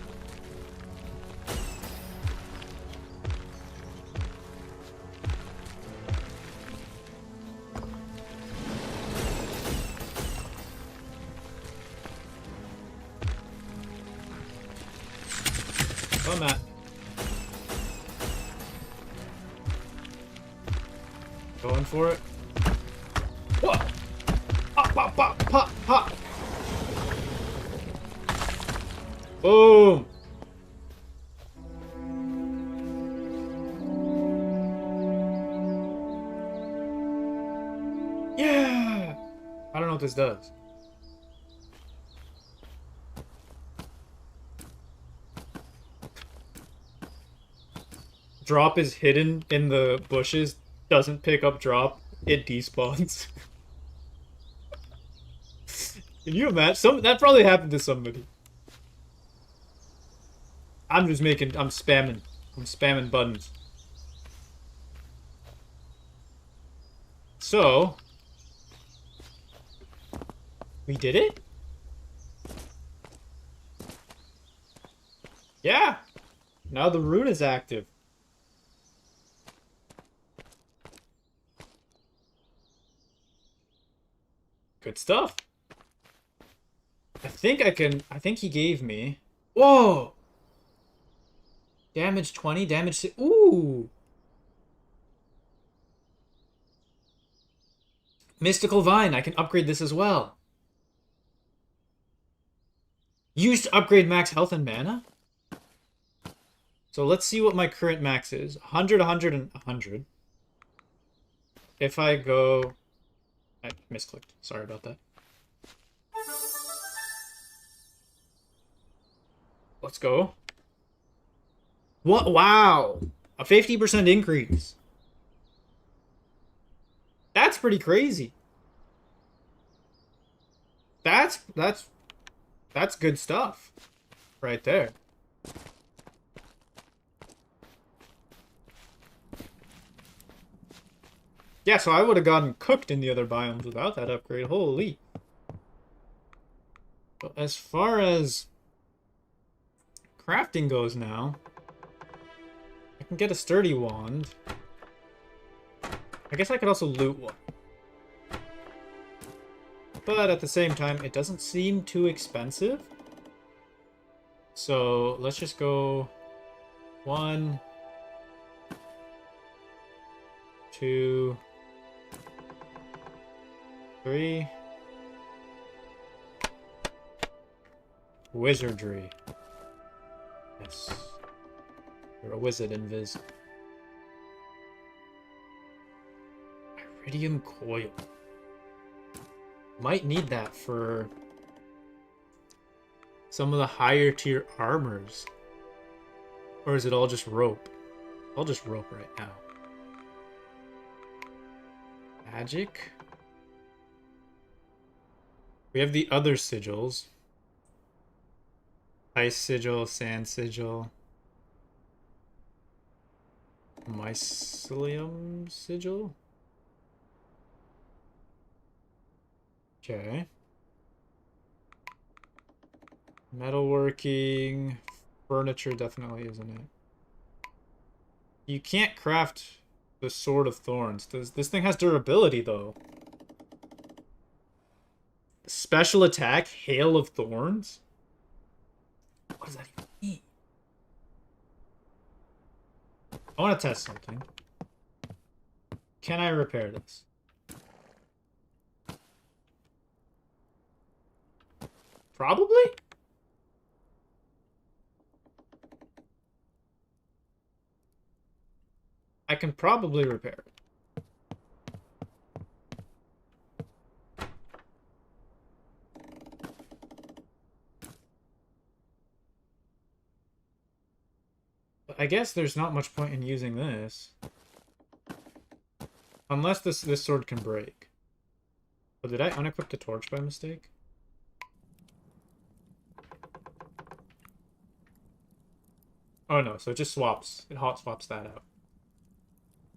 Come at. Going for it. Whoa! Pop, pop, pop, pop, pop! Boom! Yeah! I don't know what this does. Drop is hidden in the bushes, doesn't pick up drop, it despawns. Can you imagine? That probably happened to somebody. I'm spamming. I'm spamming buttons. So, we did it? Yeah! Now the rune is active. Good stuff. I think he gave me... Whoa! Damage 20, damage... Ooh! Mystical Vine, I can upgrade this as well. Used to upgrade max health and mana? So let's see what my current max is. 100, 100, and 100. If I go... I misclicked. Sorry about that. Let's go. What? Wow! A 50% increase. That's pretty crazy. That's good stuff. Right there. Yeah, so I would have gotten cooked in the other biomes without that upgrade. Holy. But as far as crafting goes now, I can get a sturdy wand. I guess I could also loot one. But at the same time, it doesn't seem too expensive. So let's just go 1, 2, 3. Wizardry. Yes. You're a wizard, Invis. Iridium coil. Might need that for some of the higher tier armors. Or is it all just rope? I'll just rope right now. Magic. We have the other sigils. Ice sigil, sand sigil. Mycelium sigil? Okay. Metalworking. Furniture definitely isn't it. You can't craft the Sword of Thorns. This thing has durability, though. Special attack, Hail of Thorns? What does that even mean? I want to test something. Can I repair this? Probably? I can probably repair it. I guess there's not much point in using this. Unless this sword can break. Oh, did I unequip the torch by mistake? Oh no, so it just swaps. It hot swaps that out.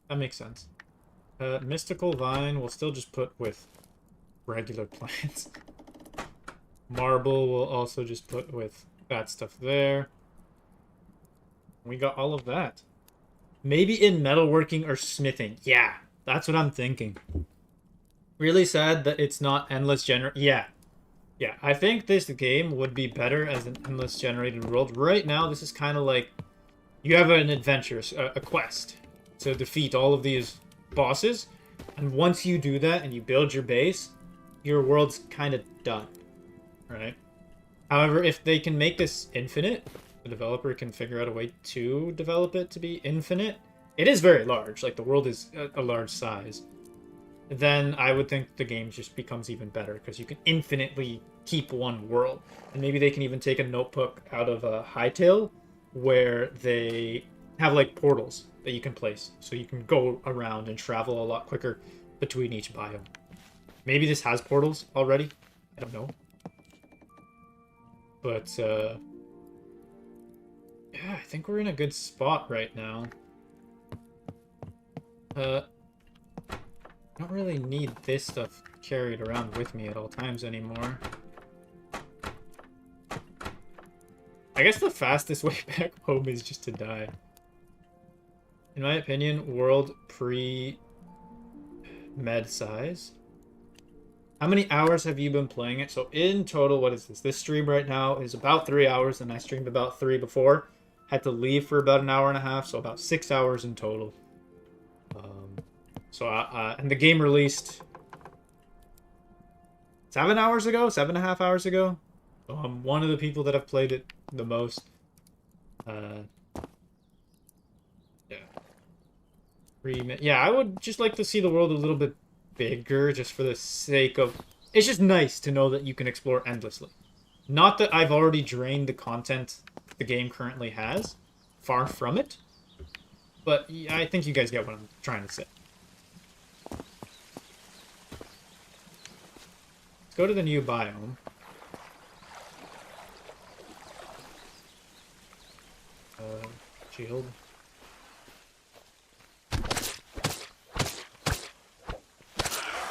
That makes sense. Mystical Vine we'll still just put with regular plants. Marble we'll also just put with that stuff there. We got all of that. Maybe in metalworking or smithing. Yeah, that's what I'm thinking. Really sad that it's not endless Yeah. Yeah, I think this game would be better as an endless generated world. Right now, this is kind of like you have an adventure, a quest to defeat all of these bosses. And once you do that and you build your base, your world's kind of done, right? However, if they can make this infinite, the developer can figure out a way to develop it to be infinite. It is very large, like the world is a large size. Then I would think the game just becomes even better because you can infinitely keep one world. And maybe they can even take a notebook out of Hytale where they have like portals that you can place. So you can go around and travel a lot quicker between each biome. Maybe this has portals already. I don't know. But, yeah, I think we're in a good spot right now. I don't really need this stuff carried around with me at all times anymore. I guess the fastest way back home is just to die. In my opinion, world pre-med size. How many hours have you been playing it? So in total, what is this? This stream right now is about 3 hours, and I streamed about 3 before. Had to leave for about an hour and a half, so about 6 hours in total. And the game released 7 hours ago, 7.5 hours ago. So I'm one of the people that have played it the most. Yeah, I would just like to see the world a little bit bigger, just for the sake of... It's just nice to know that you can explore endlessly. Not that I've already drained the content the game currently has. Far from it. But yeah, I think you guys get what I'm trying to say. Let's go to the new biome. Shield.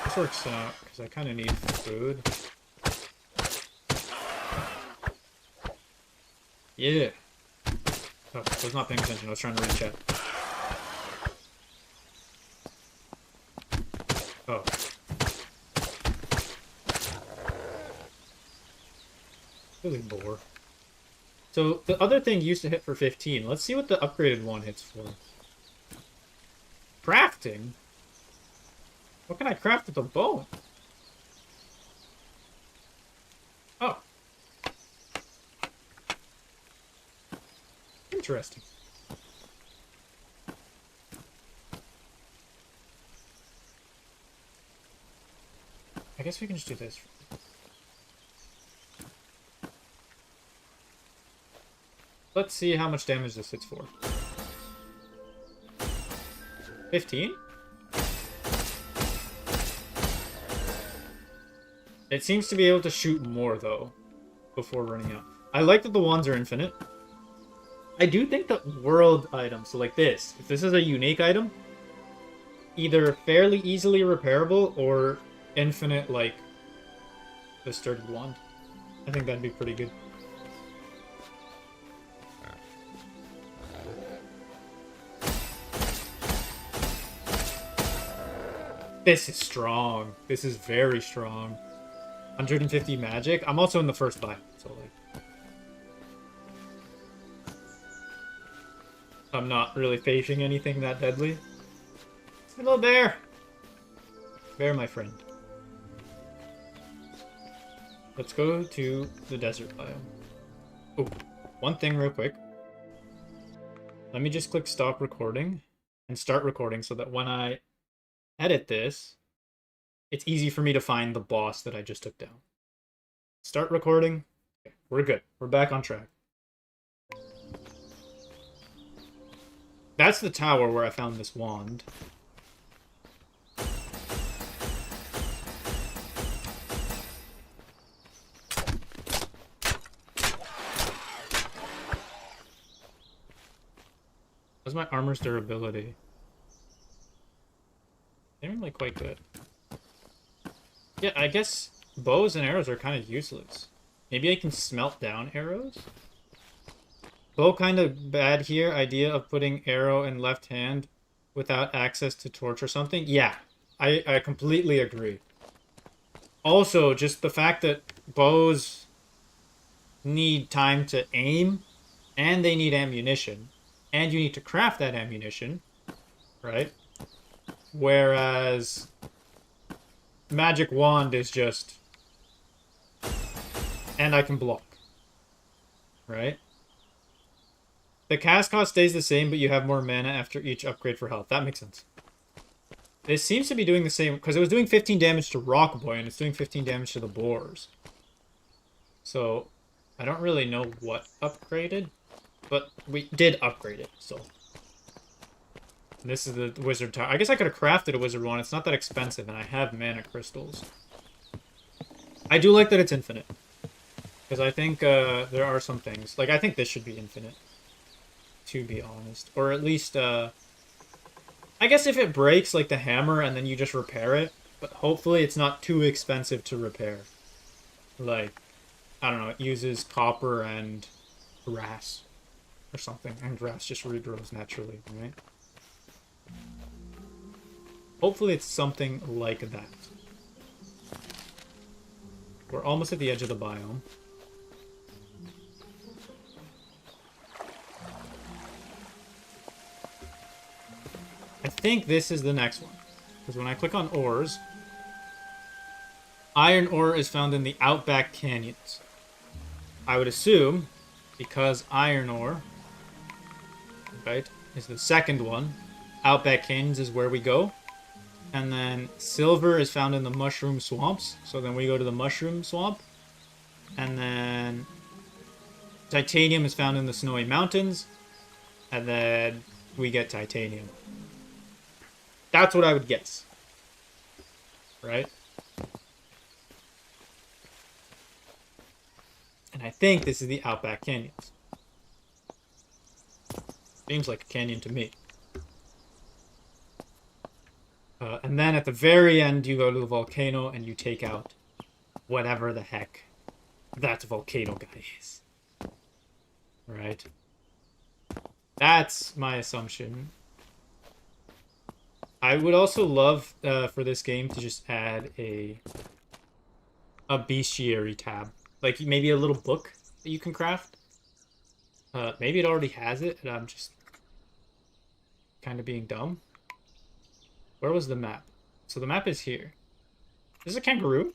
This works out, because I kind of need food. Yeah. Oh, I was not paying attention. I was trying to read chat. Oh. Really bore. So, the other thing used to hit for 15. Let's see what the upgraded one hits for. Crafting? What can I craft with a bow? Oh. Interesting. I guess we can just do this. Let's see how much damage this hits for. 15? It seems to be able to shoot more, though, before running out. I like that the wands are infinite. I do think that world items, so like this, if this is a unique item, either fairly easily repairable or infinite, like the sturdy wand. I think that'd be pretty good. This is strong. This is very strong. 150 magic. I'm also in the first biome, so like I'm not really facing anything that deadly. Hello, bear. Bear, my friend. Let's go to the desert biome. Oh, one thing real quick. Let me just click stop recording and start recording so that when I edit this, it's easy for me to find the boss that I just took down. Start recording. Okay, we're good. We're back on track. That's the tower where I found this wand. How's my armor's durability? They're really quite good. Yeah, I guess bows and arrows are kind of useless. Maybe I can smelt down arrows? Bow kind of bad here. Idea of putting arrow in left hand without access to torch or something. Yeah, I completely agree. Also, just the fact that bows need time to aim and they need ammunition. And you need to craft that ammunition, right? Whereas magic wand is just... And I can block, right? The cast cost stays the same, but you have more mana after each upgrade for health. That makes sense. It seems to be doing the same, because it was doing 15 damage to Rock Boy, and it's doing 15 damage to the boars. So, I don't really know what upgraded, but we did upgrade it, so. This is the wizard tower. I guess I could have crafted a wizard one. It's not that expensive, and I have mana crystals. I do like that it's infinite. Because I think there are some things. Like, I think this should be infinite. To be honest. Or at least, I guess if it breaks, like the hammer, and then you just repair it. But hopefully it's not too expensive to repair. Like, I don't know, it uses copper and grass. Or something. And grass just regrows naturally, right? Hopefully it's something like that. We're almost at the edge of the biome. I think this is the next one. Because when I click on ores, iron ore is found in the Outback Canyons. I would assume, because iron ore, right, is the second one, Outback Canyons is where we go. And then silver is found in the mushroom swamps. So then we go to the mushroom swamp. And then titanium is found in the snowy mountains. And then we get titanium. That's what I would guess. Right? And I think this is the Outback Canyons. Seems like a canyon to me. And then at the very end, you go to the volcano and you take out whatever the heck that volcano guy is. Right? That's my assumption. I would also love for this game to just add a bestiary tab. Like maybe a little book that you can craft. Maybe it already has it and I'm just kind of being dumb. Where was the map? So the map is here. Is this a kangaroo?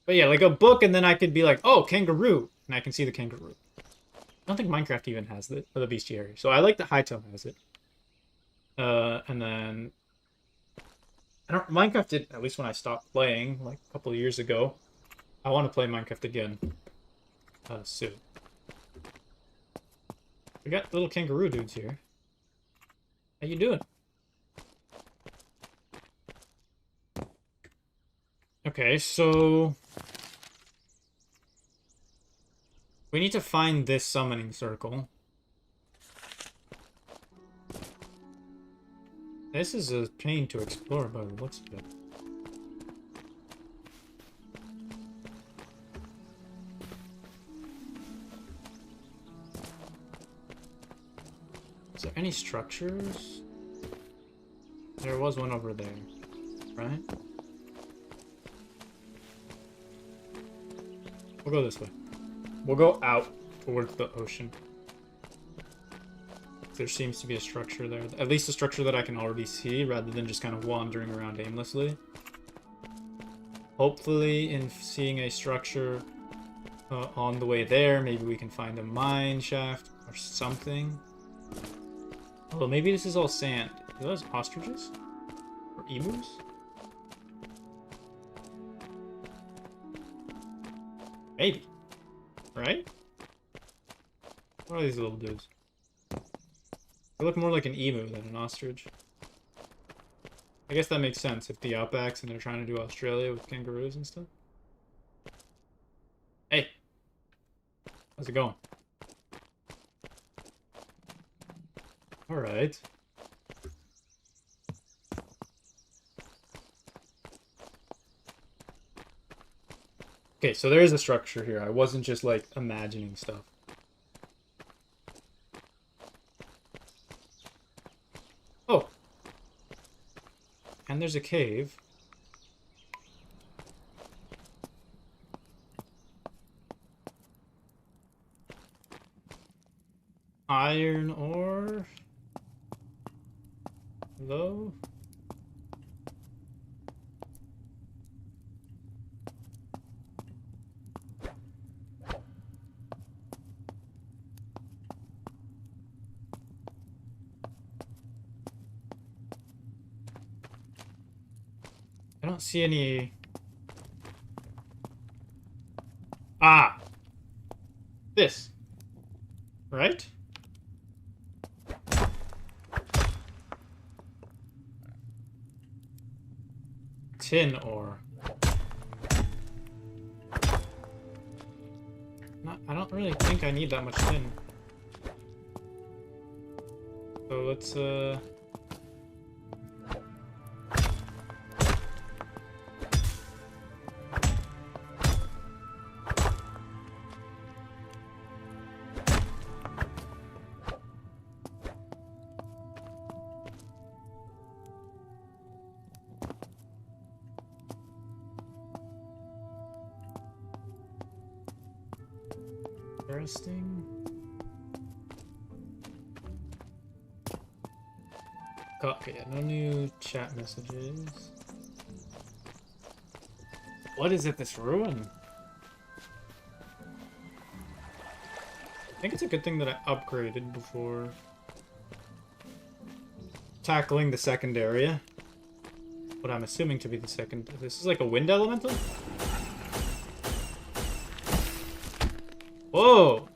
But yeah, like a book, and then I could be like, oh, kangaroo. And I can see the kangaroo. I don't think Minecraft even has the bestiary. So I like that Hytale has it. And then... Minecraft did, at least when I stopped playing, like a couple of years ago. I want to play Minecraft again. Soon. We got little kangaroo dudes here. How you doing? Okay, so... we need to find this summoning circle. This is a pain to explore by the looks of it. Is there any structures? There was one over there, right? We'll go this way. We'll go out towards the ocean. There seems to be a structure there. At least a structure that I can already see, rather than just kind of wandering around aimlessly. Hopefully, in seeing a structure on the way there, maybe we can find a mine shaft or something. Although maybe this is all sand. Are those ostriches? Or emus? Maybe. Right? What are these little dudes? They look more like an emu than an ostrich. I guess that makes sense if the outbacks and they're trying to do Australia with kangaroos and stuff. Hey! How's it going? Alright. Okay, so there is a structure here. I wasn't just, like, imagining stuff. Oh! And there's a cave. Iron ore. Hello? I don't see any... Ah! This. Right? Tin ore. I don't really think I need that much tin. So let's, interesting. Okay, no new chat messages. What is it, this ruin? I think it's a good thing that I upgraded before tackling the second area. What I'm assuming to be the second. This is like a wind elemental? Whoa!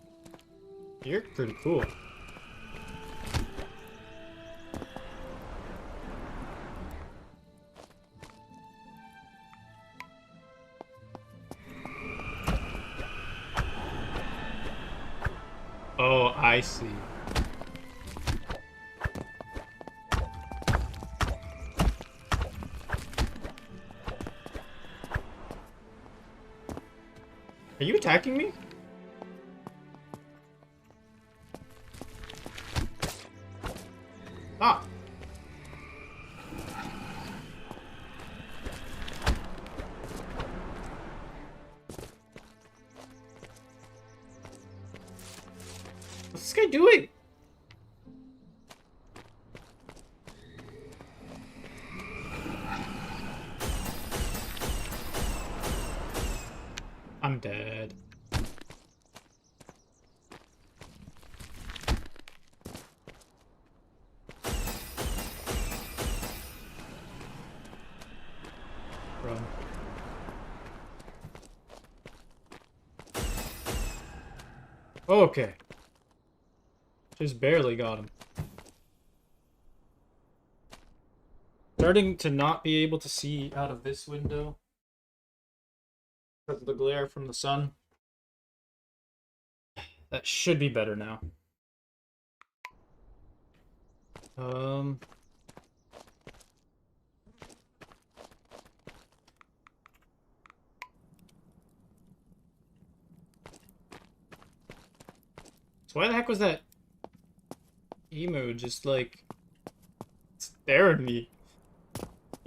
You're pretty cool. Oh, I see. Are you attacking me? Ah! What's this guy doing? I'm dead. Run. Okay. Just barely got him. Starting to not be able to see out of this window because of the glare from the sun. That should be better now. So why the heck was that emu just like staring at me?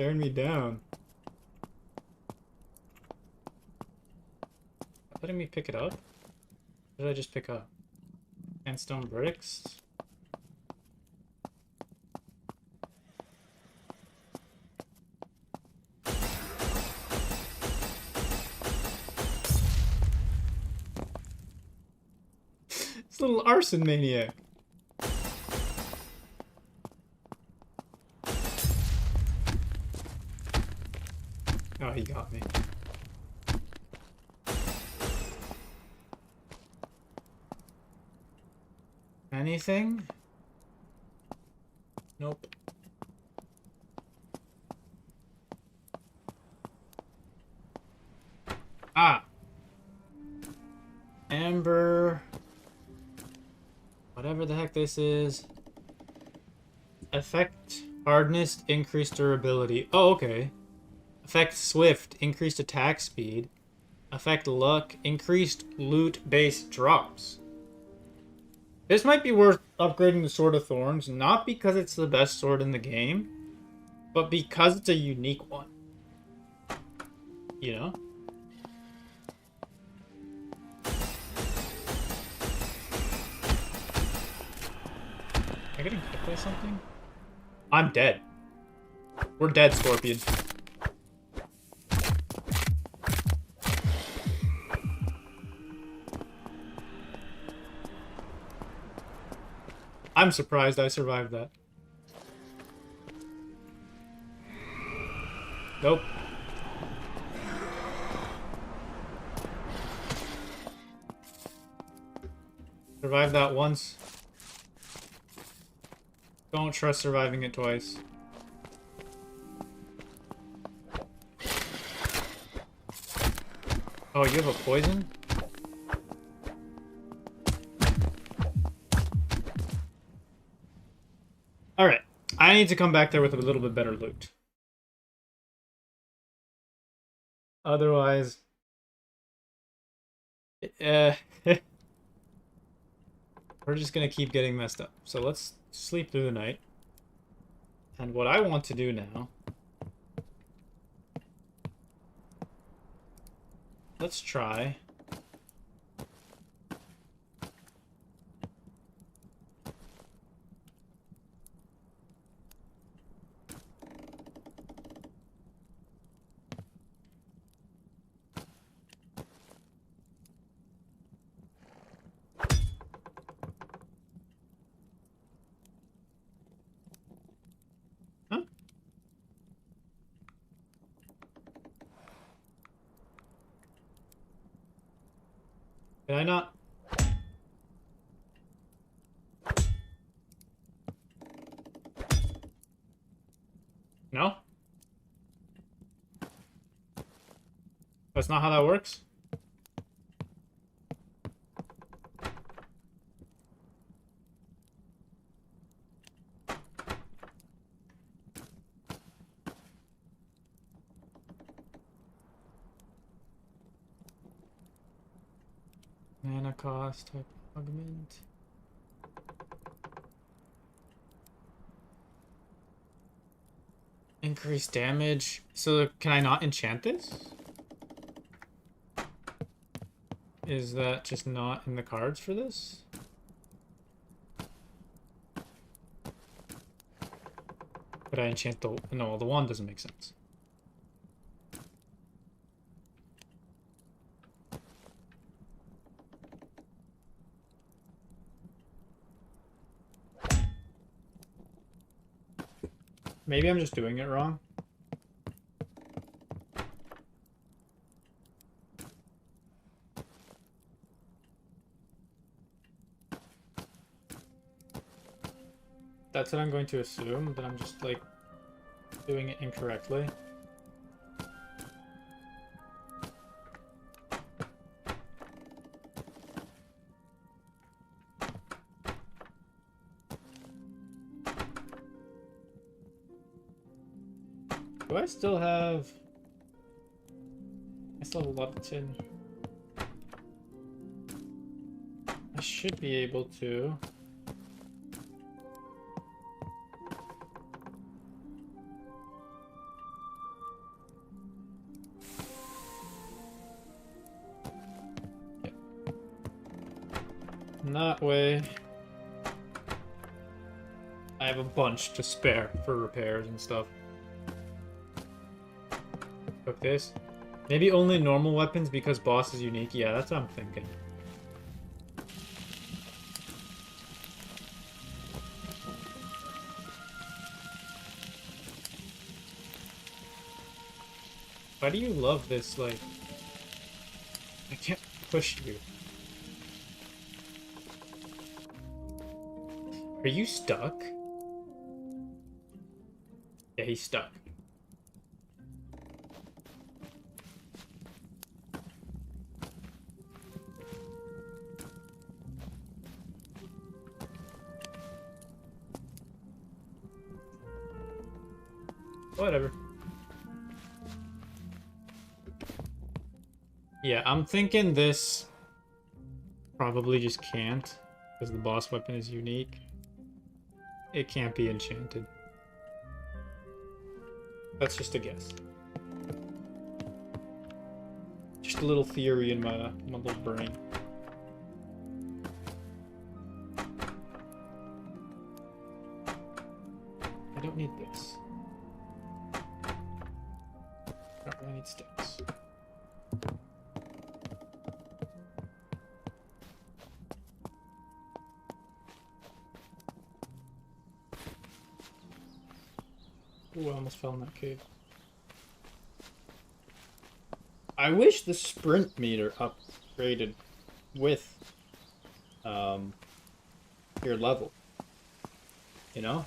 Staring me down. Letting me pick it up? What did I just pick up? Sandstone bricks? This little arson maniac. Oh, he got me. Anything? Nope. Ah! Amber. Whatever the heck this is. Effect hardness, increased durability. Oh, okay. Effect swift, increased attack speed. Effect luck, increased loot-based drops. This might be worth upgrading the Sword of Thorns, not because it's the best sword in the game, but because it's a unique one. You know? Am I getting hit by something? I'm dead. We're dead, Scorpion. I'm surprised I survived that. Nope. Survived that once. Don't trust surviving it twice. Oh, you have a poison? Alright. I need to come back there with a little bit better loot. Otherwise... we're just gonna keep getting messed up. So let's sleep through the night. And what I want to do now... Let's try... Huh? Did I not? No? That's not how that works? Mana cost, type augment. Increase damage. So can I not enchant this? Is that just not in the cards for this? Could I enchant the... No, the wand doesn't make sense. Maybe I'm just doing it wrong. That's what I'm going to assume, but I'm just, like, doing it incorrectly. Do I still have... I still have a lot of tin. I should be able to... That way, I have a bunch to spare for repairs and stuff. Cook this. Maybe only normal weapons because boss is unique. Yeah, that's what I'm thinking. Why do you love this, like... I can't push you. Are you stuck? Yeah, he's stuck. Whatever. Yeah, I'm thinking this probably just can't, because the boss weapon is unique. It can't be enchanted. That's just a guess. Just a little theory in my little brain. I don't need this. I need sticks. Ooh, I almost fell in that cave. I wish the sprint meter upgraded with your level. You know?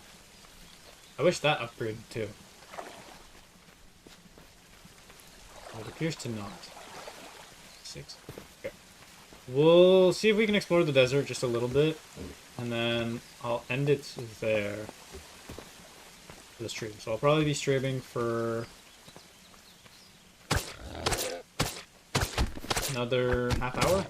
I wish that upgraded too. It appears to not. 6. Okay. We'll see if we can explore the desert just a little bit, and then I'll end it there for the stream. So I'll probably be streaming for another half hour.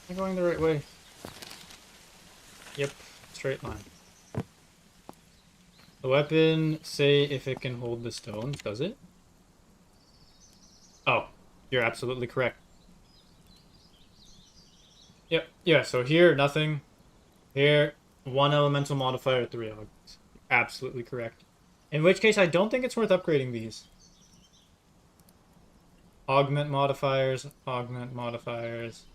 Am I going the right way? Yep, straight line. The weapon, say if it can hold the stones, does it? Oh, you're absolutely correct. Yep, yeah, so here, nothing. Here, 1 elemental modifier, 3 augments. Absolutely correct. In which case, I don't think it's worth upgrading these. Augment modifiers, augment modifiers.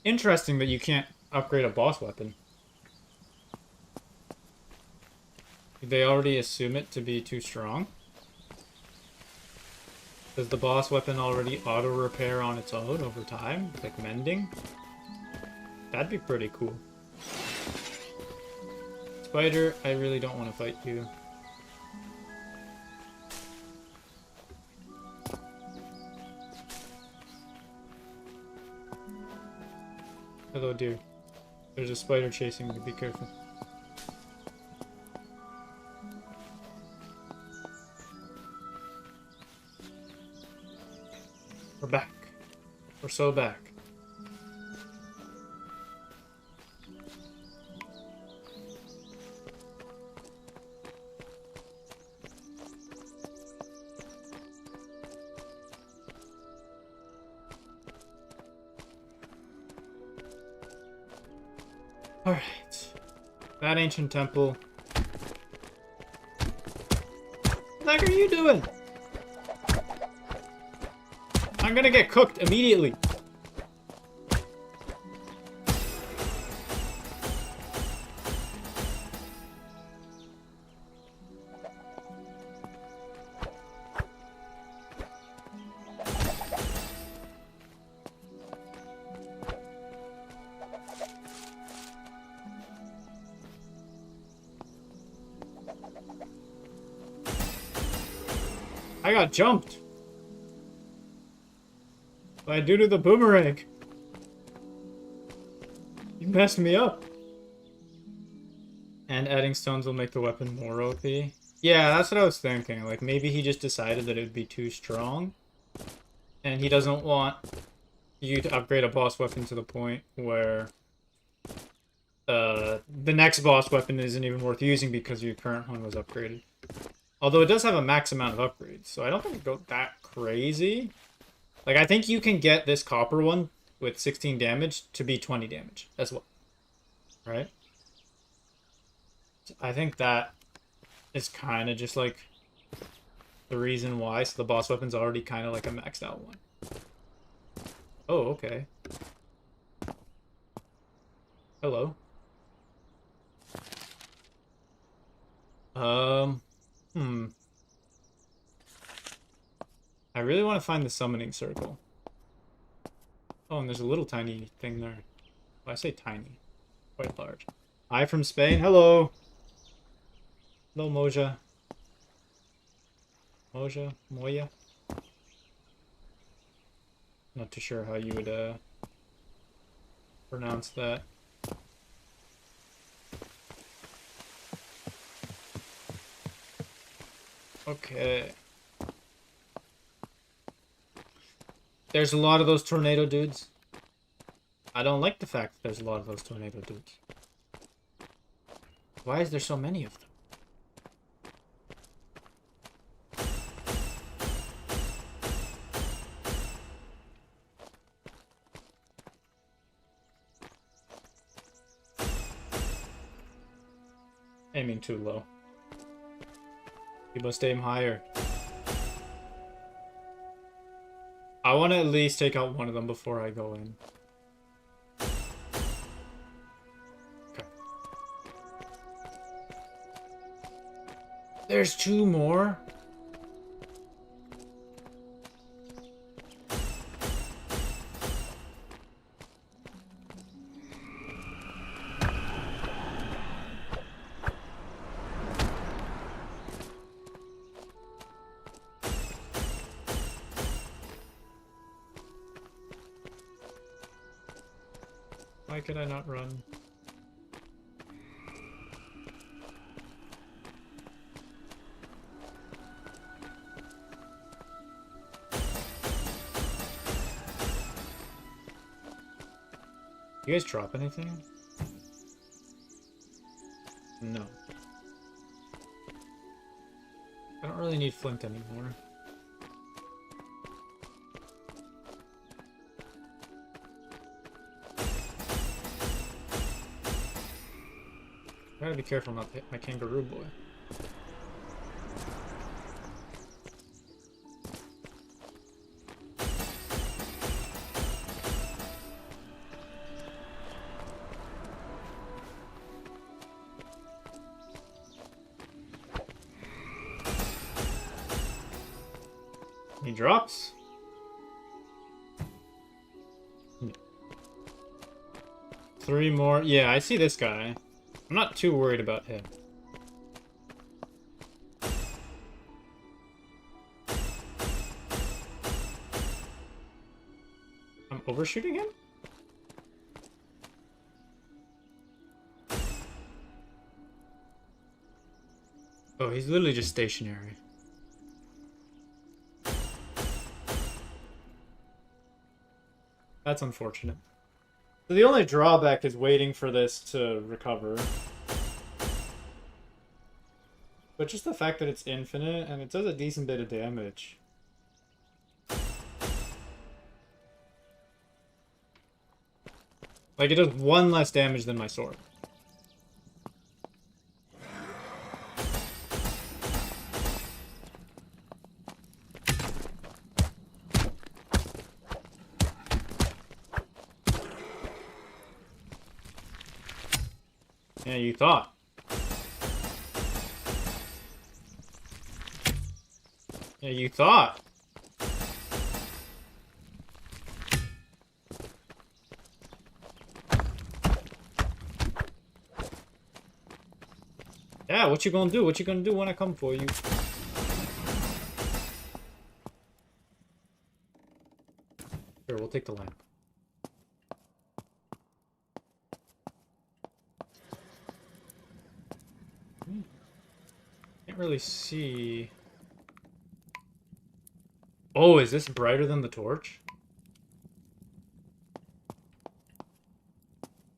Interesting that you can't upgrade a boss weapon. Did they already assume it to be too strong? Does the boss weapon already auto-repair on its own over time? Like mending? That'd be pretty cool. Spider, I really don't want to fight you. Hello, dear. There's a spider chasing me. Be careful. We're back. We're so back. Alright. That ancient temple. What the heck are you doing? I'm gonna get cooked immediately. I got jumped. But I do to the boomerang. You messed me up. And adding stones will make the weapon more OP. Yeah, that's what I was thinking. Like, maybe he just decided that it would be too strong. And he doesn't want you to upgrade a boss weapon to the point where the next boss weapon isn't even worth using because your current one was upgraded. Although it does have a max amount of upgrades, so I don't think it goes that crazy. Like, I think you can get this copper one with 16 damage to be 20 damage as well. Right? I think that is kind of just like the reason why. So the boss weapon's already kind of like a maxed out one. Oh, okay. Hello. Hmm. I really want to find the summoning circle. Oh, and there's a little tiny thing there. Well, I say tiny. Quite large. Hi from Spain. Hello. Hello, Moja. Moja? Moya? Not too sure how you would, pronounce that. Okay. There's a lot of those tornado dudes. I don't like the fact that there's a lot of those tornado dudes. Why is there so many of them? Aiming too low. You must aim higher. I want to at least take out one of them before I go in. Okay. There's two more? Why could I not run? You guys drop anything? No. I don't really need flint anymore. I gotta be careful not to hit my kangaroo boy. He drops. Three more. Yeah, I see this guy. I'm not too worried about him. I'm overshooting him? Oh, he's literally just stationary. That's unfortunate. So the only drawback is waiting for this to recover. But just the fact that it's infinite, and it does a decent bit of damage. Like, it does one less damage than my sword. Yeah, you thought. Yeah, you thought. Yeah, what you gonna do? What you gonna do when I come for you? Sure, we'll take the lamp. can't really see... Oh, is this brighter than the torch?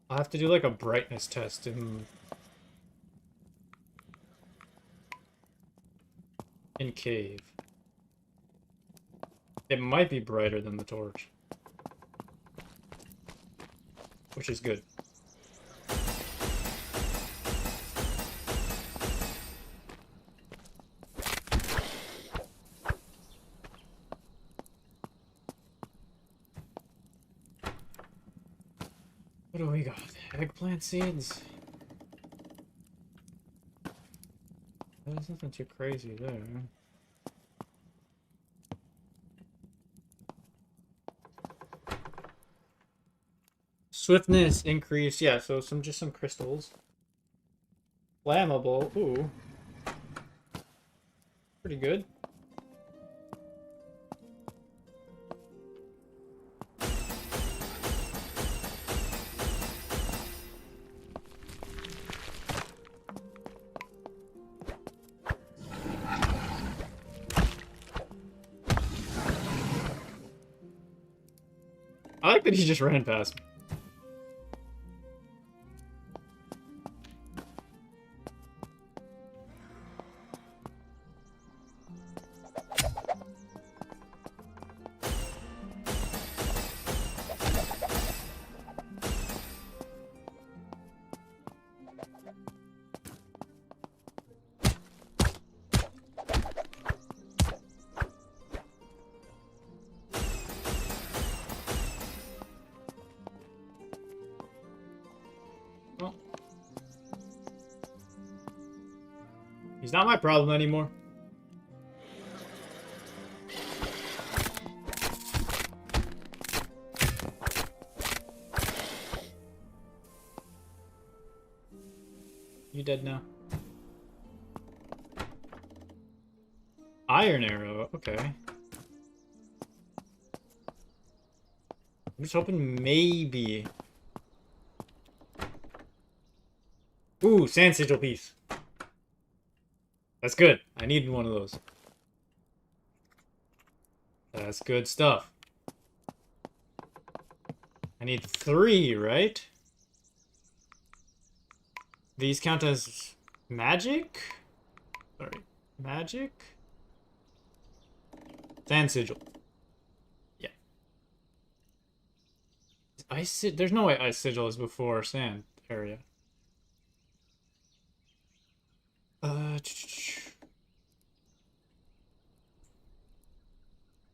I'll have to do like a brightness test in cave. It might be brighter than the torch, which is good. What do we got? Eggplant seeds? There's nothing too crazy there. Swiftness increase, yeah, so just some crystals. Flammable, ooh. Pretty good. I like that he just ran past me. Well, he's not my problem anymore. You dead now? Iron arrow, okay. I'm just hoping maybe... Ooh, sand sigil piece. That's good. I needed one of those. That's good stuff. I need 3, right? These count as magic? Sorry, magic? Sand sigil. Yeah. There's no way ice sigil is before sand area.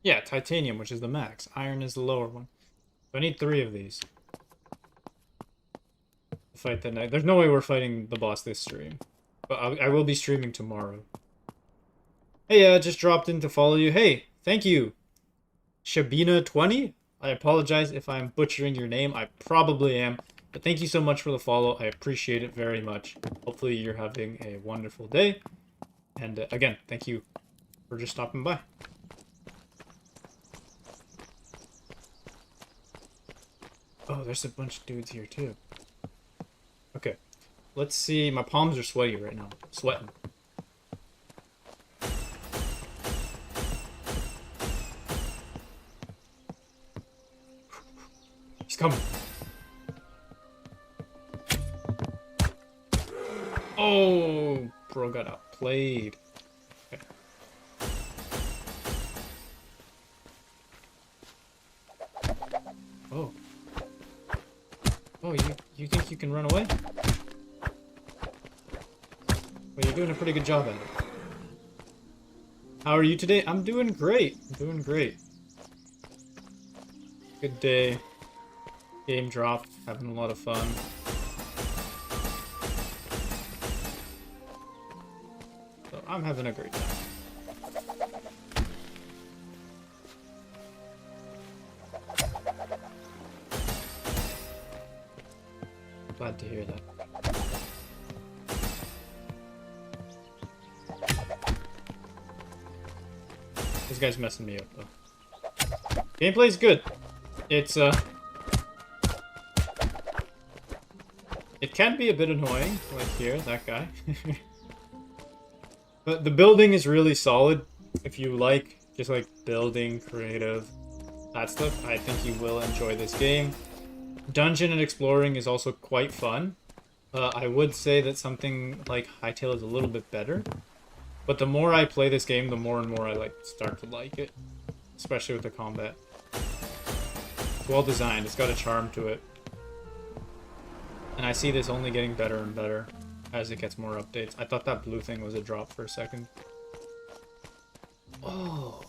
Yeah, titanium, which is the max. Iron is the lower one. So I need 3 of these. To fight the night. There's no way we're fighting the boss this stream. But I will be streaming tomorrow. Hey, just dropped in to follow you. Hey, thank you. Shabina20? I apologize if I'm butchering your name. I probably am. But thank you so much for the follow. I appreciate it very much. Hopefully you're having a wonderful day. And again, thank you for just stopping by. Oh, there's a bunch of dudes here too. Okay, let's see. My palms are sweaty right now. Sweating. He's coming. Oh, bro got outplayed. Okay. Oh. Oh, you think you can run away? Well, you're doing a pretty good job at it. How are you today? I'm doing great. I'm doing great. Good day. Game drop. Having a lot of fun. So I'm having a great time. Glad to hear that. This guy's messing me up, though. Gameplay's good. It's, it can be a bit annoying, like here, that guy. But the building is really solid. If you like just like building, creative, that stuff, I think you will enjoy this game. Dungeon and exploring is also quite fun. I would say that something like Hytale is a little bit better. But the more I play this game, the more and more I like start to like it. Especially with the combat. It's well designed, it's got a charm to it. And I see this only getting better and better as it gets more updates. I thought that blue thing was a drop for a second. Oh.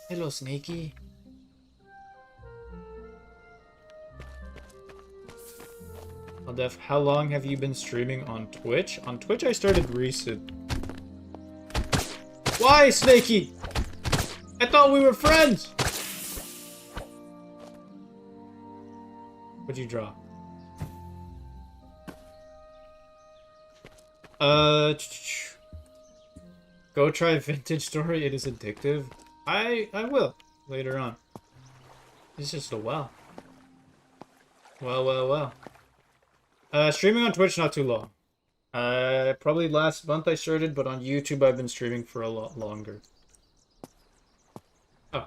Hello, Snakey. Def, how long have you been streaming on Twitch? On Twitch, I started recent. Why, Snakey? I thought we were friends! What'd you draw? Go try Vintage Story, it is addictive. I will, later on. It's just a well. Well. Streaming on Twitch, not too long. Probably last month I started, but on YouTube I've been streaming for a lot longer. Oh.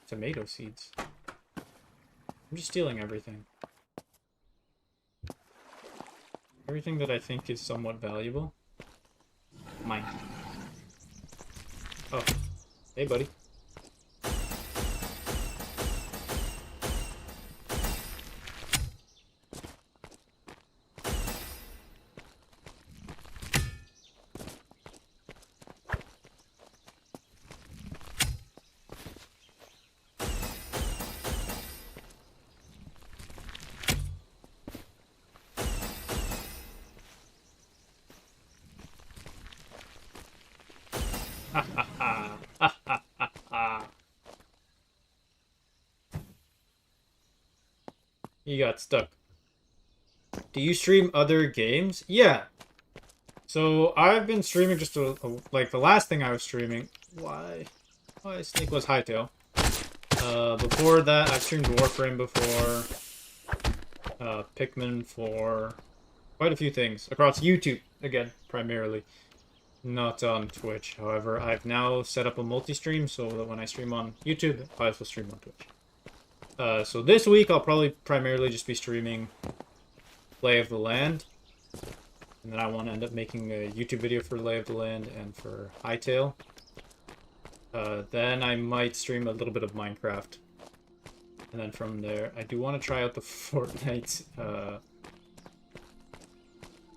Tomato seeds. I'm just stealing everything. Everything that I think is somewhat valuable. Mine. Oh. Hey, buddy. You got stuck. Do you stream other games? Yeah. So I've been streaming just like the last thing I was streaming. Why Snake was Hytale. Before that, I've streamed Warframe before. Pikmin for quite a few things across YouTube again, primarily. Not on Twitch. However, I've now set up a multi-stream so that when I stream on YouTube, I also stream on Twitch. So this week I'll probably primarily just be streaming Lay of the Land. And then I want to end up making a YouTube video for Lay of the Land and for Hytale. Then I might stream a little bit of Minecraft. And then from there, I do want to try out the Fortnite,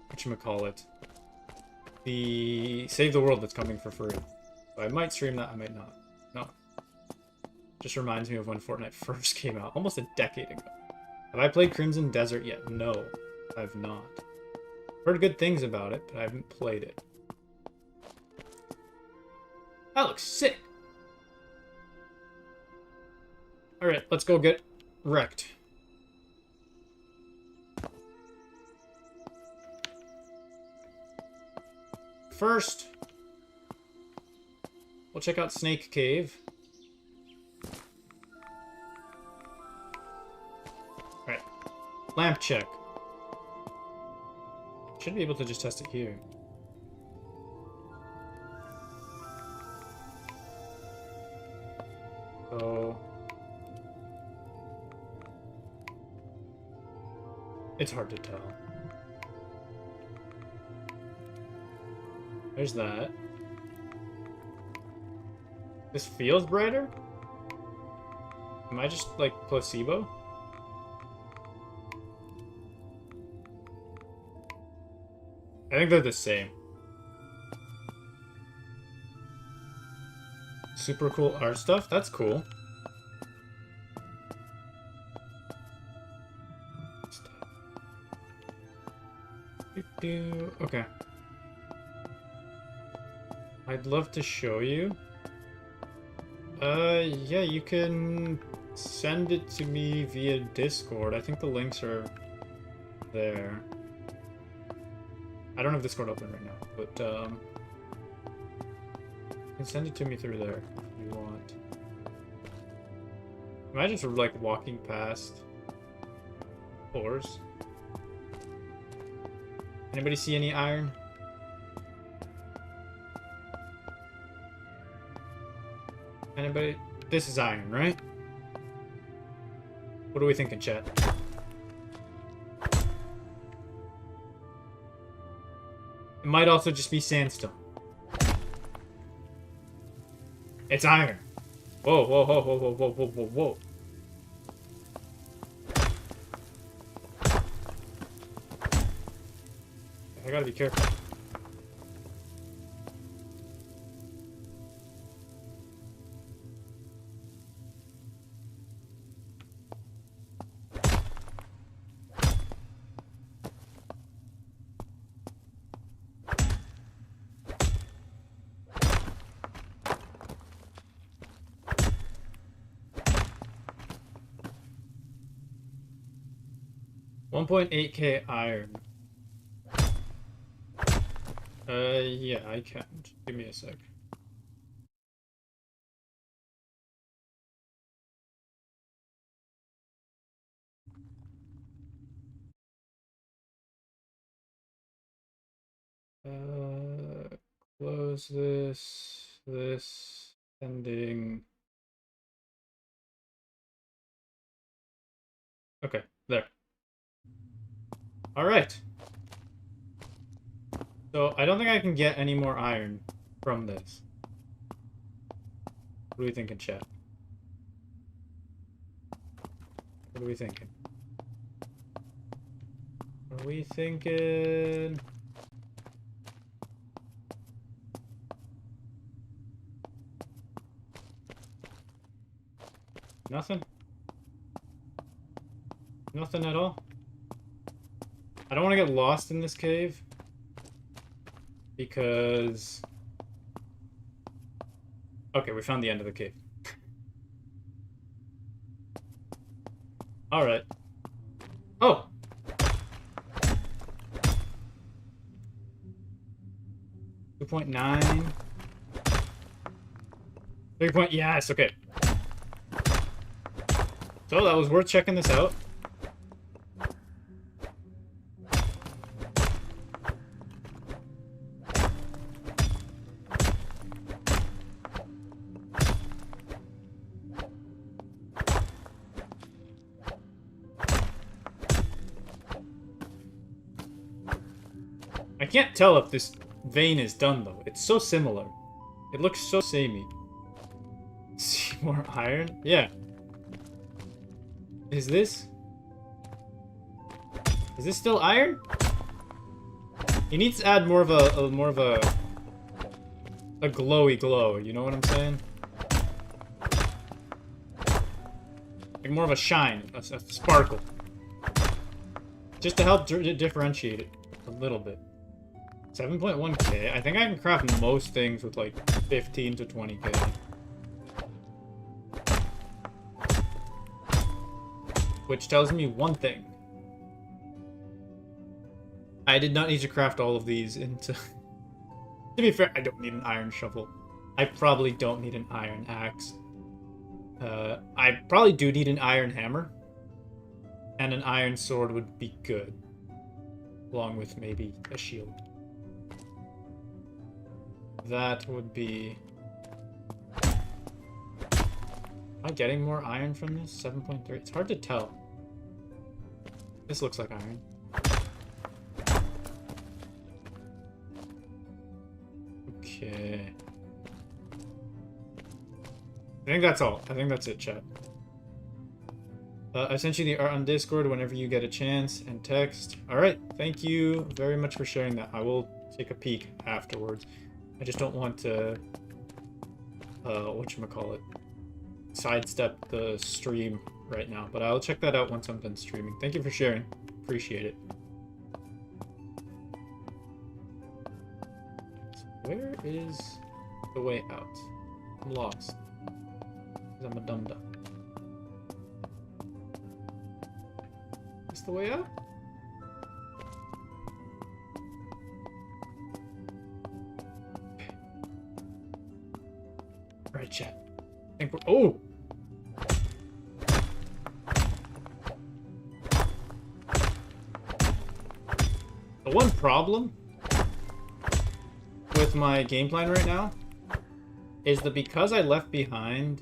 whatchamacallit? The Save the World that's coming for free. So I might stream that, I might not. No. Just reminds me of when Fortnite first came out, almost a decade ago. Have I played Crimson Desert yet? No, I've not. Heard good things about it, but I haven't played it. That looks sick! Alright, let's go get wrecked. First, we'll check out Snake Cave. Alright, lamp check. Should be able to just test it here. So it's hard to tell. There's that. This feels brighter? Am I just like placebo? I think they're the same. Super cool art stuff? That's cool. Okay. I'd love to show you. Yeah, you can send it to me via Discord. I think the links are there. I don't have Discord open right now, but you can send it to me through there if you want. Am I just like walking past floors? Anybody see any iron? Anybody? This is iron, right? What are we thinking, chat? It might also just be sandstone. It's iron. Whoa, whoa, whoa, whoa, whoa, whoa, whoa, whoa, whoa. I gotta be careful. $1.8K iron. Yeah, I can. Just give me a sec. Close this, ending. Okay, there. Alright. So, I don't think I can get any more iron from this. What are we thinking, chat? What are we thinking? What are we thinking? Nothing? Nothing at all? I don't want to get lost in this cave. Because... Okay, we found the end of the cave. Alright. Oh! 2.9. 3 point... Yes, okay. So, that was worth checking this out. I can't tell if this vein is done, though. It's so similar. It looks so samey. See more iron? Yeah. Is this still iron? He needs to add more of a glowy glow, you know what I'm saying? Like more of a shine, a sparkle. Just to help differentiate it a little bit. 7.1K? I think I can craft most things with like 15 to 20K. Which tells me one thing. I did not need to craft all of these into... To be fair, I don't need an iron shovel. I probably don't need an iron axe. I probably do need an iron hammer. And an iron sword would be good. Along with maybe a shield. That would be... Am I getting more iron from this? 7.3. It's hard to tell. This looks like iron. Okay. I think that's all. I think that's it, chat. I sent you the art on Discord whenever you get a chance and text. Alright, thank you very much for sharing that. I will take a peek afterwards. I just don't want to... whatchamacallit? Sidestep the stream right now, but I'll check that out once I'm done streaming. Thank you for sharing. Appreciate it. So where is the way out? I'm lost. Because I'm a dum-dum. Is the way out? Alright, chat. I think we're... Oh! The one problem with my game plan right now is that because I left behind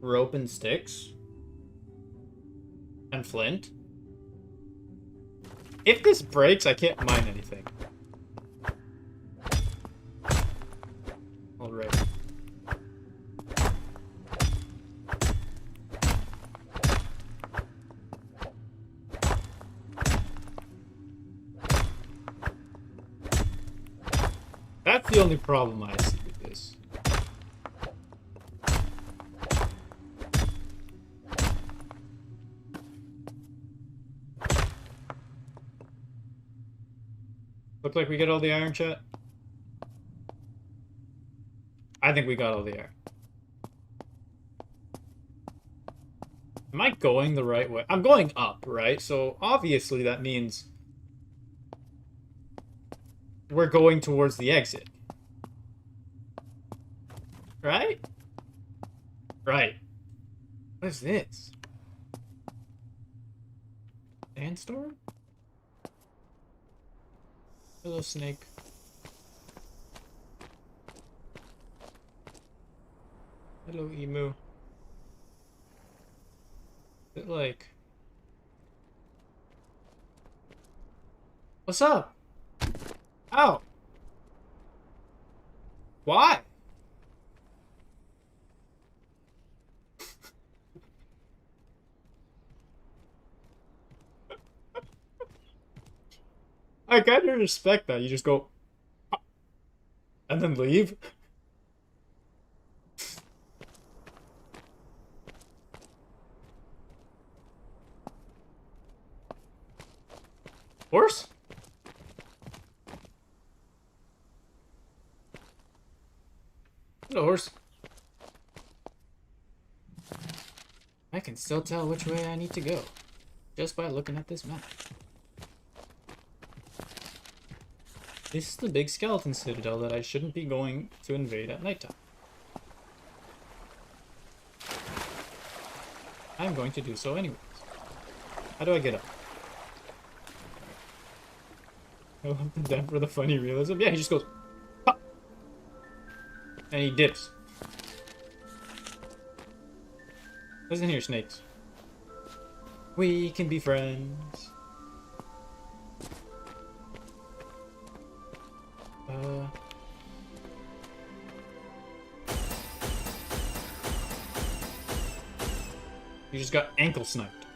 rope and sticks and flint, if this breaks, I can't mine anything. Alright. That's the only problem I see with this. Look like we get all the iron, chat? I think we got all the iron. Am I going the right way? I'm going up, right? So obviously that means we're going towards the exit. Right? Right. What is this? Sandstorm? Hello, snake. Hello, emu. Is it like... What's up? Ow! Why? I kind of respect that. You just go... and then leave? Horse? Hello, horse. I can still tell which way I need to go, just by looking at this map. This is the big skeleton citadel that I shouldn't be going to invade at nighttime. I'm going to do so anyways. How do I get up? I love the death for the funny realism. Yeah, he just goes, pop! And he dips. Listen here, snakes. We can be friends. You just got ankle sniped.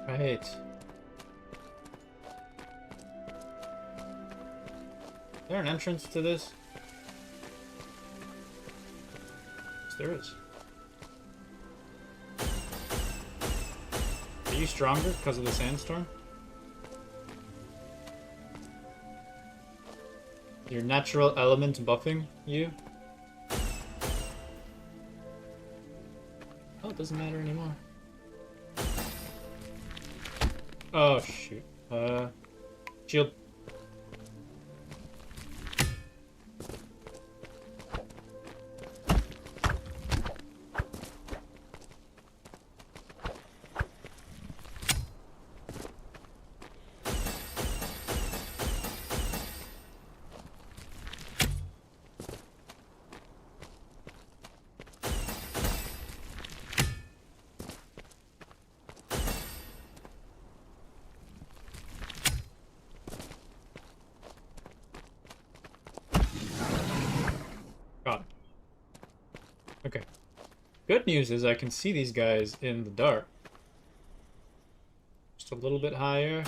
Right. Is there an entrance to this? Yes, there is. Are you stronger because of the sandstorm? Your natural element buffing you? Oh, it doesn't matter anymore. Oh, shoot. Shield. Got it. Okay. Good news is I can see these guys in the dark. Just a little bit higher.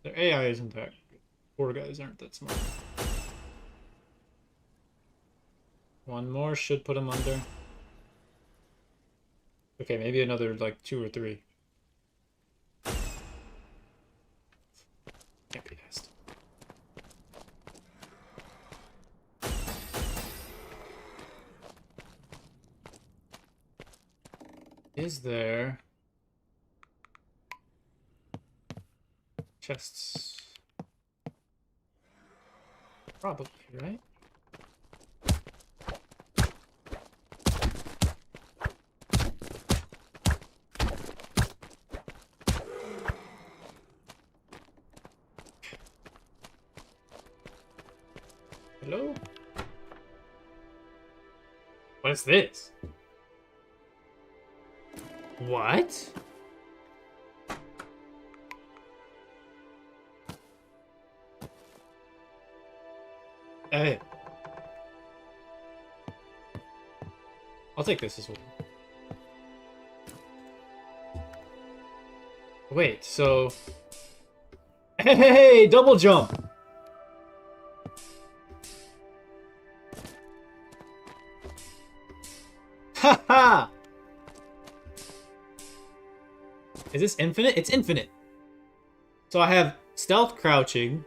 Their AI isn't that good. Poor guys aren't that smart. One more should put him under. Okay, maybe another like 2 or 3. Can't be asked. Is there chests? Probably, right? Hello? What is this? What? Hey. I'll take this as well. Wait, so... Hey, double jump! Haha! Is this infinite? It's infinite. So I have stealth crouching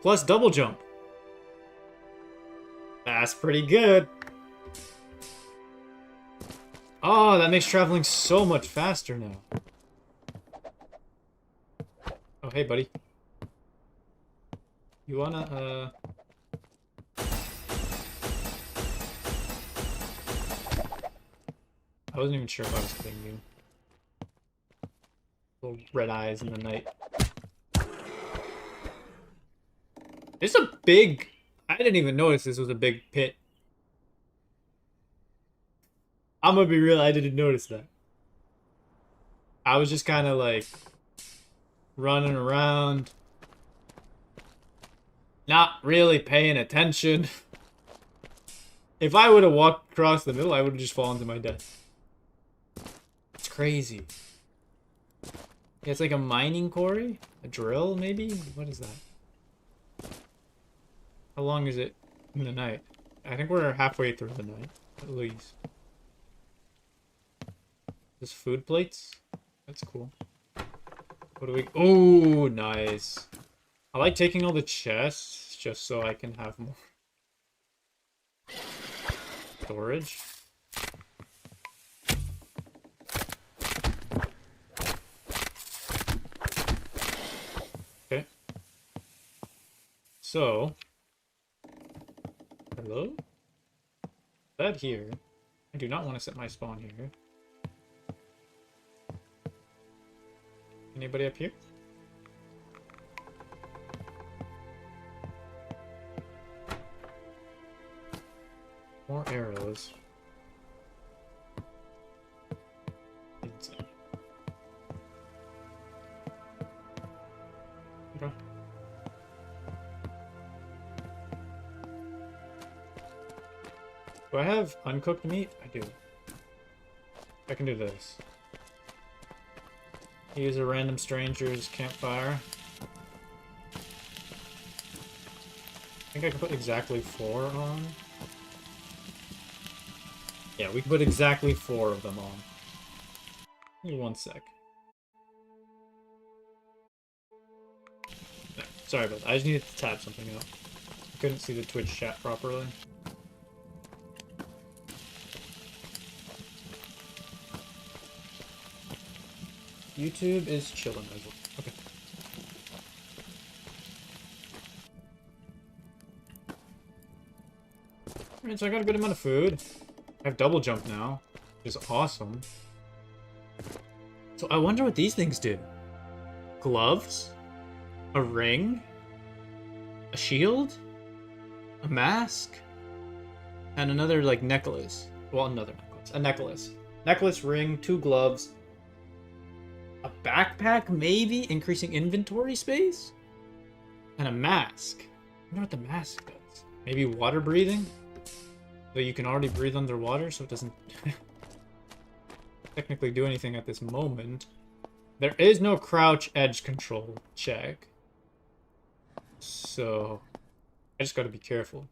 plus double jump. That's pretty good. Oh, that makes traveling so much faster now. Oh, hey, buddy. You wanna, I wasn't even sure if I was kidding you. Little red eyes in the night. It's a big... I didn't even notice this was a big pit. I'm gonna be real, I didn't notice that. I was just kind of like... running around. Not really paying attention. If I would have walked across the middle, I would have just fallen to my death. It's crazy. Yeah, it's like a mining quarry? A drill, maybe? What is that? How long is it in the night? I think we're halfway through the night, at least. Just food plates? That's cool. What do we... Oh, nice. I like taking all the chests just so I can have more storage. Okay. So... Hello? That here. I do not want to set my spawn here. Anybody up here? More arrows. Insane. Okay. Do I have uncooked meat? I do. I can do this. Use a random stranger's campfire. I think I can put exactly 4 on. Yeah, we can put exactly 4 of them on. Give me 1 sec. No, sorry about that. I just needed to tap something up. I couldn't see the Twitch chat properly. YouTube is chilling as well. Okay. Alright, so I got a good amount of food. I have double jump now, which is awesome. So I wonder what these things do. Gloves? A ring? A shield? A mask? And another, like, necklace. Well, another necklace. A necklace. Necklace, ring, 2 gloves. A backpack, maybe? Increasing inventory space? And a mask. I wonder what the mask does. Maybe water breathing? Though you can already breathe underwater, so it doesn't technically do anything at this moment. There is no crouch edge control check. So I just gotta be careful.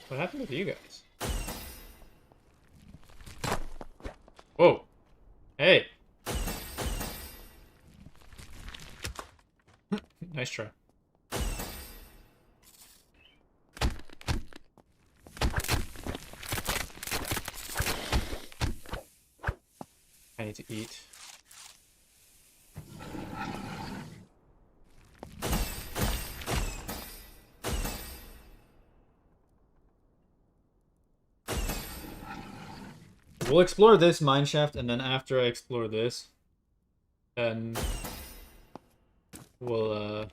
What happened with you guys? Whoa. Hey. Nice try. need to eat. We'll explore this mineshaft, and then after I explore this, then we'll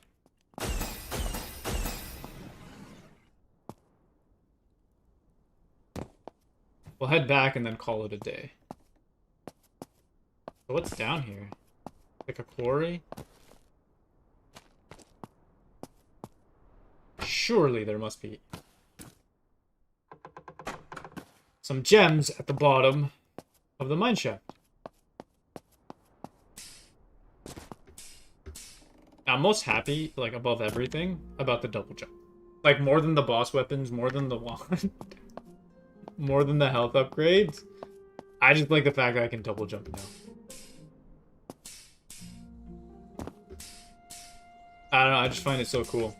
head back and then call it a day. So what's down here? Like a quarry? Surely there must be some gems at the bottom of the mineshaft. I'm most happy, like, above everything, about the double jump. Like, more than the boss weapons, more than the wand, more than the health upgrades. I just like the fact that I can double jump now. I don't know, I just find it so cool.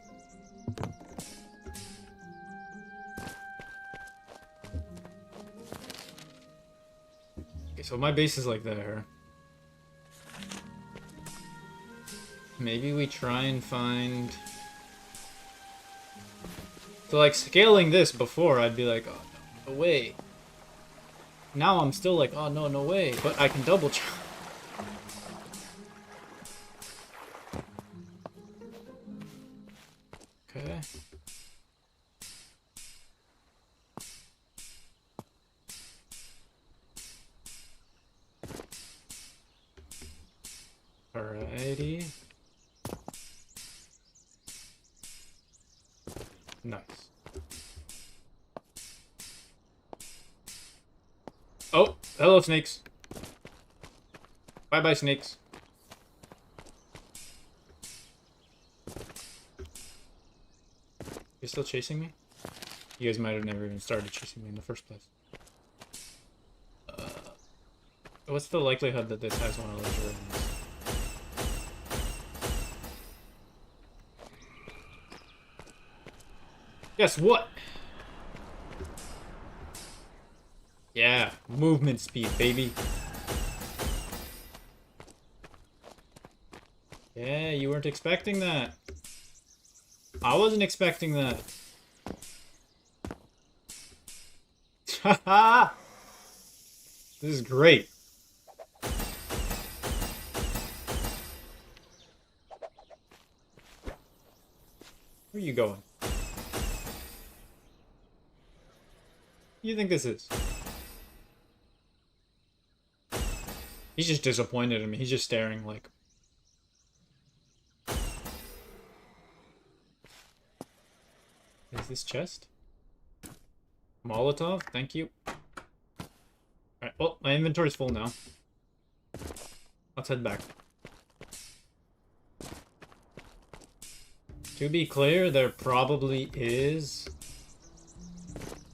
Okay, so my base is like there. Maybe we try and find... So, like, scaling this before, I'd be like, oh, no way. Now I'm still like, oh, no way. But I can double jump. Okay. Alrighty. Nice. Oh, hello, snakes. Bye-bye, snakes. You're still chasing me? You guys might have never even started chasing me in the first place. What's the likelihood that this has one of those rooms? Guess what? Yeah, movement speed, baby. Yeah, you weren't expecting that. I wasn't expecting that. Haha! This is great. Where are you going? What do you think this is? He's just disappointed in me. He's just staring like... Is this chest? Molotov? Thank you. Alright, well, my inventory's full now. Let's head back. To be clear, there probably is...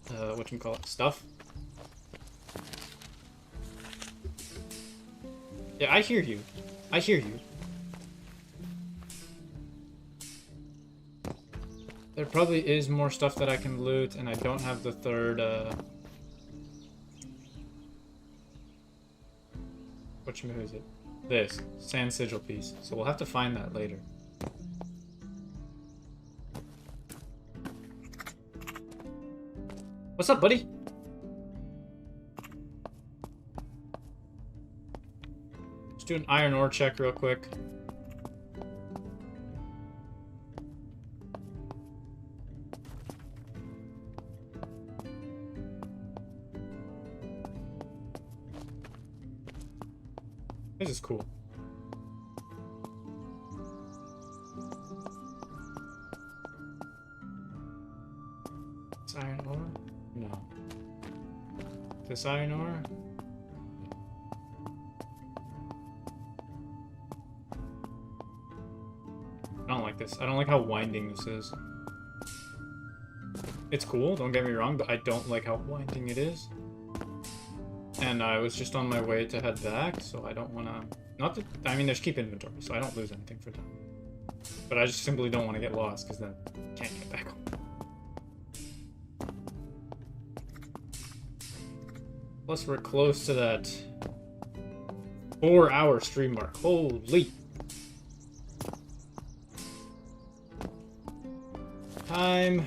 whatchamacallit? Stuff? Yeah, I hear you. I hear you. There probably is more stuff that I can loot, and I don't have the third, whatchamacallit is it? This. Sand sigil piece. So we'll have to find that later. What's up, buddy? Let's do an iron ore check real quick. This is cool. It's iron ore? No. This iron ore? I don't like this. I don't like how winding this is. It's cool, don't get me wrong, but I don't like how winding it is. And I was just on my way to head back, so I don't want to... Not that... I mean, there's keep inventory, so I don't lose anything for that. But I just simply don't want to get lost, because then I can't get back home. Plus, we're close to that 4-hour stream mark. Holy. Time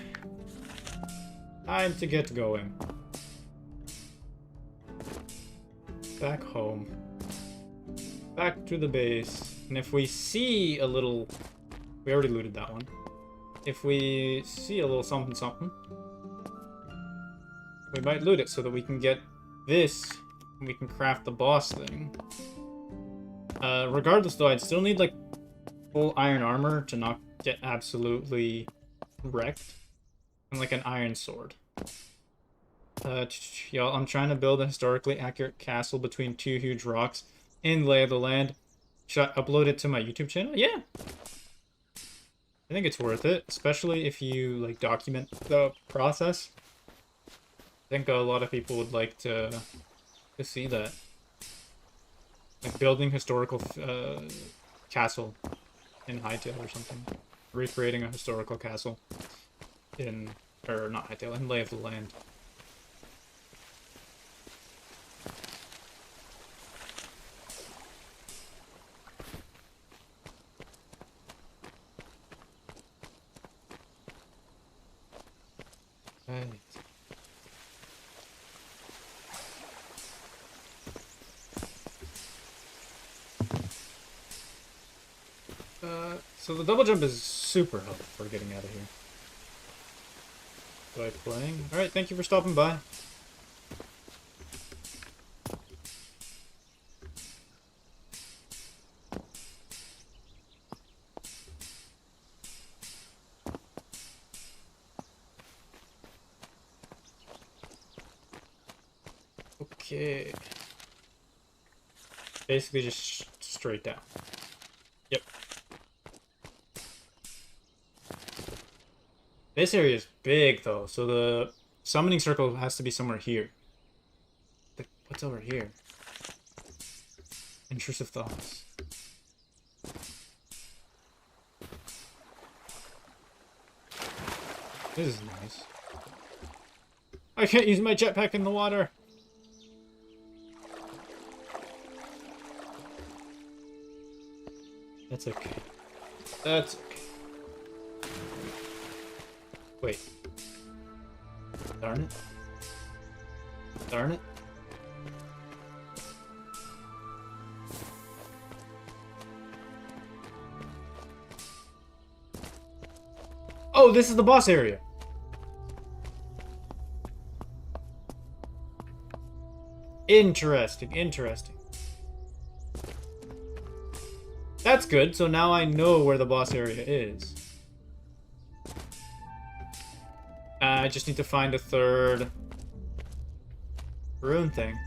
to get going. Back home. Back to the base. And if we see a little... We already looted that one. If we see a little something something, we might loot it so that we can get this and we can craft the boss thing. Regardless though, I'd still need like full iron armor to not get absolutely wrecked. And like an iron sword. Y'all, I'm trying to build a historically accurate castle between two huge rocks in Lay of the Land. Should I upload it to my YouTube channel? Yeah! I think it's worth it, especially if you like document the process. I think a lot of people would like to see that. Like building historical castle in Hytale or something. Recreating a historical castle in, or not Hytale, in Lay of the Land. Right. So the double jump is super helpful for getting out of here. By playing. Alright, thank you for stopping by. Okay. Basically just straight down. Yep. This area is big though, so the summoning circle has to be somewhere here. What's over here? Intrusive thoughts. This is nice. I can't use my jetpack in the water. That's okay. That's okay. Wait. Darn it. Darn it. Oh, this is the boss area. Interesting, interesting. That's good, so now I know where the boss area is. I just need to find a third rune thing.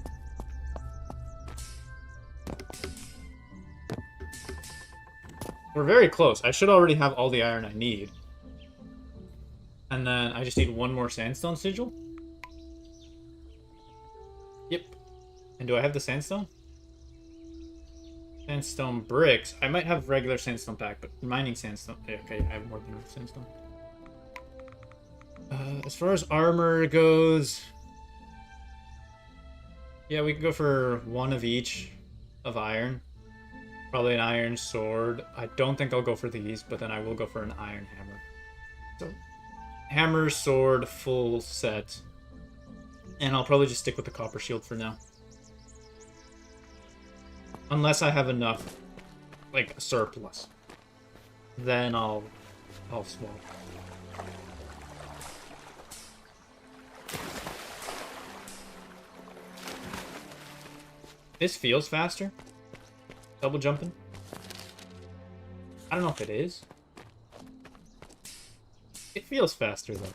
We're very close. I should already have all the iron I need. And then I just need one more sandstone sigil. Yep. And do I have the sandstone? Sandstone bricks. I might have regular sandstone back, but mining sandstone. Yeah, okay, I have more than enough sandstone. As far as armor goes, yeah, we can go for one of each of iron. Probably an iron sword. I don't think I'll go for these, but then I will go for an iron hammer. So, hammer, sword, full set. And I'll probably just stick with the copper shield for now. Unless I have enough, like, surplus. Then I'll swap. This feels faster. Double jumping. I don't know if it is. It feels faster, though.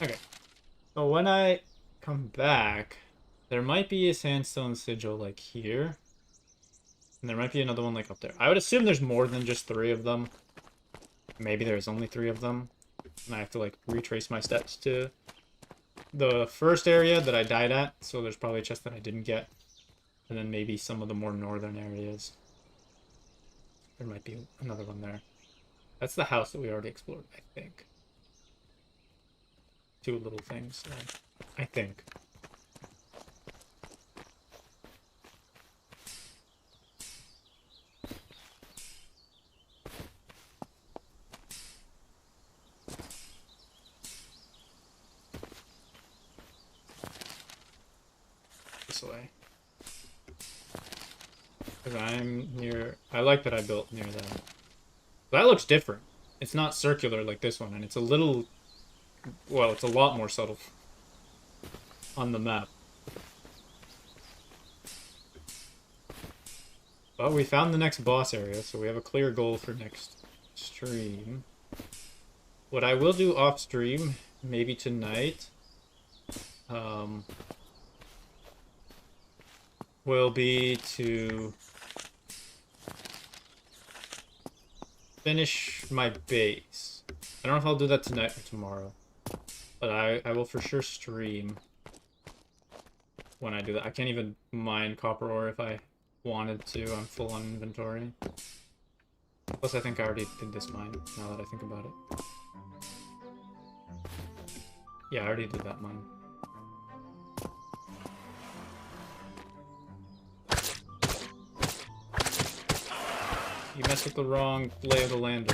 Okay. So when I come back, there might be a sandstone sigil, like, here. And there might be another one, like, up there. I would assume there's more than just 3 of them. Maybe there's only 3 of them. And I have to, like, retrace my steps to the first area that I died at. So there's probably a chest that I didn't get. And then maybe some of the more northern areas. there might be another one there. That's the house that we already explored, I think. Two little things, I think. This way. Because I'm near... I like that I built near that. That looks different. It's not circular like this one, and it's a little... Well, it's a lot more subtle on the map. Well, we found the next boss area, so we have a clear goal for next stream. What I will do off stream, maybe tonight, will be to finish my base. I don't know if I'll do that tonight or tomorrow, but I will for sure stream when I do that. I can't even mine copper ore if I wanted to. I'm full on inventory. Plus, I think I already did this mine, now that I think about it. Yeah, I already did that mine. You messed with the wrong lay of the land.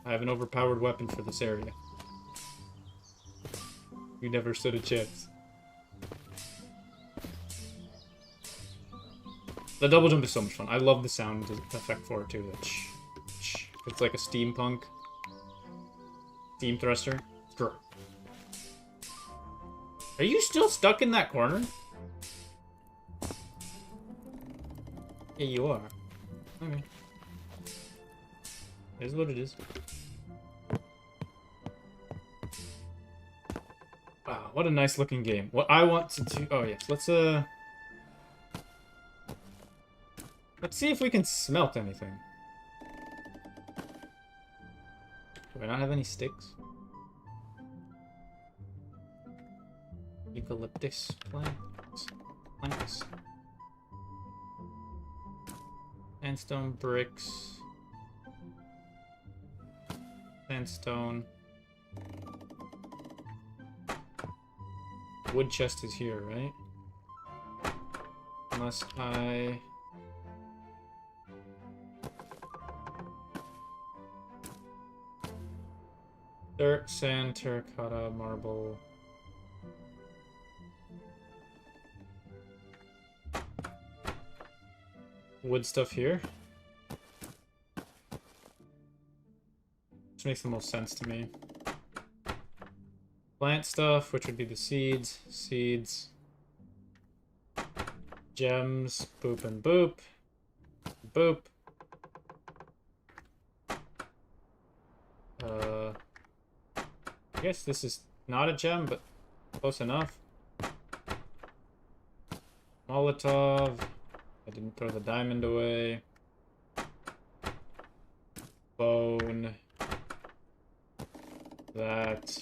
I have an overpowered weapon for this area. You never stood a chance. The double jump is so much fun. I love the sound effect for it too. That it's like a steampunk steam thruster. Grr. Are you still stuck in that corner? Yeah, you are. Okay. It is what it is. Wow, what a nice looking game. What I want to do... Oh, yes. Let's see if we can smelt anything. Do I not have any sticks? Eucalyptus planks. Sandstone bricks. Sandstone. Wood chest is here, right? Unless I... Dirt, sand, terracotta, marble. Wood stuff here. Which makes the most sense to me. Plant stuff, which would be the seeds. Seeds. Gems. Boop and boop. Boop. I guess this is not a gem, but close enough. Molotov. I didn't throw the diamond away. Bone. That.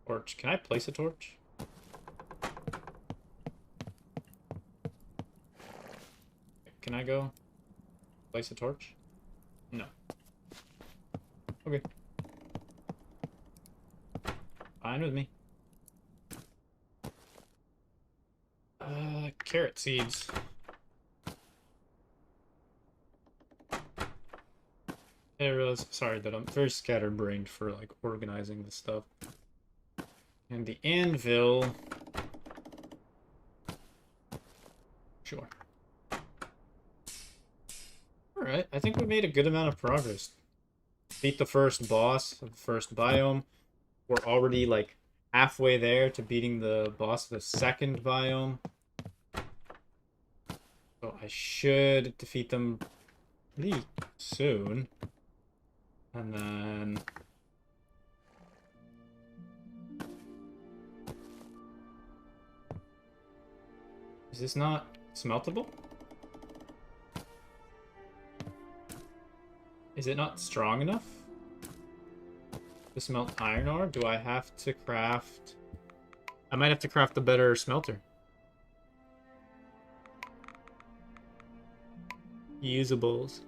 Torch. Can I place a torch? Can I go place a torch? No. Okay. Fine with me. Carrot seeds. Arrows. Sorry that I'm very scatterbrained for like organizing this stuff. And the anvil. Sure. Alright, I think we made a good amount of progress. Beat the first boss of the first biome. We're already like halfway there to beating the boss of the second biome. So I should defeat them pretty soon. And then... Is this not smeltable? Is it not strong enough to smelt iron ore? Do I have to craft I might have to craft a better smelter. Usables.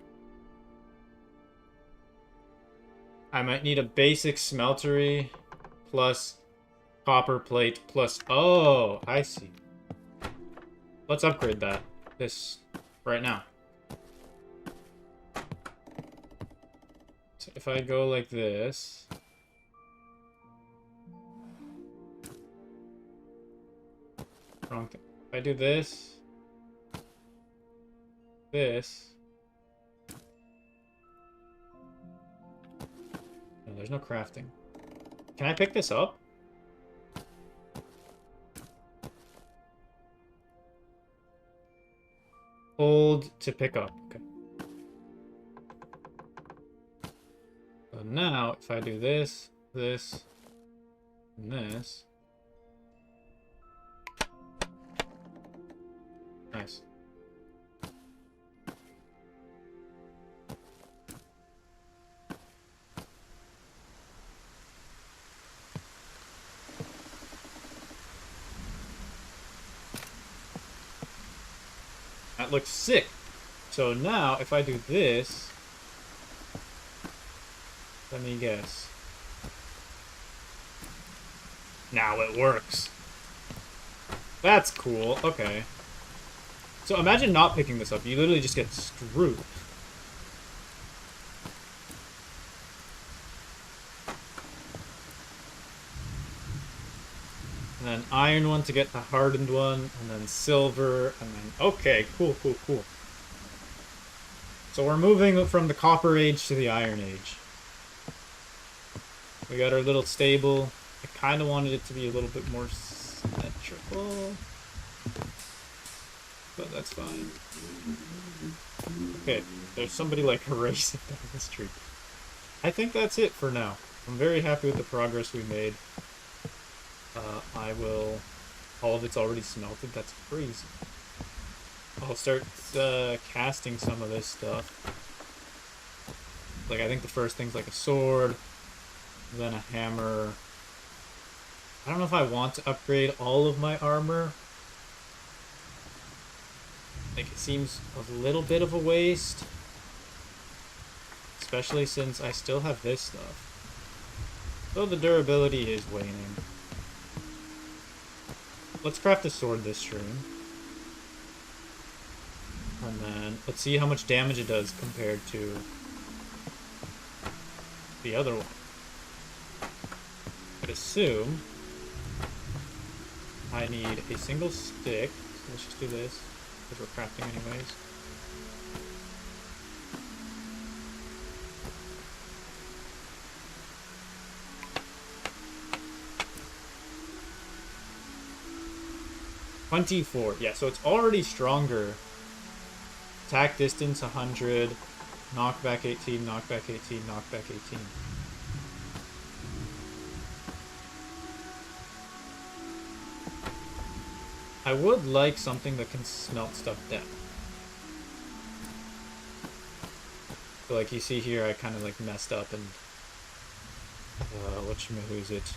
I might need a basic smeltery plus copper plate plus... Oh, I see. Let's upgrade that. This right now. So if I go like this... Wrong thing. If I do this... This... No, there's no crafting. Can I pick this up? Hold to pick up. Okay. So now, if I do this, this, and this... Nice. That looks sick. So now, if I do this... Let me guess. Now it works. That's cool. Okay. So imagine not picking this up. You literally just get screwed. And then iron one to get the hardened one, and then silver, and then... Okay, cool, cool, cool. So we're moving from the Copper Age to the Iron Age. We got our little stable. I kind of wanted it to be a little bit more symmetrical. But that's fine. Okay, there's somebody like racing down the street. I think that's it for now. I'm very happy with the progress we made. I will... All of it's already smelted. That's crazy. I'll start casting some of this stuff. Like, I think the first thing's like a sword, then a hammer. I don't know if I want to upgrade all of my armor. Like, it seems a little bit of a waste. Especially since I still have this stuff. Though the durability is waning. Let's craft a sword this stream. And then, let's see how much damage it does compared to the other one. I'd assume I need a single stick. So let's just do this, because we're crafting anyways. $24. Yeah, so it's already stronger. Attack distance 100, knockback 18, knockback 18, knockback 18. I would like something that can smelt stuff down. So like you see here, I kind of like messed up and whatchamahoo's it?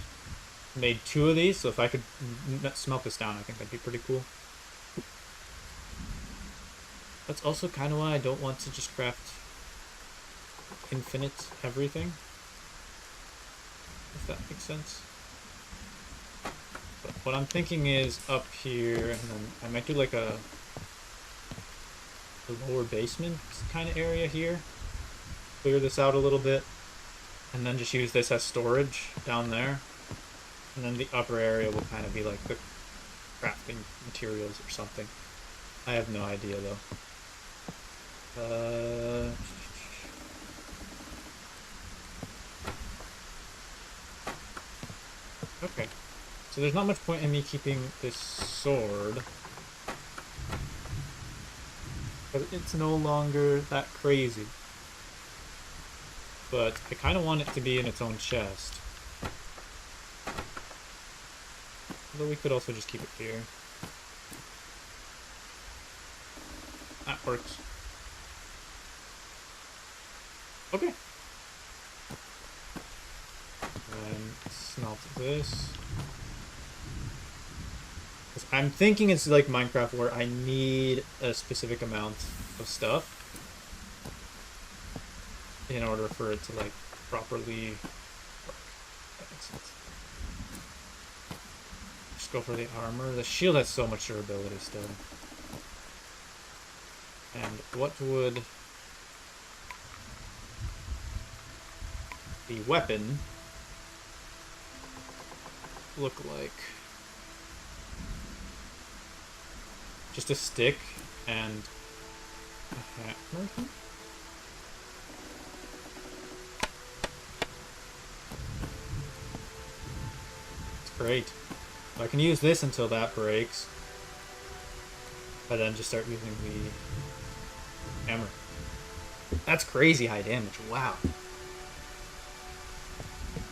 Made 2 of these, so if I could smelt this down, I think that'd be pretty cool. That's also kind of why I don't want to just craft infinite everything. If that makes sense. But what I'm thinking is up here, and then I might do like a lower basement kind of area here. Clear this out a little bit, and then just use this as storage down there. And then the upper area will kind of be like the crafting materials or something. I have no idea though. Okay. So there's not much point in me keeping this sword. But it's no longer that crazy. But I kind of want it to be in its own chest. Although we could also just keep it here. That works. Okay. And smelt this. I'm thinking it's like Minecraft where I need a specific amount of stuff in order for it to like properly work. That makes sense. Just go for the armor. The shield has so much durability still. And what would the weapon look like? Just a stick and a hammer? It's great. I can use this until that breaks. But then just start using the hammer. That's crazy high damage. Wow.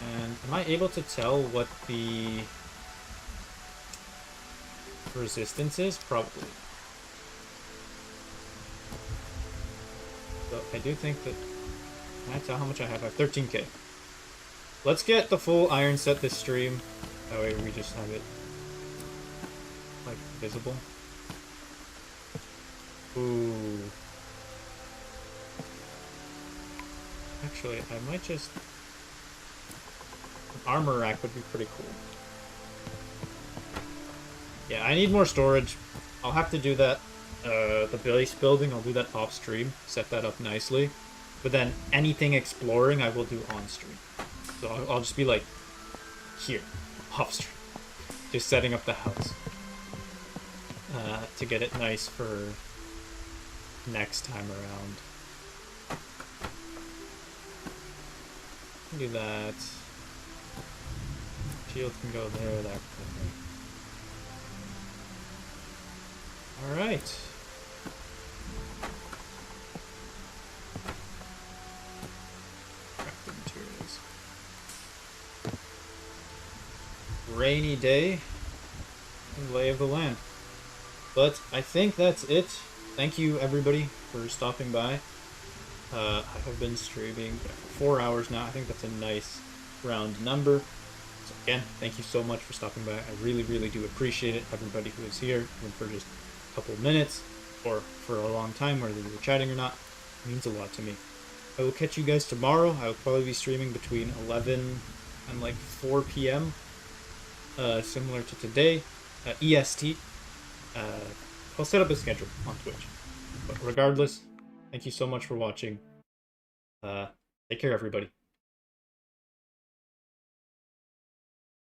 And am I able to tell what the resistance is? Probably. So I do think that... Can I tell how much I have? I have 13k. Let's get the full iron set this stream. That way we just have it like visible. Ooh. Actually, I might just... An armor rack would be pretty cool. Yeah, I need more storage. I'll have to do that. The base building, I'll do that off stream. Set that up nicely. But then anything exploring, I will do on stream. So I'll just be like, here, off stream. Just setting up the house. To get it nice for next time around. Do that. Shield can go there, that kind of thing. Alright. Crafting materials. Rainy day and lay of the land. But I think that's it. Thank you everybody for stopping by. I have been streaming for 4 hours now. I think that's a nice round number. So again, thank you so much for stopping by. I really, really do appreciate it. Everybody who is here, even for just a couple of minutes or for a long time, whether we were chatting or not, it means a lot to me. I will catch you guys tomorrow. I will probably be streaming between 11 and like 4 p.m. Similar to today, EST. I'll set up a schedule on Twitch. But regardless, thank you so much for watching. Take care, everybody.